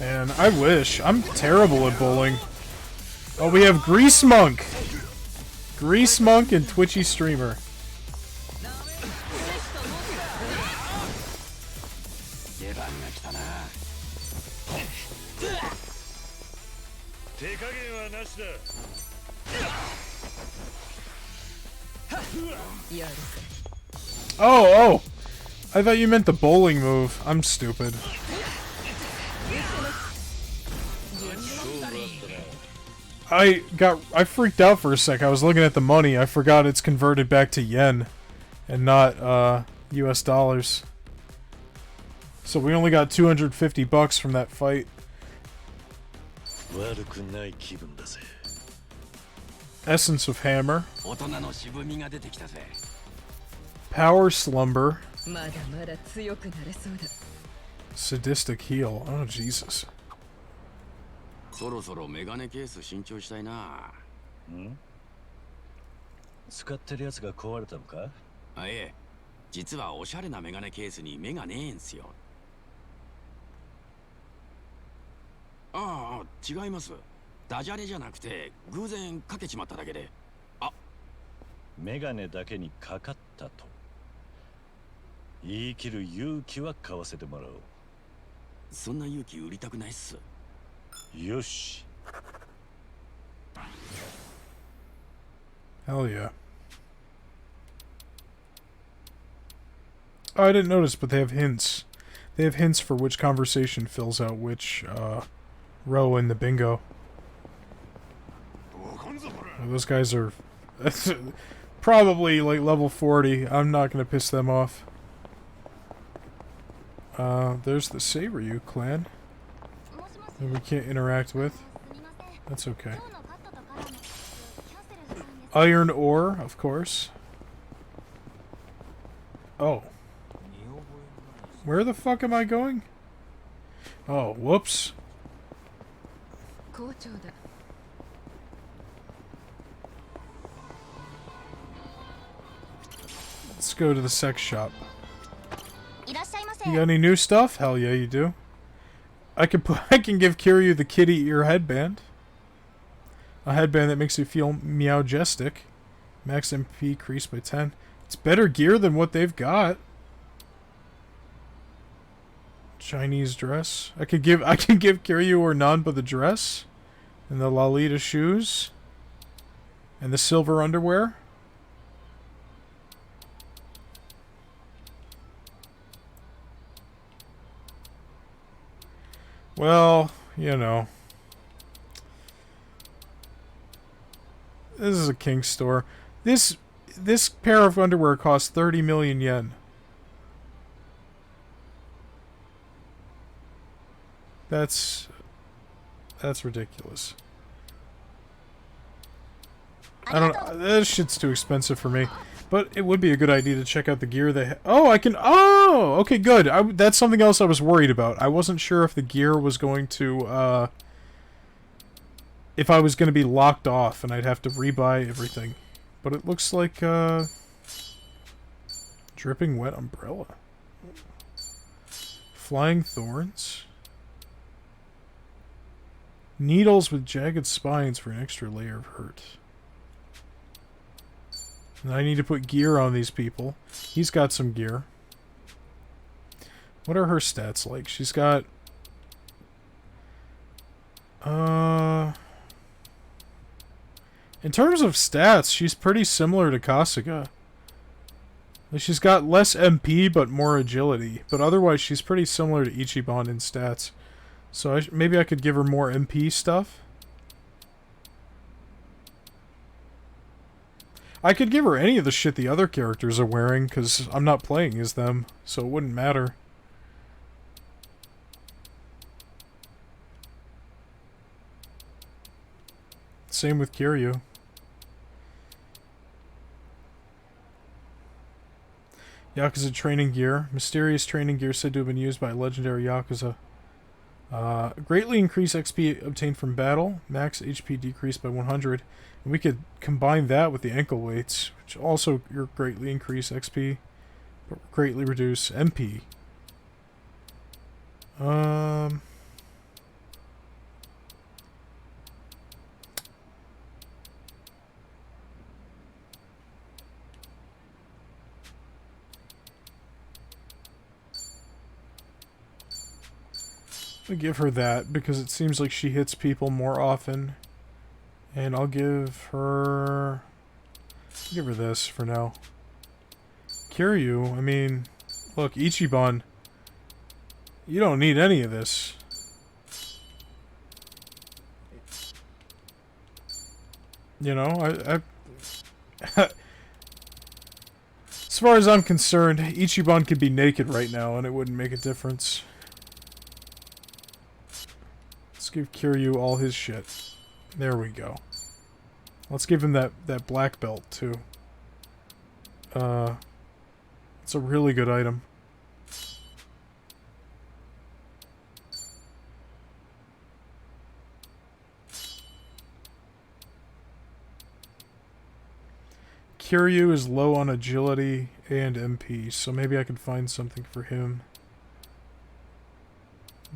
Man, I wish. I'm terrible at bowling. Oh, we have Grease Monk! Grease Monk and Twitchy Streamer. Oh! I thought you meant the bowling move. I'm stupid. I freaked out for a sec. I was looking at the money. I forgot it's converted back to yen and not US dollars. So we only got 250 bucks from that fight. Essence of Hammer. Power Slumber. Sadistic Heal. Oh, Jesus. そろそろメガネケース新調したいな。使ってるやつが壊れたのか？あ、ええ。実はおしゃれなメガネケースに目がねえんすよ。ああ、違います。ダジャレじゃなくて偶然かけちまっただけで。あ、メガネだけにかかったと。言い切る勇気は買わせてもらおう。そんな勇気売りたくないっす。よし。Hell yeah. Oh, I didn't notice, but they have hints. They have hints for which conversation fills out which row in the bingo. Oh, those guys are probably like level 40. I'm not gonna piss them off. There's the Seiryu clan that we can't interact with. That's okay. Iron ore, of course. Oh. Where the fuck am I going? Oh, whoops. Let's go to the sex shop. You got any new stuff? Hell yeah, you do. I can give Kiryu the kitty ear headband. A headband that makes you feel meowjestic. Max MP increased by 10. It's better gear than what they've got. Chinese dress. I can give Kiryu or Nanba the dress. And the Lalita shoes. And the silver underwear. Well, you know. This is a kink store. This pair of underwear costs 30 million yen. That's ridiculous. I don't know. This shit's too expensive for me. But it would be a good idea to check out the gear they Oh, I can... Oh! Okay, good. That's something else I was worried about. I wasn't sure if the gear was going to, if I was going to be locked off and I'd have to rebuy everything. But it looks like, dripping wet umbrella. Flying thorns. Needles with jagged spines for an extra layer of hurt. And I need to put gear on these people. He's got some gear. What are her stats like? She's got... In terms of stats, she's pretty similar to Kasuga. Like, she's got less MP, but more agility. But otherwise, she's pretty similar to Ichiban in stats. So maybe I could give her more MP stuff. I could give her any of the shit the other characters are wearing, because I'm not playing as them, so it wouldn't matter. Same with Kiryu. Yakuza training gear. Mysterious training gear said to have been used by legendary Yakuza. Greatly increased XP obtained from battle. Max HP decreased by 100. And we could combine that with the ankle weights, which also greatly increase XP, but greatly reduce MP. I'll give her that, because it seems like she hits people more often. And I'll give her this for now. Kiryu, I mean, look, Ichiban, you don't need any of this. You know, as far as I'm concerned, Ichiban could be naked right now and it wouldn't make a difference. Let's give Kiryu all his shit. There we go. Let's give him that black belt too. It's a really good item. Kiryu is low on agility and MP, so maybe I can find something for him.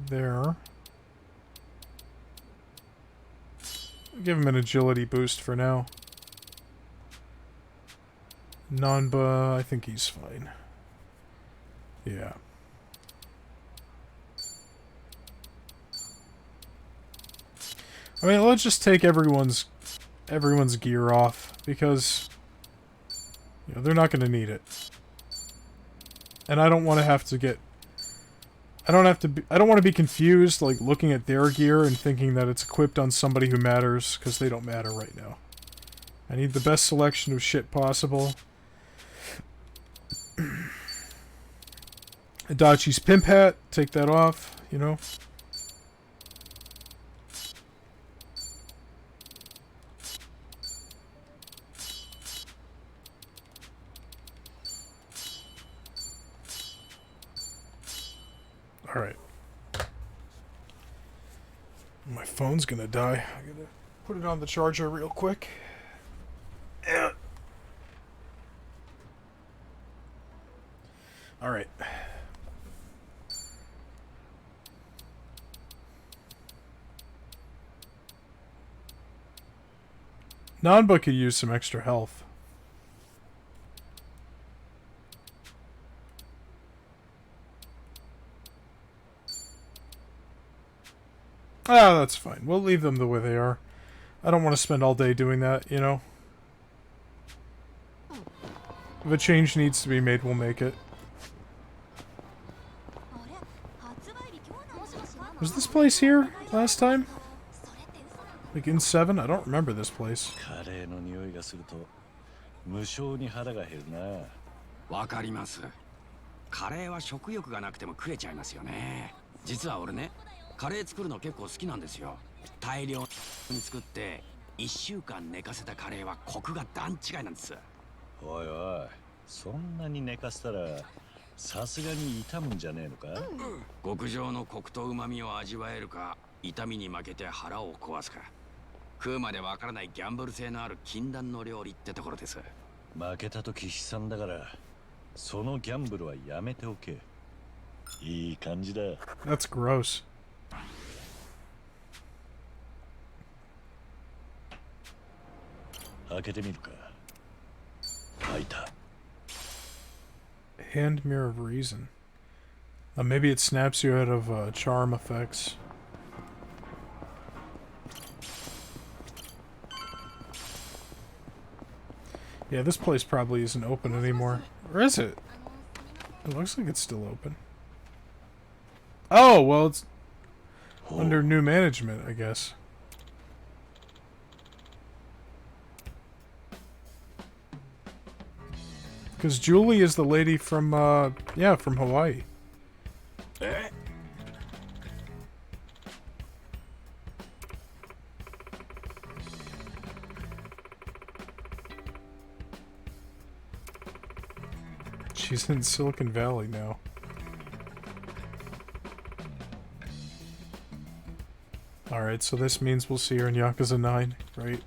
There. Give him an agility boost for now. Nanba, I think he's fine. Yeah. I mean, let's just take everyone's gear off, because you know, they're not going to need it. And I don't want to have to get... I don't want to be confused, like, looking at their gear and thinking that it's equipped on somebody who matters, because they don't matter right now. I need the best selection of shit possible. Adachi's pimp hat, take that off, you know. Alright. My phone's gonna die. I gotta put it on the charger real quick. Alright. Nanba could use some extra health. Ah, that's fine. We'll leave them the way they are. I don't want to spend all day doing that, you know? If a change needs to be made, we'll make it. Was this place here last time? Like in 7? I don't remember this place. わかります。カレーは食欲がなくても食えちゃいますよね。実は俺ね、カレー作るの結構好きなんですよ。大量に作って1週間寝かせたカレーはコクが段違いなんです。おいおい、そんなに寝かせたらさすがに傷むんじゃねえのか？極上のコクと旨味を味わえるか、痛みに負けて腹を壊すか。食うまでわからないギャンブル性のある禁断の料理ってところです。負けた時悲惨だから、そのギャンブルはやめておけ。いい感じだ。That's gross. 開けてみるか。開いた。Hand Mirror of Reason. Maybe it snaps you out of charm effects. Yeah, this place probably isn't open anymore. Or is it? It looks like it's still open. Oh, well, it's under new management, I guess. Because Julie is the lady from, yeah, from Hawaii. She's in Silicon Valley now. Alright, so this means we'll see her in Yakuza 9, right?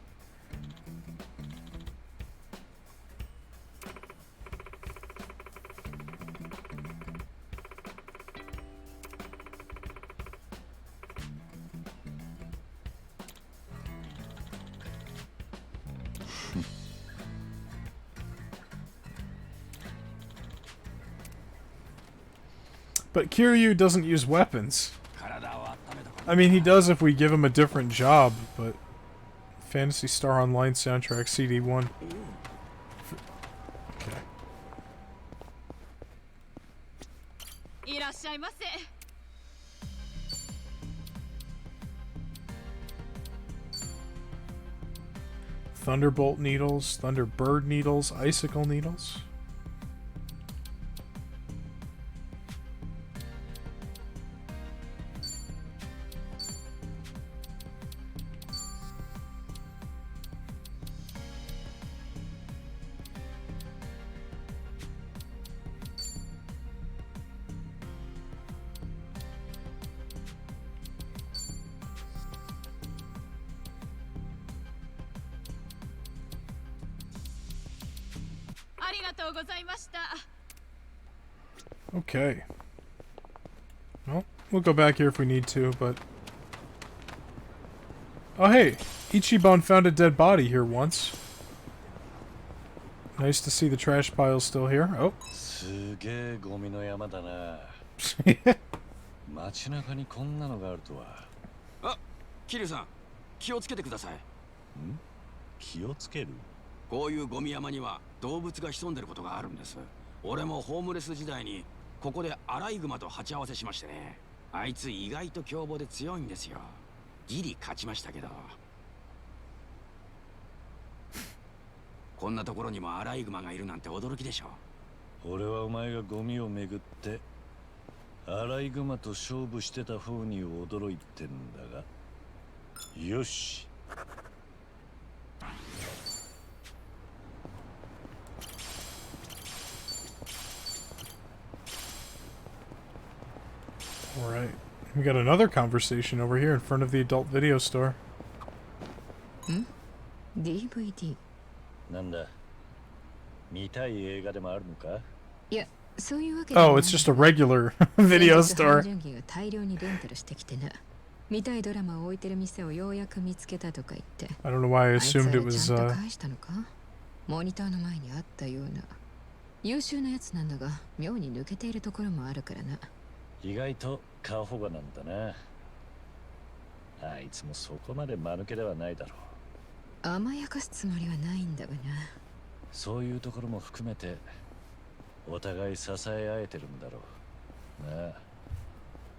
But Kiryu doesn't use weapons. I mean, he does if we give him a different job, but... Phantasy Star Online soundtrack CD1. Okay. Thunderbolt needles, Thunderbird needles, icicle needles. Okay. Well, we'll go back here if we need to, but... Oh hey! Ichiban found a dead body here once. Nice to see the trash pile still here. Oh. すげえゴミの山だな。街中にこんなのがあるとは。あ、桐生さん、気をつけてください。気をつける？こういうゴミ山には動物が潜んでることがあるんです。俺もホームレス時代にここでアライグマと鉢合わせしましてね。あいつ意外と凶暴で強いんですよ。ギリ勝ちましたけど。こんなところにもアライグマがいるなんて驚きでしょ。俺はお前がゴミをめぐってアライグマと勝負してた方に驚いてんだが。よし。Alright. We got another conversation over here in front of the adult video store. DVD? なんだ見たい映画でもあるのか？いや、そういうわけ Oh, it's just a regular video store. 大量にレンタルしてきてな。見たいドラマを置いてる店をようやく見つけたとか言って。I don't know why I assumed it was ちゃんと返したのか？モニターの前にあったような。優秀なやつなんだが、妙に抜けているところもあるからな。意外と過保護なんだな。あいつもそこまで間抜けではないだろう。甘やかすつもりはないんだがな。そういうところも含めてお互い支え合えてるんだろうなあ。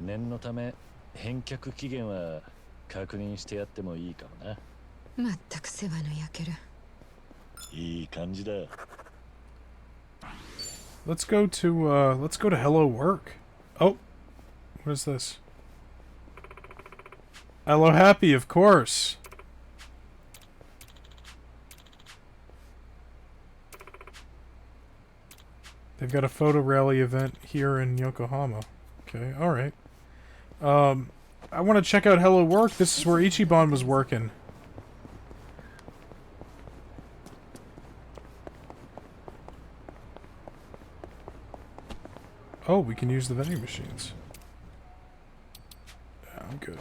念のため返却期限は確認してやってもいいかもな。まったく世話の焼ける。いい感じだ。Let's go to Hello Work. Oh, what is this? Hello Happy, of course. They've got a photo rally event here in Yokohama. Okay, alright. I want to check out Hello Work. This is where Ichiban was working. Oh, we can use the vending machines. Yeah, I'm good.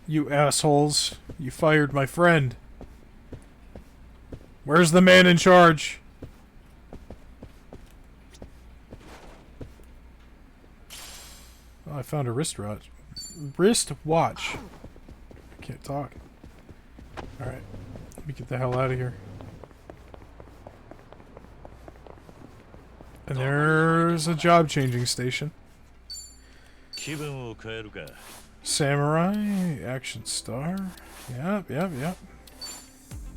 You assholes. You fired my friend. Where's the man in charge? Oh, I found a wristwatch. I can't talk. Alright. Let me get the hell out of here. And there's a job changing station. Samurai, action star. Yep.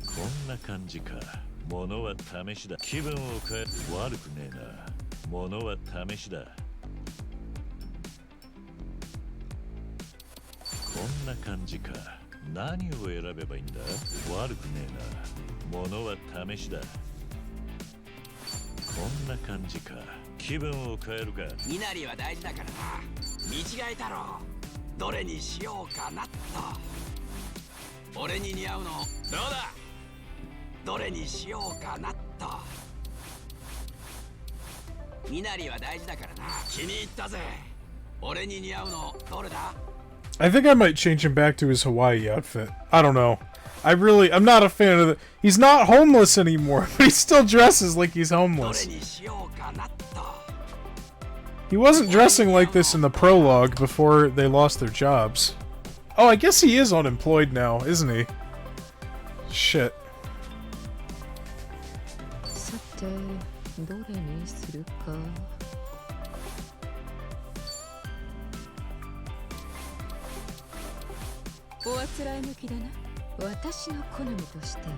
こんな感じか。物は試しだ。気分を変え悪くねえな。物は試しだ。こんな感じか。何を選べばいいんだ？悪くねえな。物は試しだ。こんな感じか。気分を変えるか。身なりは大事だからな。見違えたろ。どれにしようかなっと。俺に似合うのどうだ。どれにしようかなっと。身なりは大事だからな。気に入ったぜ。俺に似合うのどれだ。 I think I might change him back to his Hawaii outfit. I don't know. I'm not a fan of it. He's not homeless anymore, but he still dresses like he's homeless. He wasn't dressing like this in the prologue before they lost their jobs. Oh, I guess he is unemployed now, isn't he? Shit. さて、どれにするか。おあつらい向きだな。私の好みとしては。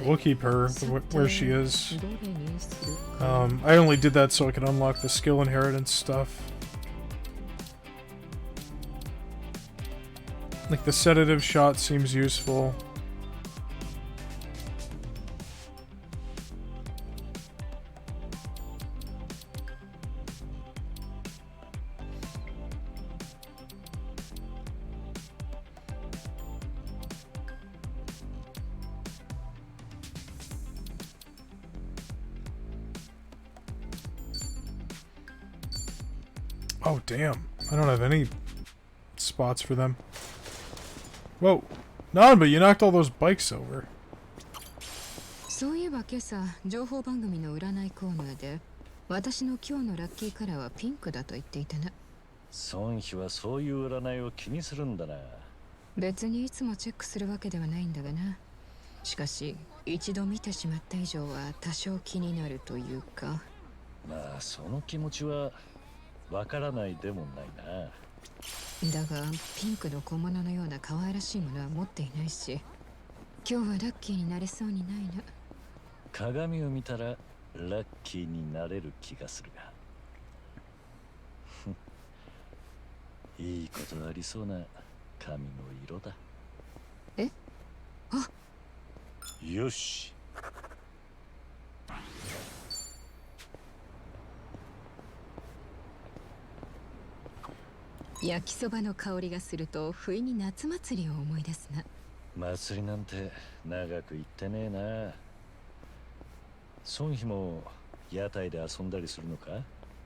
We'll keep her where she is. I only did that so I could unlock the skill inheritance stuff. Like the sedative shot seems useful. Oh, damn. I don't have any spots for them. Whoa. Nanba, you knocked all those bikes over. そういえば今朝、情報番組の占いコーナーで、私の今日のラッキーカラーはピンクだと言っていたな。孫妃はそういう占いを気にするんだな。別にいつもチェックするわけではないんだがな。しかし、一度見てしまった以上は多少気になるというか。まあ、その気持ちはわからないでもないな。だがピンクの小物のような可愛らしいものは持っていないし、今日はラッキーになれそうにないな。鏡を見たらラッキーになれる気がするが。いいことありそうな髪の色だ。え？あ！よし。焼きそばの香りがすると不意に夏祭りを思い出すな。祭りなんて長く行ってねえな。孫妃も屋台で遊んだりするのか？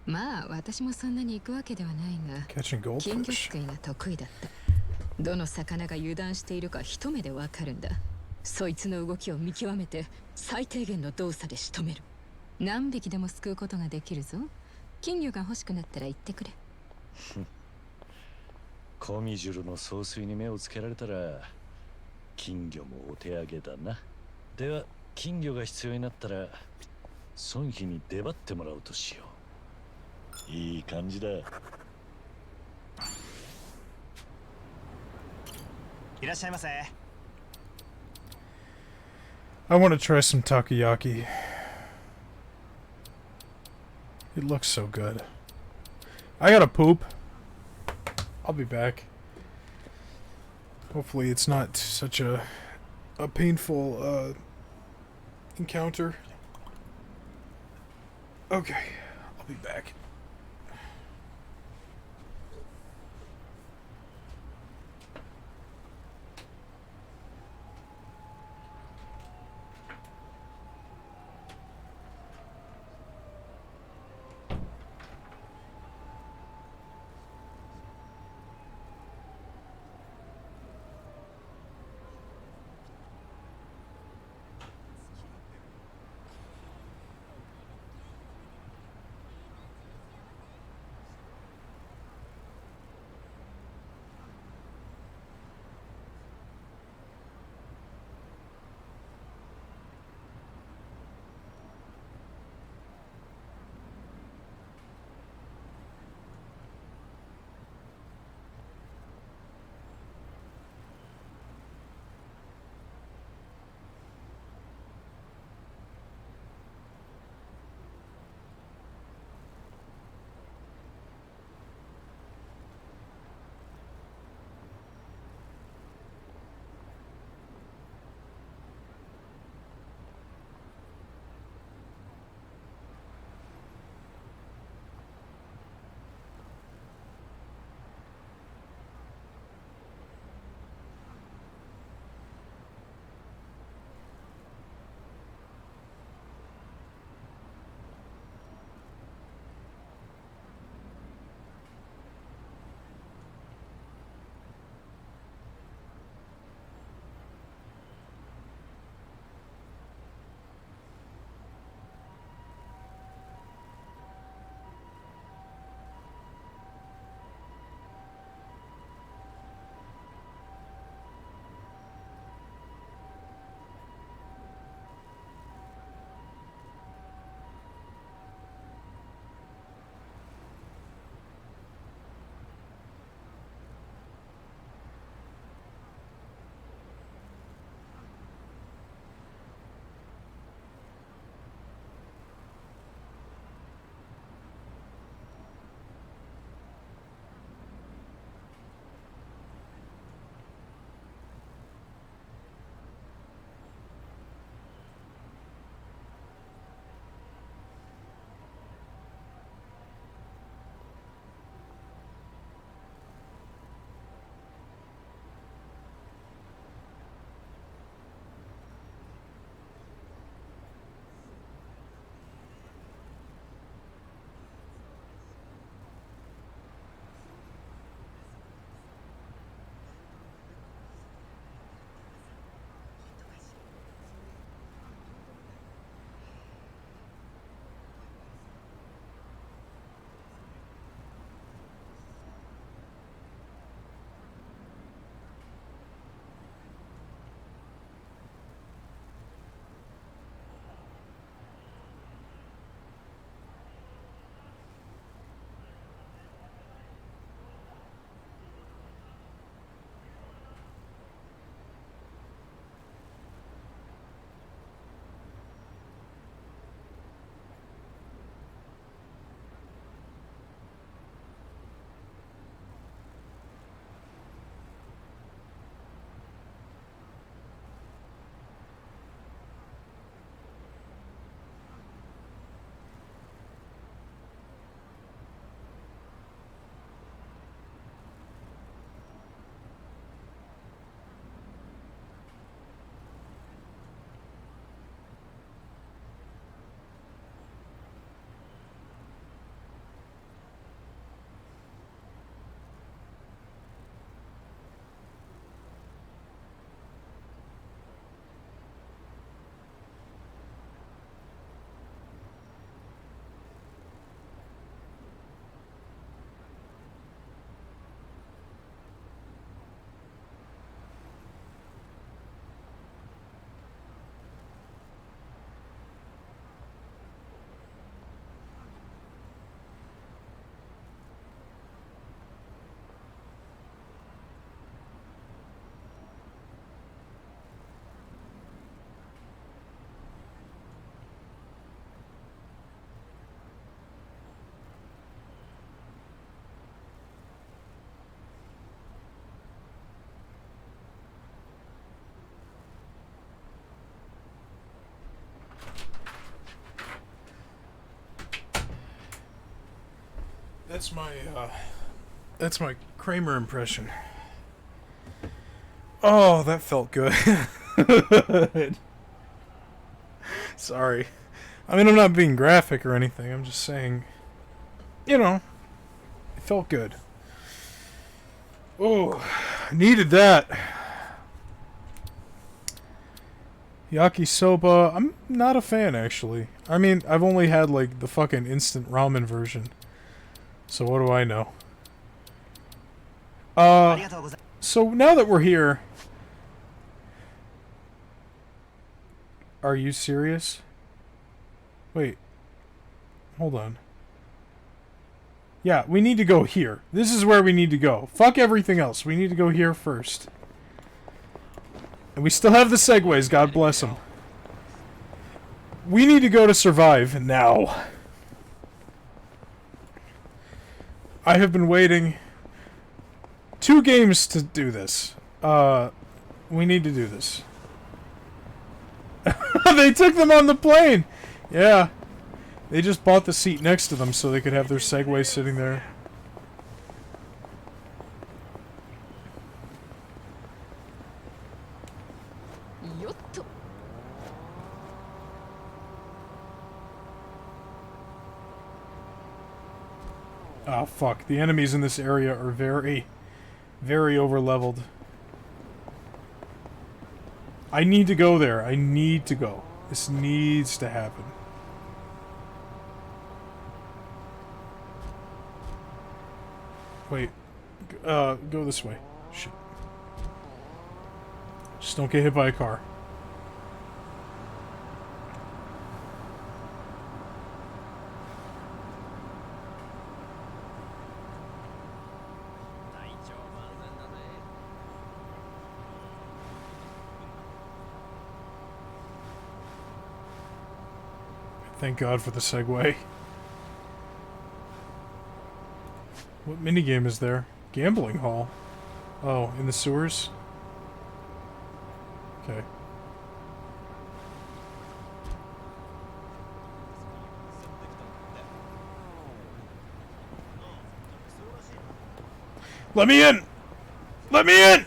まあ私もそんなに行くわけではないが、金魚すくいが得意だった。どの魚が油断しているか一目でわかるんだ。そいつの動きを見極めて最低限の動作で仕留める。何匹でもすくうことができるぞ。金魚が欲しくなったら言ってくれ。コミジュルの総帥に目をつけられたら金魚もお手上げだな。では金魚が必要になったら孫妃に出張ってもらおうとしよう。いい感じだ。いらっしゃいませ。I want to try some takoyaki. It looks so good. I gotta poop. I'll be back. Hopefully it's not such a painful encounter. Okay, I'll be back. That's my Kramer impression. Oh, that felt good. Sorry. I mean, I'm not being graphic or anything. I'm just saying, you know, it felt good. Oh, needed that. Yakisoba, I'm not a fan, actually. I mean, I've only had, like, the fucking instant ramen version. So what do I know? So now that we're here... Are you serious? Wait. Hold on. Yeah, we need to go here. This is where we need to go. Fuck everything else. We need to go here first. And we still have the segues, God bless them. We need to go to Survive now. I have been waiting 2 games to do this. We need to do this. They took them on the plane! Yeah. They just bought the seat next to them so they could have their Segway sitting there. Oh, fuck. The enemies in this area are very, very over-leveled. I need to go there. I need to go. This needs to happen. Wait. Go this way. Shit. Just don't get hit by a car. Thank God for the segue. What minigame is there? Gambling hall. Oh, in the sewers? Okay. Let me in! Let me in!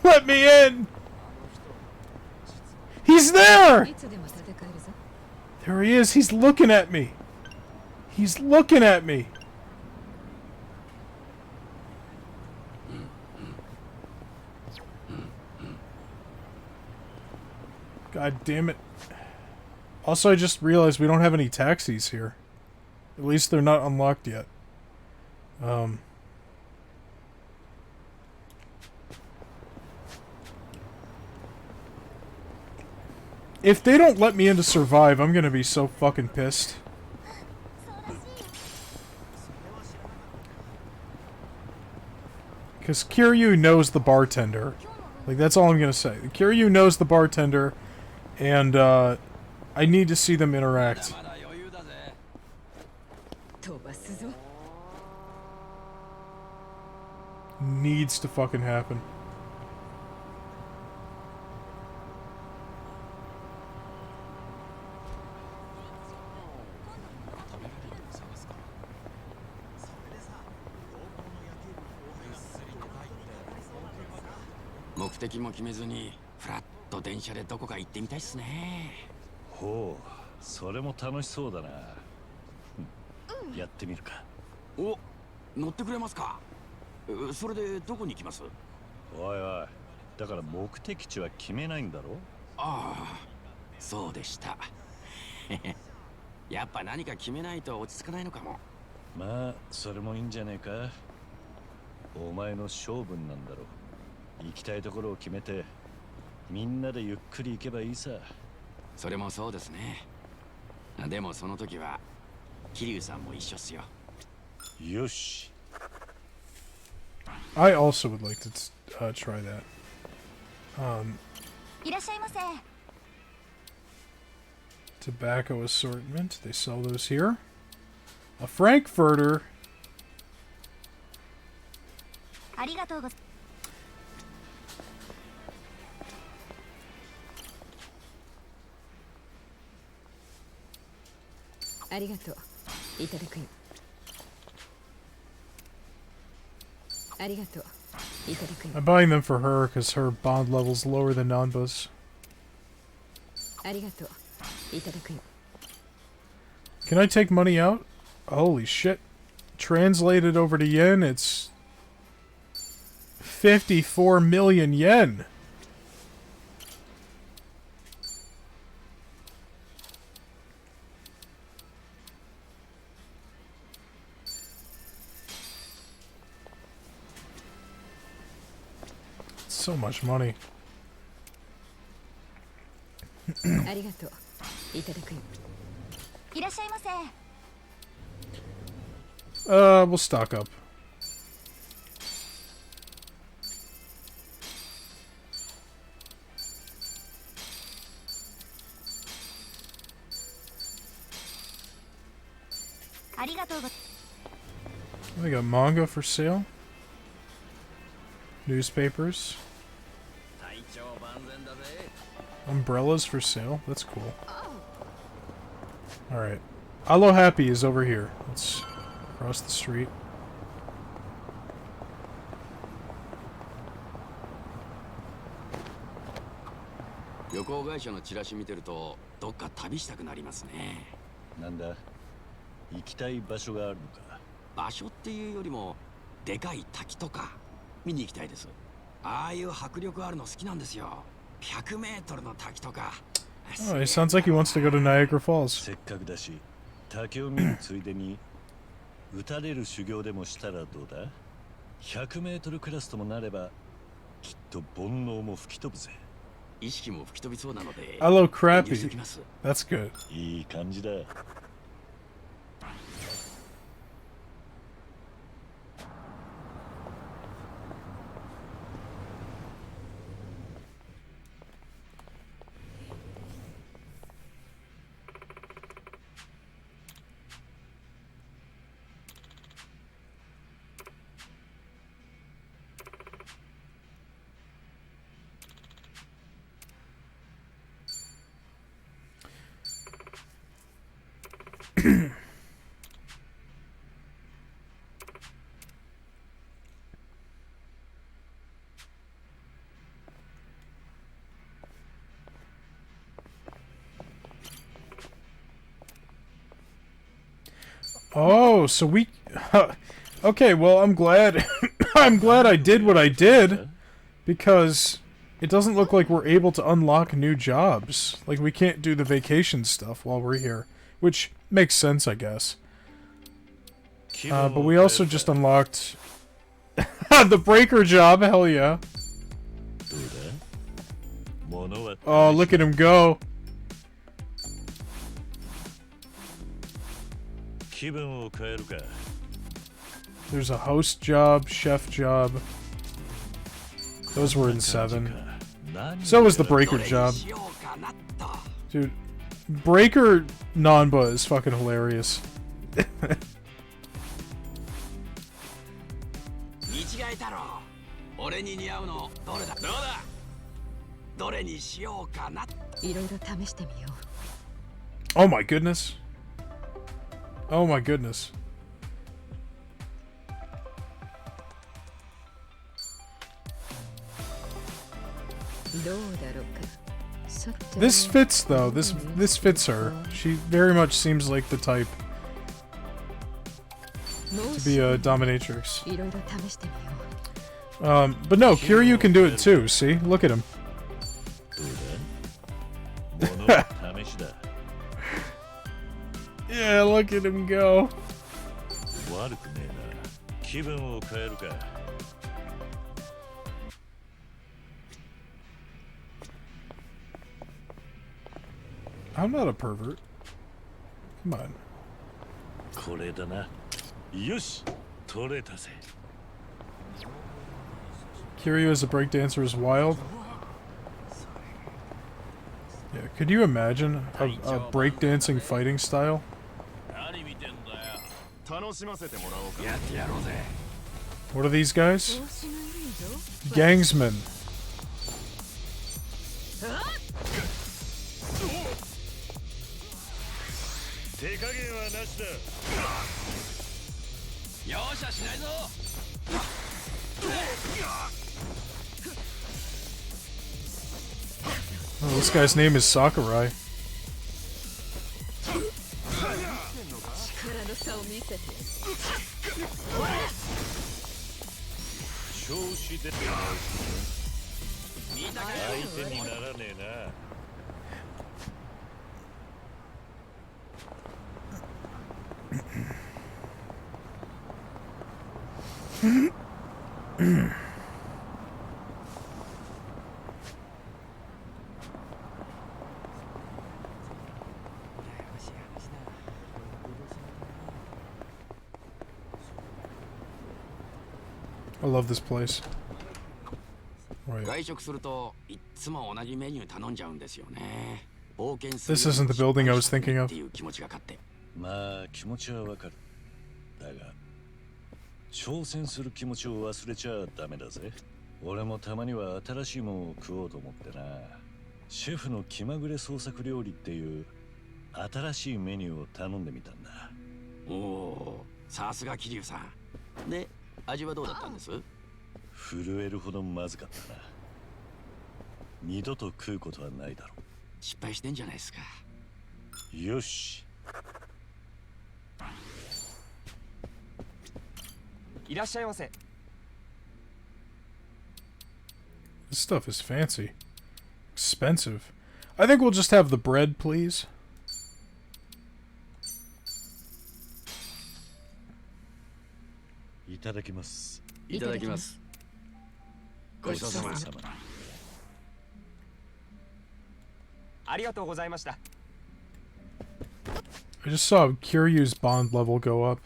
Let me in! He's there! There he is. He's looking at me. He's looking at me. God damn it. Also, I just realized we don't have any taxis here. At least they're not unlocked yet. If they don't let me in to Survive, I'm gonna be so fucking pissed. Because Kiryu knows the bartender. Like, that's all I'm gonna say. Kiryu knows the bartender, and, I need to see them interact. Needs to fucking happen.目的も決めずにフラッと電車でどこか行ってみたいっすね。ほう、それも楽しそうだな。やってみるか。お、乗ってくれますか。それでどこに行きます？おいおい、だから目的地は決めないんだろ。ああ、そうでした。やっぱ何か決めないと落ち着かないのかも。まあ、それもいいんじゃねえか。お前の性分なんだろ。行きたいところを決めてみんなでゆっくり行けばいいさ。それもそうですね。でもその時は桐生さんも一緒っすよ。よし。I also would like to try that. いらっしゃいませ。 Tobacco assortment. They sell those here. A Frankfurter. ありがとうございます。ありがとう。いただくよ。I'm buying them for her because her bond level's lower than Nanba's. Can I take money out? Holy shit. Translated over to yen, it's 54 million yen. So much money. We'll stock up. We got manga for sale. Newspapers. Umbrellas for sale. That's cool. Alright. Alo Happy is over here. Let's cross the street. Oh, he sounds like he wants to go to Niagara Falls. 竹を見るついでに撃たれる修行でもしたらどうだ ?100 メートルクラスともなればきっと煩悩も吹き飛ぶぜ。意識も吹き飛びそうなので。Hello, Crappy. That's good. いい感じだ。Oh, so we... okay, well, I'm glad... I'm glad I did what I did, because it doesn't look like we're able to unlock new jobs. Like, we can't do the vacation stuff while we're here, which makes sense, I guess. But we also just unlocked... the breaker job, hell yeah. Oh, look at him go. There's a host job, chef job. Those were in 7. So was the breaker job. Dude, breaker Nanba is fucking hilarious. Oh my goodness. Oh my goodness. This fits though. This fits her. She very much seems like the type to be a dominatrix. But no, Kiryu can do it too. See, look at him. Yeah, look at him go. I'm not a pervert. Come on. Kiryu as a breakdancer is wild. Yeah, could you imagine a breakdancing fighting style? What are these guys? Gangsmen. Oh, this guy's name is Sakurai. I love this place. Right. This isn't the building I was thinking of. まあ気持ちはわかる。だが挑戦する気持ちを忘れちゃダメだぜ。俺もたまには新しいものを食おうと思ってな。シェフの気まぐれ創作料理っていう新しいメニューを頼んでみたんだ。おお、さすが桐生さん。で、味はどうだったんです？震えるほどまずかったな。二度と食うことはないだろう。失敗してんじゃないですか。よし。いらっしゃいませ。 This stuff is fancy. Expensive. I think we'll just have the bread, please. Itadakimasu. Itadakimasu. ごちそうさま。ありがとうございました。 I just saw Kiryu's bond level go up.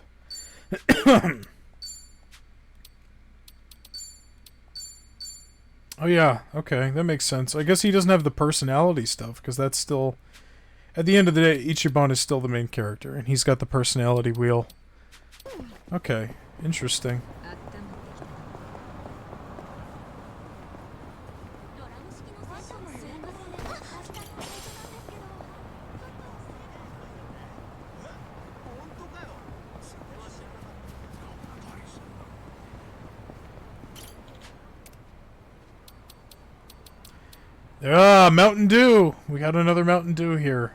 Oh yeah, okay, that makes sense. I guess he doesn't have the personality stuff, because that's still... At the end of the day, Ichiban is still the main character, and he's got the personality wheel. Okay, interesting. Ah, Mountain Dew! We got another Mountain Dew here.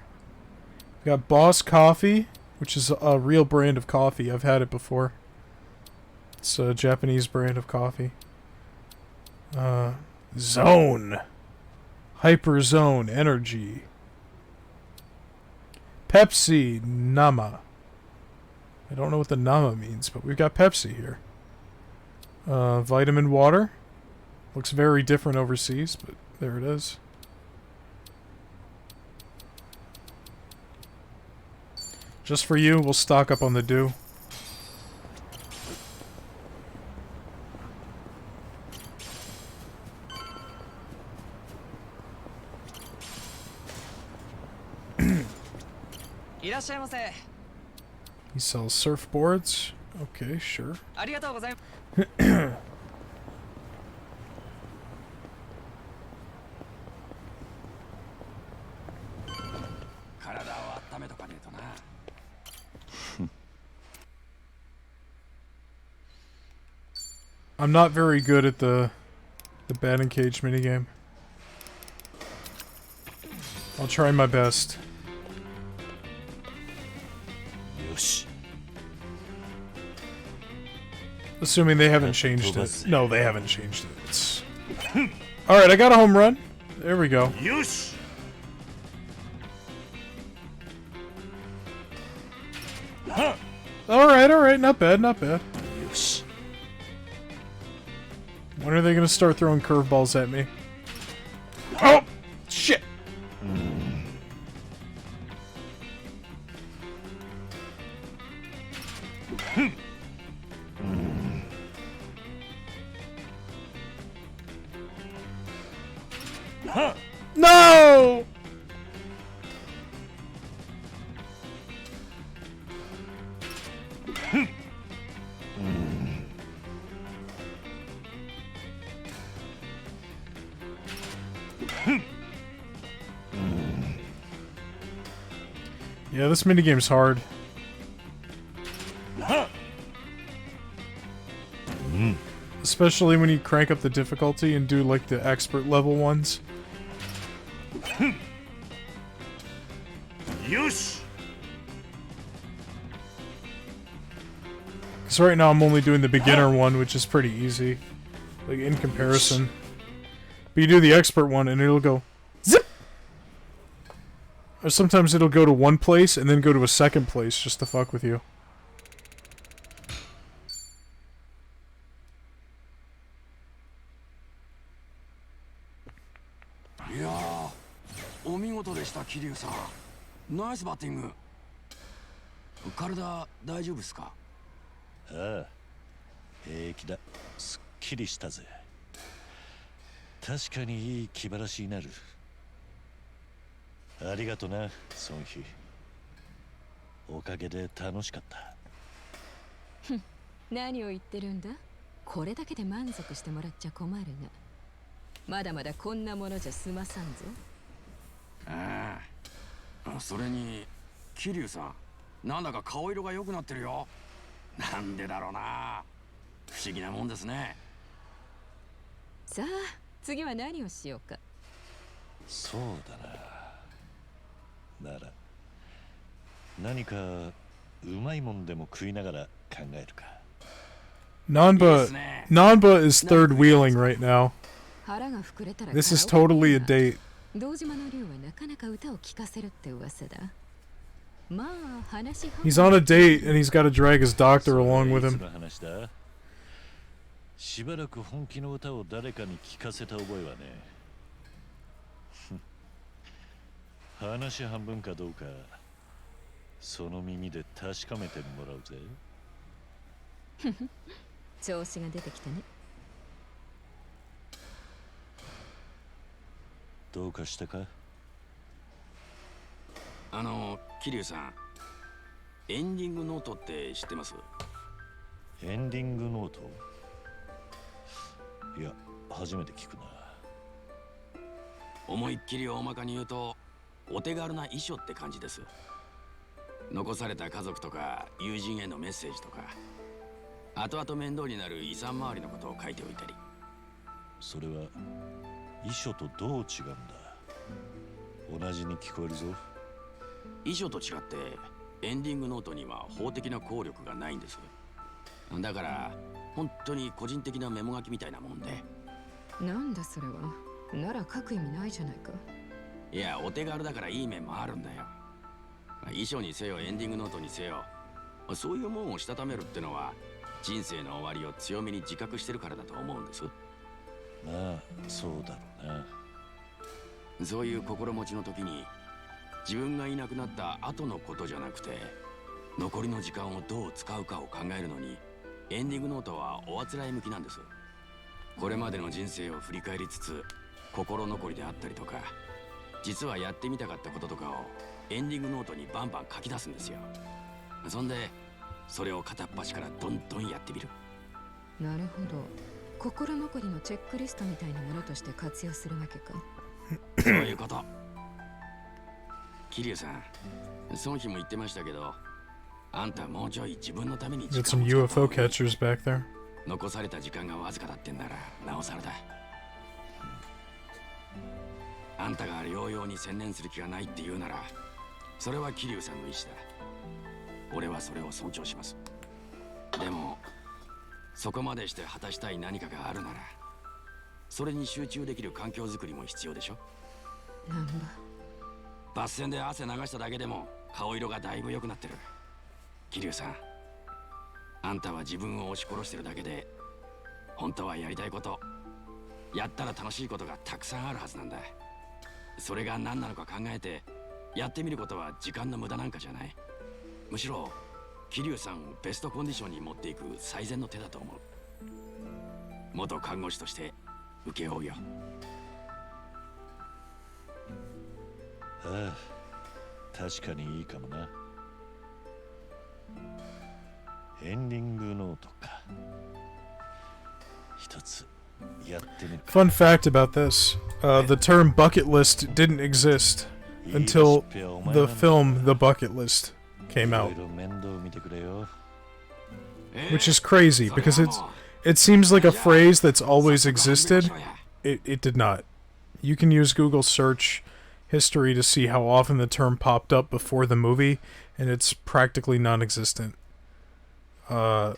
We got Boss Coffee, which is a real brand of coffee. I've had it before. It's a Japanese brand of coffee. Zone. Hyper Zone Energy. Pepsi Nama. I don't know what the Nama means, but we've got Pepsi here. Vitamin Water. Looks very different overseas, but there it is. Just for you, we'll stock up on the dew. He sells surfboards. Okay, sure. I'm not very good at the batting cage minigame. I'll try my best. Yosh. Assuming they haven't changed it. No, they haven't changed it. Alright, I got a home run. There we go. Yosh. Alright, not bad, not bad. Yosh. When are they gonna start throwing curveballs at me? Oh! Shit! No! Yeah, this minigame's hard. Especially when you crank up the difficulty and do like the expert level ones. Yosh! Because right now I'm only doing the beginner one, which is pretty easy. Like, in comparison. But you do the expert one and it'll go zip! Or sometimes it'll go to one place and then go to a second place just to fuck with you. Yeah, お見事でした桐生さん。ナイスバッティング。体大丈夫ですか？ああ、平気だ。すっきりしたぜ。確かにいい気晴らしになる。ありがとな、ソンヒ。おかげで楽しかった。何を言ってるんだ？これだけで満足してもらっちゃ困るな。まだまだこんなものじゃ済まさんぞ。ああ、それに桐生さん、なんだか顔色が良くなってるよ。なんでだろうな。不思議なもんですね。さあ、次は何をしようか。そうだな。なら何かうまいもんでも食いながら考えるか。Nanba is third wheeling right now. This is totally a date. 堂島の竜はなかなか歌を聴かせるって噂だ。まあ話 He's on a date and he's got to drag his doctor along with him. しばらく本気の歌を誰かに聞かせた覚えはね。話半分かどうかその耳で確かめてもらうぜ。調子が出てきたね。どうかしたか？桐生さん、エンディングノートって知ってます？エンディングノート？いや、初めて聞くな。思いっきり大まかに言うと、お手軽な遺書って感じです。残された家族とか友人へのメッセージとか、後々面倒になる遺産周りのことを書いておいたり。それは遺書とどう違うんだ？同じに聞こえるぞ。遺書と違ってエンディングノートには法的な効力がないんです。だから本当に個人的なメモ書きみたいなもんで。なんだそれは。なら書く意味ないじゃないか。いや、お手軽だからいい面もあるんだよ。遺書にせよエンディングノートにせよ、そういうもんをしたためるってのは人生の終わりを強めに自覚してるからだと思うんです。まあそうだろうな。そういう心持ちの時に自分がいなくなった後のことじゃなくて、残りの時間をどう使うかを考えるのにエンディングノートはおあつらい向きなんです。これまでの人生を振り返りつつ、心残りであったりとか、実はやってみたかったこととかをエンディングノートにバンバン書き出すんですよ。そんでそれを片っ端からどんどんやってみる。なるほど。心残りのチェックリストみたいなものとして活用するわけか。そういうこと。桐生さん、その日も言ってましたけど、あんたもうちょい自分のために時 Got some 間を使った UFO 方がいい。 catchers back there. 残された時間がわずかだってんならなおさらだ。あんたが療養に専念する気がないって言うなら、それは桐生さんの意思だ。俺はそれを尊重します。でもそこまでして果たしたい何かがあるなら、それに集中できる環境づくりも必要でしょ。なんだ。バス戦で汗流しただけでも顔色がだいぶ良くなってる。桐生さん、あんたは自分を押し殺してるだけで、本当はやりたいこと、やったら楽しいことがたくさんあるはずなんだ。それが何なのか考えてやってみることは時間の無駄なんかじゃない。むしろ桐生さんをベストコンディションに持っていく最善の手だと思う。元看護師として請け負うよ。ああ、確かにいいかもな。エンディングノートか。一つやってみるか。 Fun fact about this, the term bucket list didn't exist until the film The Bucket List came out. Which is crazy because It seems like a phrase that's always existed. It did not. You can use Google search history to see how often the term popped up before the movie, and it's practically non-existent. And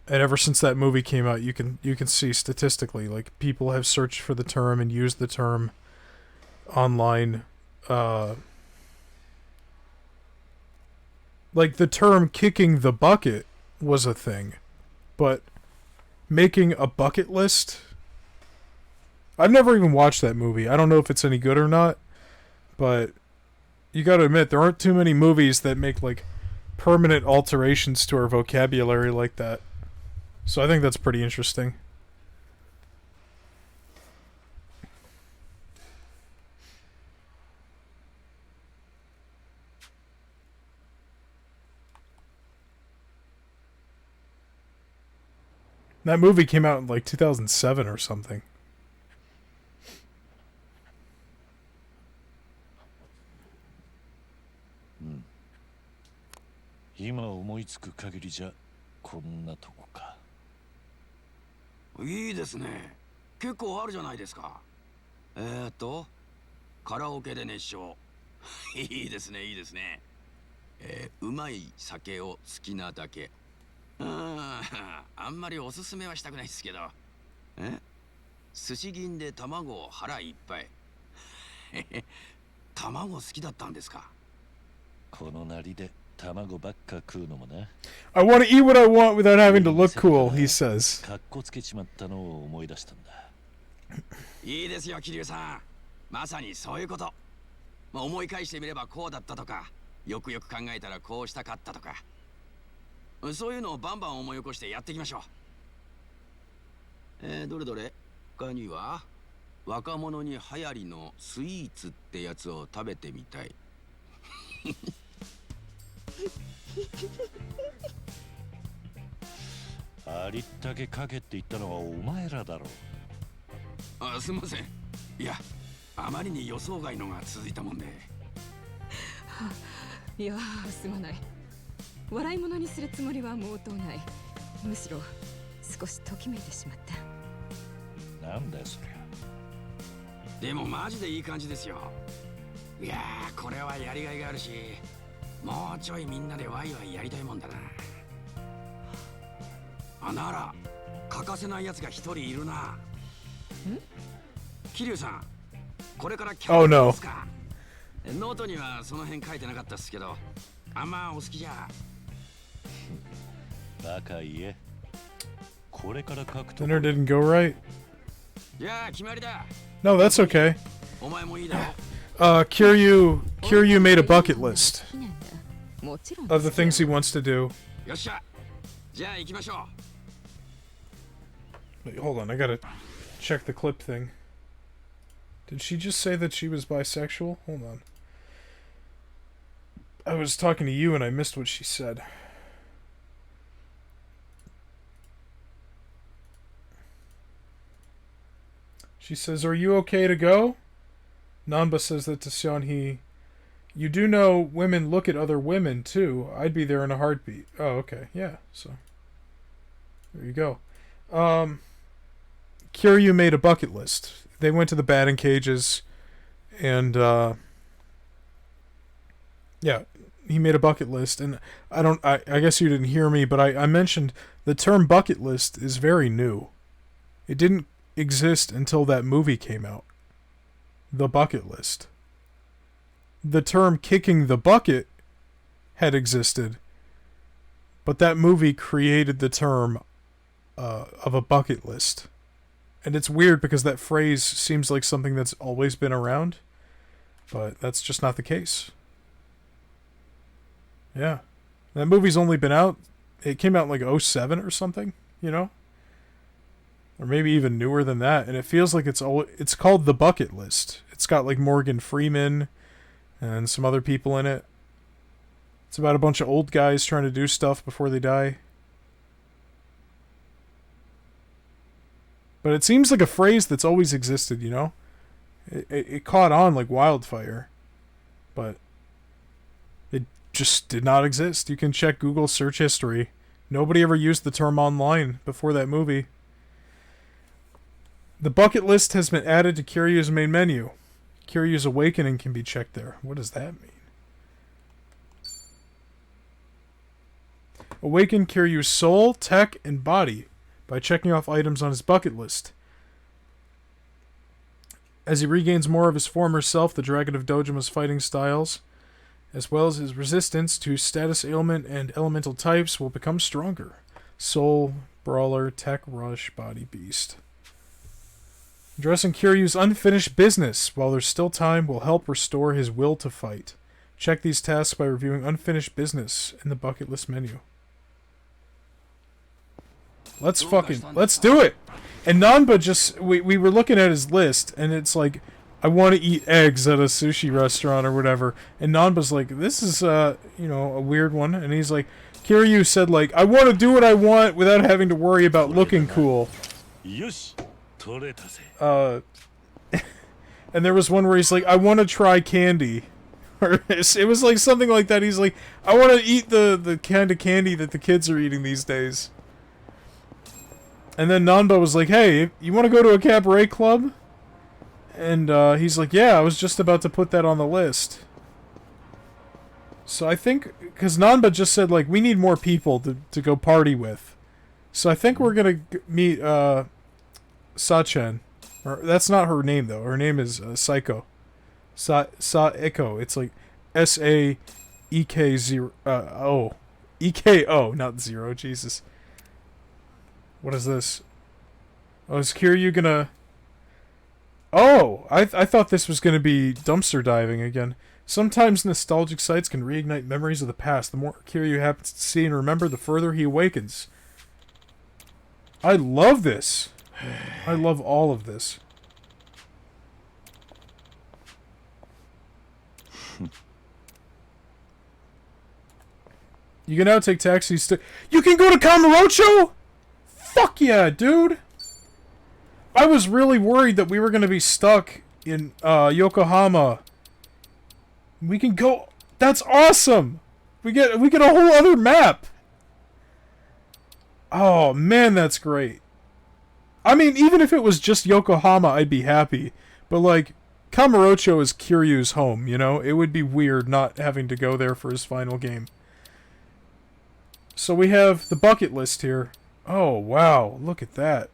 ever since that movie came out, you can see statistically, like, people have searched for the term and used the term online. Like, the term kicking the bucket was a thing, but making a bucket list... I've never even watched that movie. I don't know if it's any good or not, but you gotta admit, there aren't too many movies that make, like, permanent alterations to our vocabulary like that. So I think that's pretty interesting. That movie came out in like 2007 or something. Hmm. 今思いつく限りじゃこんなとこか。いいですね。結構あるじゃないですか。カラオケで熱唱。いいですね、いいですね。うまい酒を好きなだけ。あんまりおすすめはしたくないですけど。寿司銀で卵を腹いっぱい。卵好きだったんですか。このなりで卵ばっか食うのもな。I want to eat what I want without having to look cool, he says. かっこつけちまったのを思い出したんだ。いいですよ、桐生さん。まさにそういうこと。思い返してみればこうだったとか、よくよく考えたらこうしたかったとか。そういうのをバンバン思い起こしてやっていきましょう。どれどれ他には若者に流行りのスイーツってやつを食べてみたい。ありったけかけって言ったのはお前らだろう。すみません。いや、あまりに予想外のが続いたもんで。いや、すまない。笑い物にするつもりは毛頭ない。むしろ少しときめいてしまった。なんだよそりゃ。でもマジでいい感じですよ。いやー、これはやりがいがあるし、もうちょいみんなでワイワイやりたいもんだな。なら欠かせないやつが一人いるな。桐生さん、これからキャンプですか。ノートにはその辺書いてなかったっすけど、あんまお好きじゃ。バカ言え。これから書くと。Dinner didn't go right? いや、決まりだ。No, that's okay. お前もいいだろ。Kiryu made a bucket list of the things he wants to do. よっしゃ。じゃあ行きましょう。 Wait, hold on, I gotta check the clip thing. Did she just say that she was bisexual? Hold on. I was talking to you and I missed what she said. She says, "Are you okay to go?" Nanba says that to Seonhee. "You do know women look at other women, too. I'd be there in a heartbeat." Oh, okay. Yeah, so. There you go. Kiryu made a bucket list. They went to the batting cages, and, yeah, he made a bucket list. And I guess you didn't hear me, but I mentioned the term bucket list is very new. It didn't exist until that movie came out. The bucket list. The term kicking the bucket had existed, but that movie created the term of a bucket list. And it's weird because that phrase seems like something that's always been around, but that's just not the case. Yeah. That movie's only been out, it came out in like 2007 or something, you know? Or maybe even newer than that, and it feels like it's called The Bucket List. It's got like Morgan Freeman and some other people in it. It's about a bunch of old guys trying to do stuff before they die. But it seems like a phrase that's always existed, you know? It caught on like wildfire. But it just did not exist. You can check Google search history. Nobody ever used the term online before that movie. The bucket list has been added to Kiryu's main menu. Kiryu's Awakening can be checked there. What does that mean? Awaken Kiryu's soul, tech, and body by checking off items on his bucket list. As he regains more of his former self, the Dragon of Dojima's fighting styles, as well as his resistance to status ailment and elemental types, will become stronger. Soul, Brawler, Tech, Rush, Body, Beast. Addressing Kiryu's unfinished business while there's still time will help restore his will to fight. Check these tasks by reviewing unfinished business in the bucket list menu. Let's do it! And Nanba we were looking at his list, and it's like, I want to eat eggs at a sushi restaurant or whatever. And Nanba's like, this is, a weird one. And he's like, Kiryu said, like, I want to do what I want without having to worry about looking cool. And there was one where he's like, I want to try candy. Or it was like something like that. He's like, I want to eat the kind of candy that the kids are eating these days. And then Nanba was like, hey, you want to go to a cabaret club? And he's like, yeah, I was just about to put that on the list. So I think, because Nanba just said, like, we need more people to go party with. So I think we're going to meet Sachen. Or, that's not her name, though. Her name is Saeko. Saeko. It's like S-A-E-K-0. E-K-O, not zero. Jesus. What is this? Oh, is Kiryu gonna... Oh! I thought this was gonna be dumpster diving again. Sometimes nostalgic sites can reignite memories of the past. The more Kiryu happens to see and remember, the further he awakens. I love this! I love all of this. You can now take taxis to... You can go to Kamurocho?! Fuck yeah, dude! I was really worried that we were going to be stuck in Yokohama. We can go... That's awesome! We get a whole other map! Oh, man, that's great. I mean, even if it was just Yokohama, I'd be happy. But, like, Kamurocho is Kiryu's home, you know? It would be weird not having to go there for his final game. So we have the bucket list here. Oh, wow. Look at that.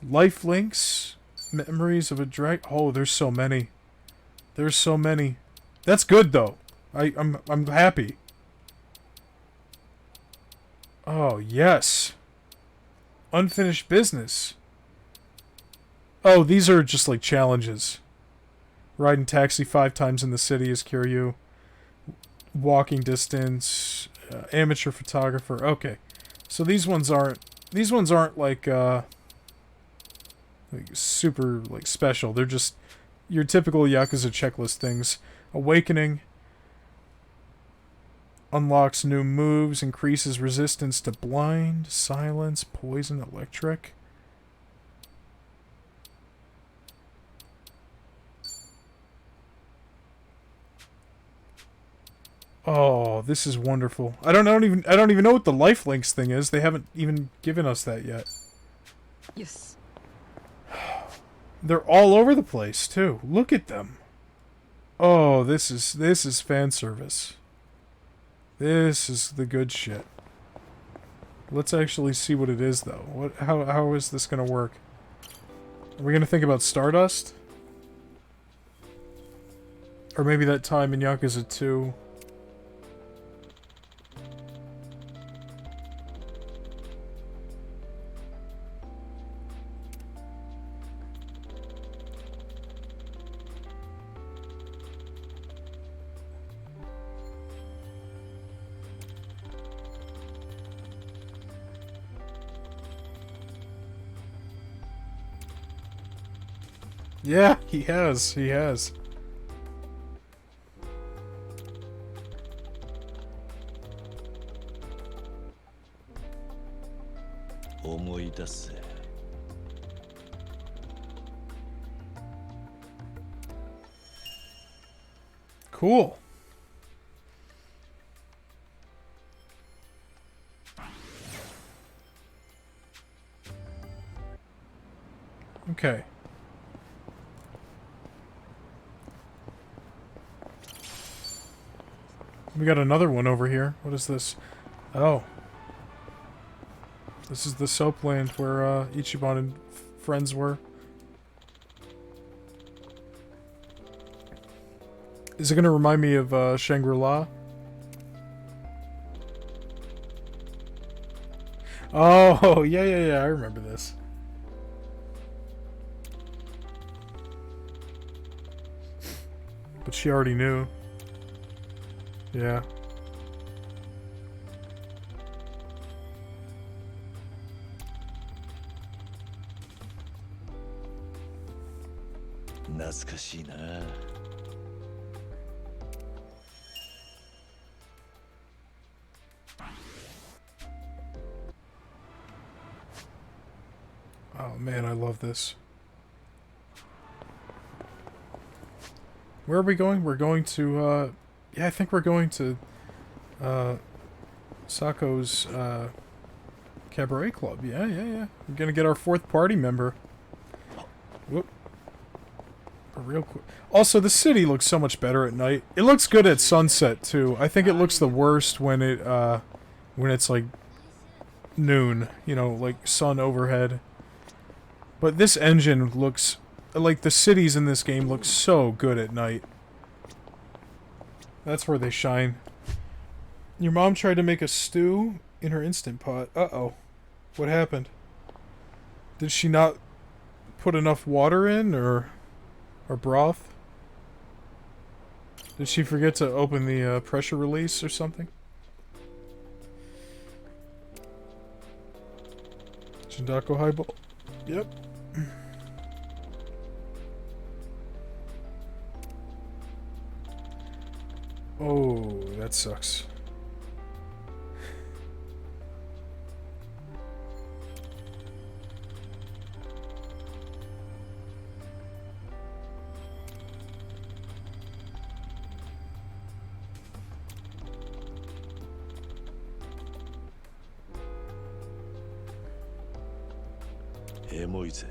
Life links. Memories of a drag... Oh, there's so many. There's so many. That's good, though. I'm happy. Oh, yes. Unfinished business. Oh, these are just like challenges. Riding taxi 5 times in the city as Kiryu. Walking distance. Amateur photographer. Okay. So these ones aren't like super like special. They're just your typical Yakuza checklist things. Awakening unlocks new moves, increases resistance to blind, silence, poison, electric. Oh, this is wonderful. I don't even know what the life links thing is. They haven't even given us that yet. Yes. They're all over the place too. Look at them. Oh, this is fan service. This is the good shit. Let's actually see what it is though. How is this gonna work? Are we gonna think about Stardust? Or maybe that time in Yakuza 2. Yeah, he has. He has. Cool. Okay. We got another one over here. What is this? Oh. This is the soap land where Ichiban and friends were. Is it going to remind me of Shangri-La? Oh, yeah, I remember this. But she already knew. Yeah. Oh man, I love this. Where are we going? We're going to, yeah, I think we're going to, Sako's, cabaret club. Yeah. We're gonna get our 4th party member. Whoop. Real quick. Also, the city looks so much better at night. It looks good at sunset, too. I think it looks the worst when it's, like, noon. You know, like, sun overhead. But this engine looks... Like, the cities in this game look so good at night. That's where they shine. Your mom tried to make a stew in her Instant Pot. Uh-oh. What happened? Did she not put enough water in, or broth? Did she forget to open the pressure release or something? Jindako highball. Yep. Oh, that sucks.エモいぜ。